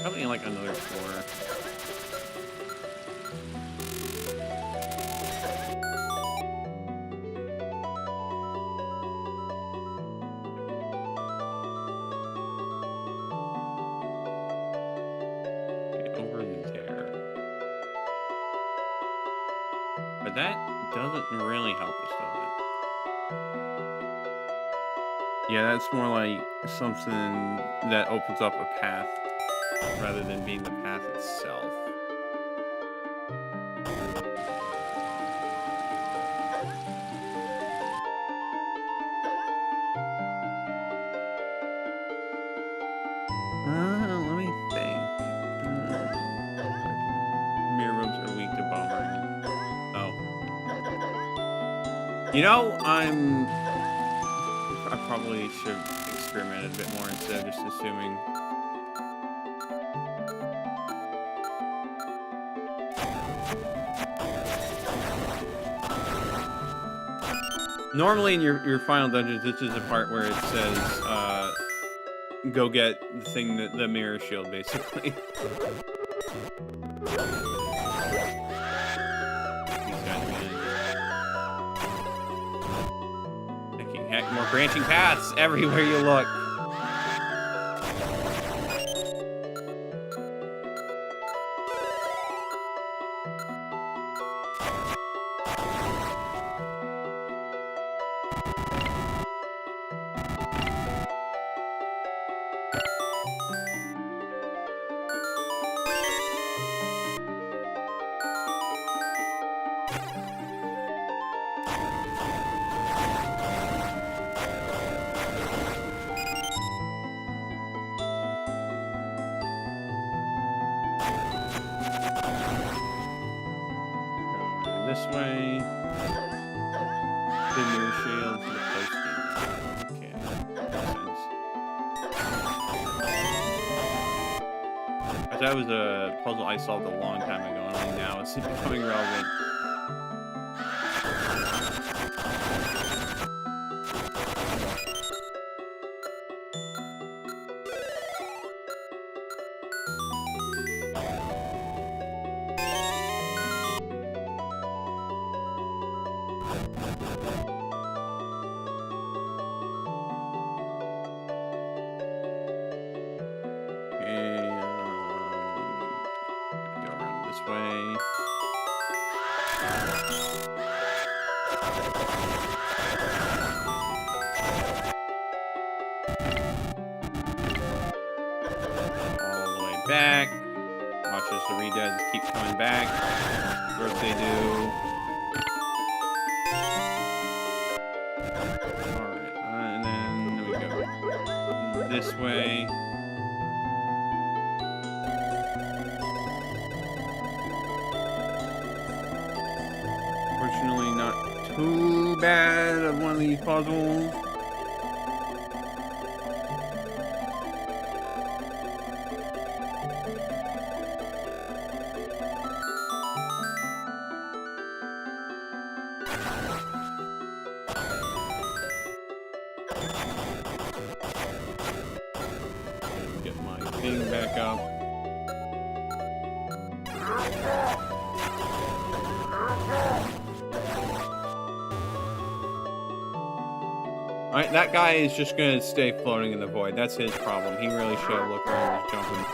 Probably like another floor. But that doesn't really help us, does it? Yeah, that's more like something that opens up a path rather than being the path itself. Let me think. Mirror robes are weak to bombardment. Oh. You know, I probably should experimented a bit more instead of just assuming. Normally in your final dungeons, this is the part where it says, go get the thing, the mirror shield, basically. Heck, more branching paths everywhere you look. This way. The mirror shield to the post. Okay, that makes sense. That was a puzzle I solved a long time ago, and only now it's becoming relevant. Way. All the way back. Watch as the redeads keep coming back. What they do. Alright, and then there we go. This way. Fortunately, not too bad of one of these puzzles. Get my thing back up. Alright, that guy is just gonna stay floating in the void. That's his problem. He really should have looked where he was jumping.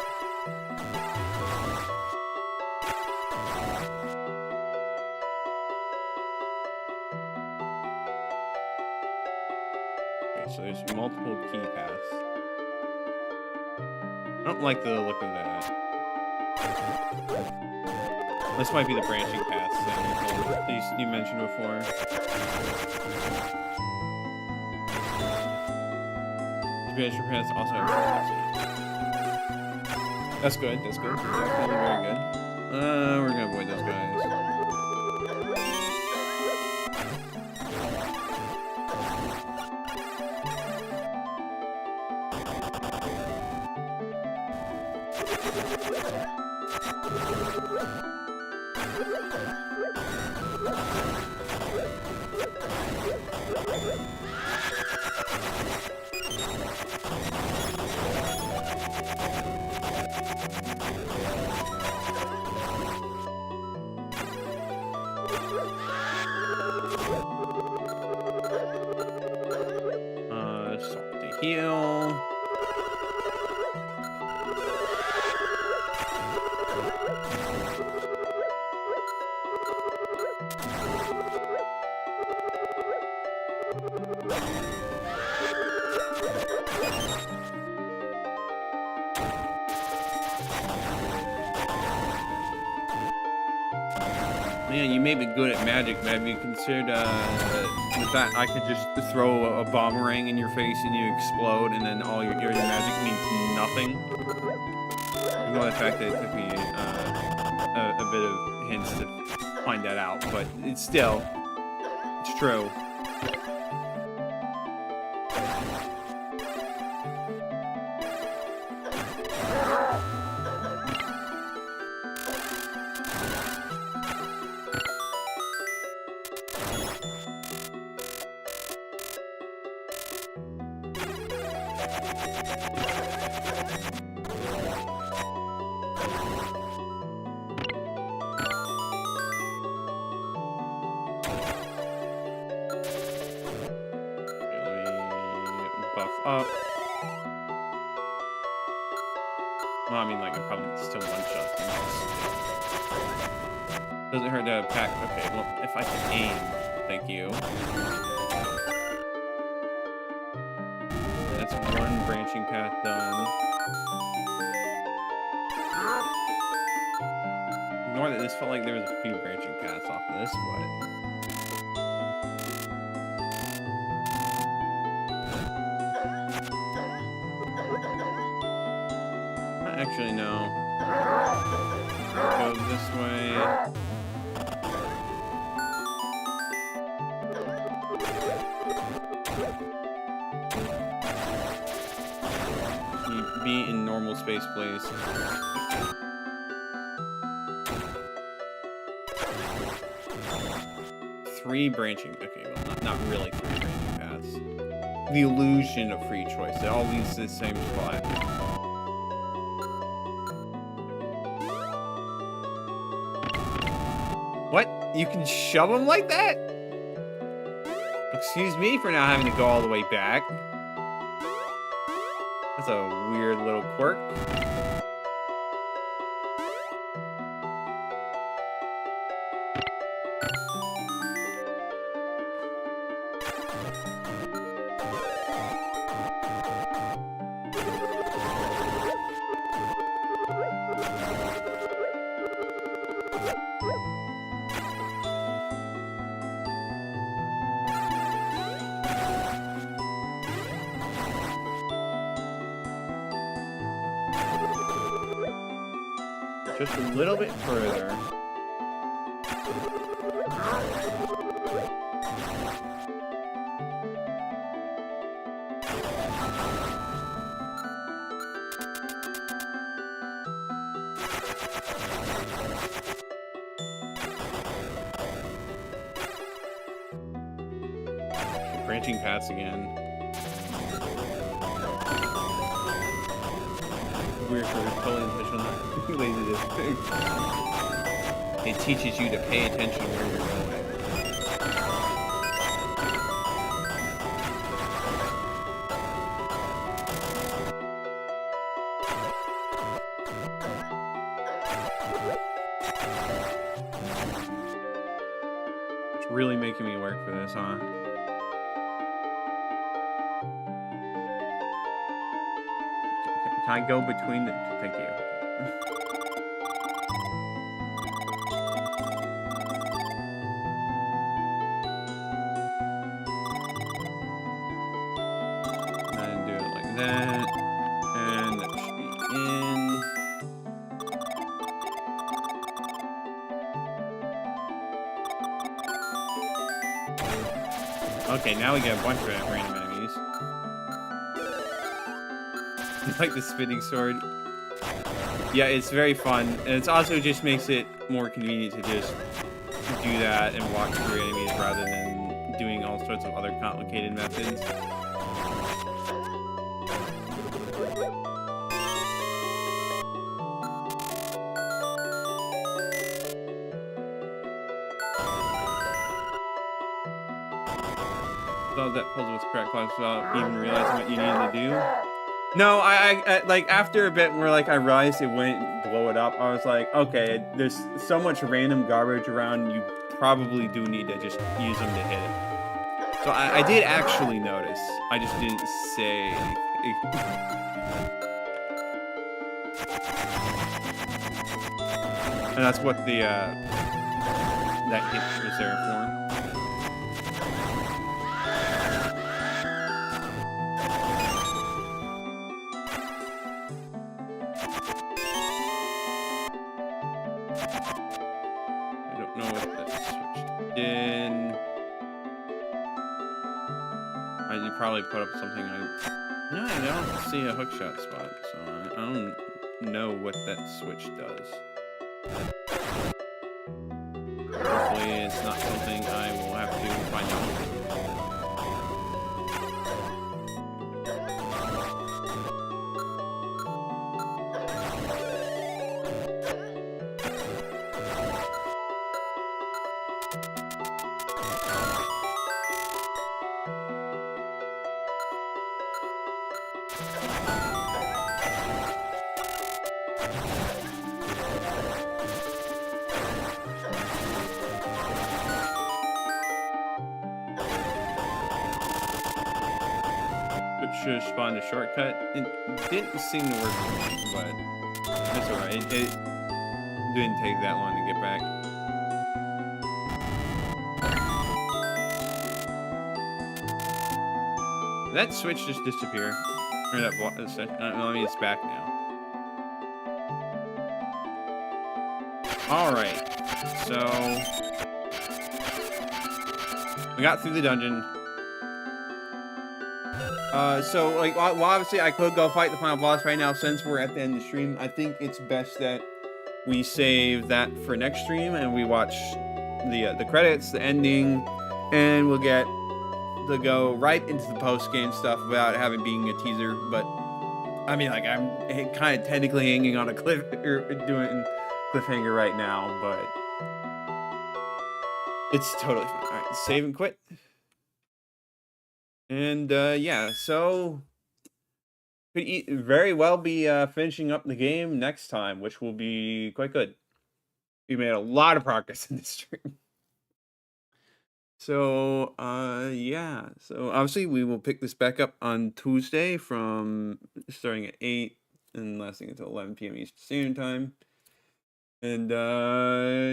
Okay, so there's multiple key paths. I don't like the look of that. This might be the branching paths thing you mentioned before. Branching paths also have. That's good. That's good. Definitely very good. We're gonna avoid those guys. Start to heal. Man, you may be good at magic, but have you considered the fact I could just throw a boomerang in your face and you explode, and then all your magic means nothing? Ignore the fact that it took me a bit of hints to find that out, but it's true. Buff up. Well, I mean, like, it probably still one-shot things. Doesn't hurt to pack. Okay, well, if I can aim, thank you. That's one branching path done. Ignore that this felt like there was a few branching paths off of this, but... Actually, no. Go this way. Be in normal space, please. 3 branching. Okay, well, not really 3 branching paths. The illusion of free choice. It all leads to the same spot. What? You can shove them like that? Excuse me for not having to go all the way back. That's a weird little quirk. Just a little bit further. Branching paths again. Weird for totally intentional. Lazy disc. It teaches you to pay attention where you're going. It's really making me work for this, huh? Can I go between the... Thank you. And do it like that. And that should be in. Okay, now we get a bunch of random enemies. Like the spinning sword. Yeah, it's very fun, and it also just makes it more convenient to just do that and walk through enemies rather than doing all sorts of other complicated methods. Thought that puzzle was correct class without even realizing what you needed to do. No, I like after a bit where like I realized it wouldn't blow it up, I was like, okay, there's so much random garbage around, you probably do need to just use them to hit it. So I did actually notice, I just didn't say anything. And that's what the that hit was there for. Probably put up something no, I don't see a hookshot spot, so I don't know what that switch does. Hopefully it's not something I will have to find out. should have spawned a shortcut. It didn't seem to work for me, but that's alright. It didn't take that long to get back. Did that switch just disappear? Or that block? I mean, it's back now. Alright. So we got through the dungeon. So like, well, obviously I could go fight the final boss right now. Since we're at the end of the stream, I think it's best that we save that for next stream and we watch the credits, the ending, and we'll get to go right into the post-game stuff without having being a teaser. But I mean, like, I'm kind of technically hanging on a cliff or doing cliffhanger right now, but it's totally fine. All right, save and quit. And yeah, so could very well be finishing up the game next time, which will be quite good. We made a lot of progress in this stream. So yeah, so obviously we will pick this back up on Tuesday from starting at 8 and lasting until 11 p.m. Eastern Standard Time. And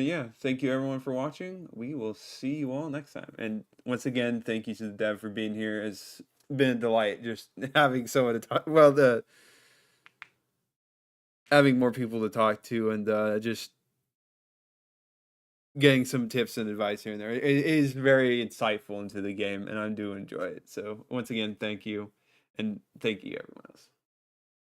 yeah, thank you everyone for watching. We will see you all next time. And once again, thank you to the dev for being here. It's been a delight just having someone to talk. Well, having more people to talk to and just getting some tips and advice here and there. It is very insightful into the game, and I do enjoy it. So once again, thank you, and thank you everyone else.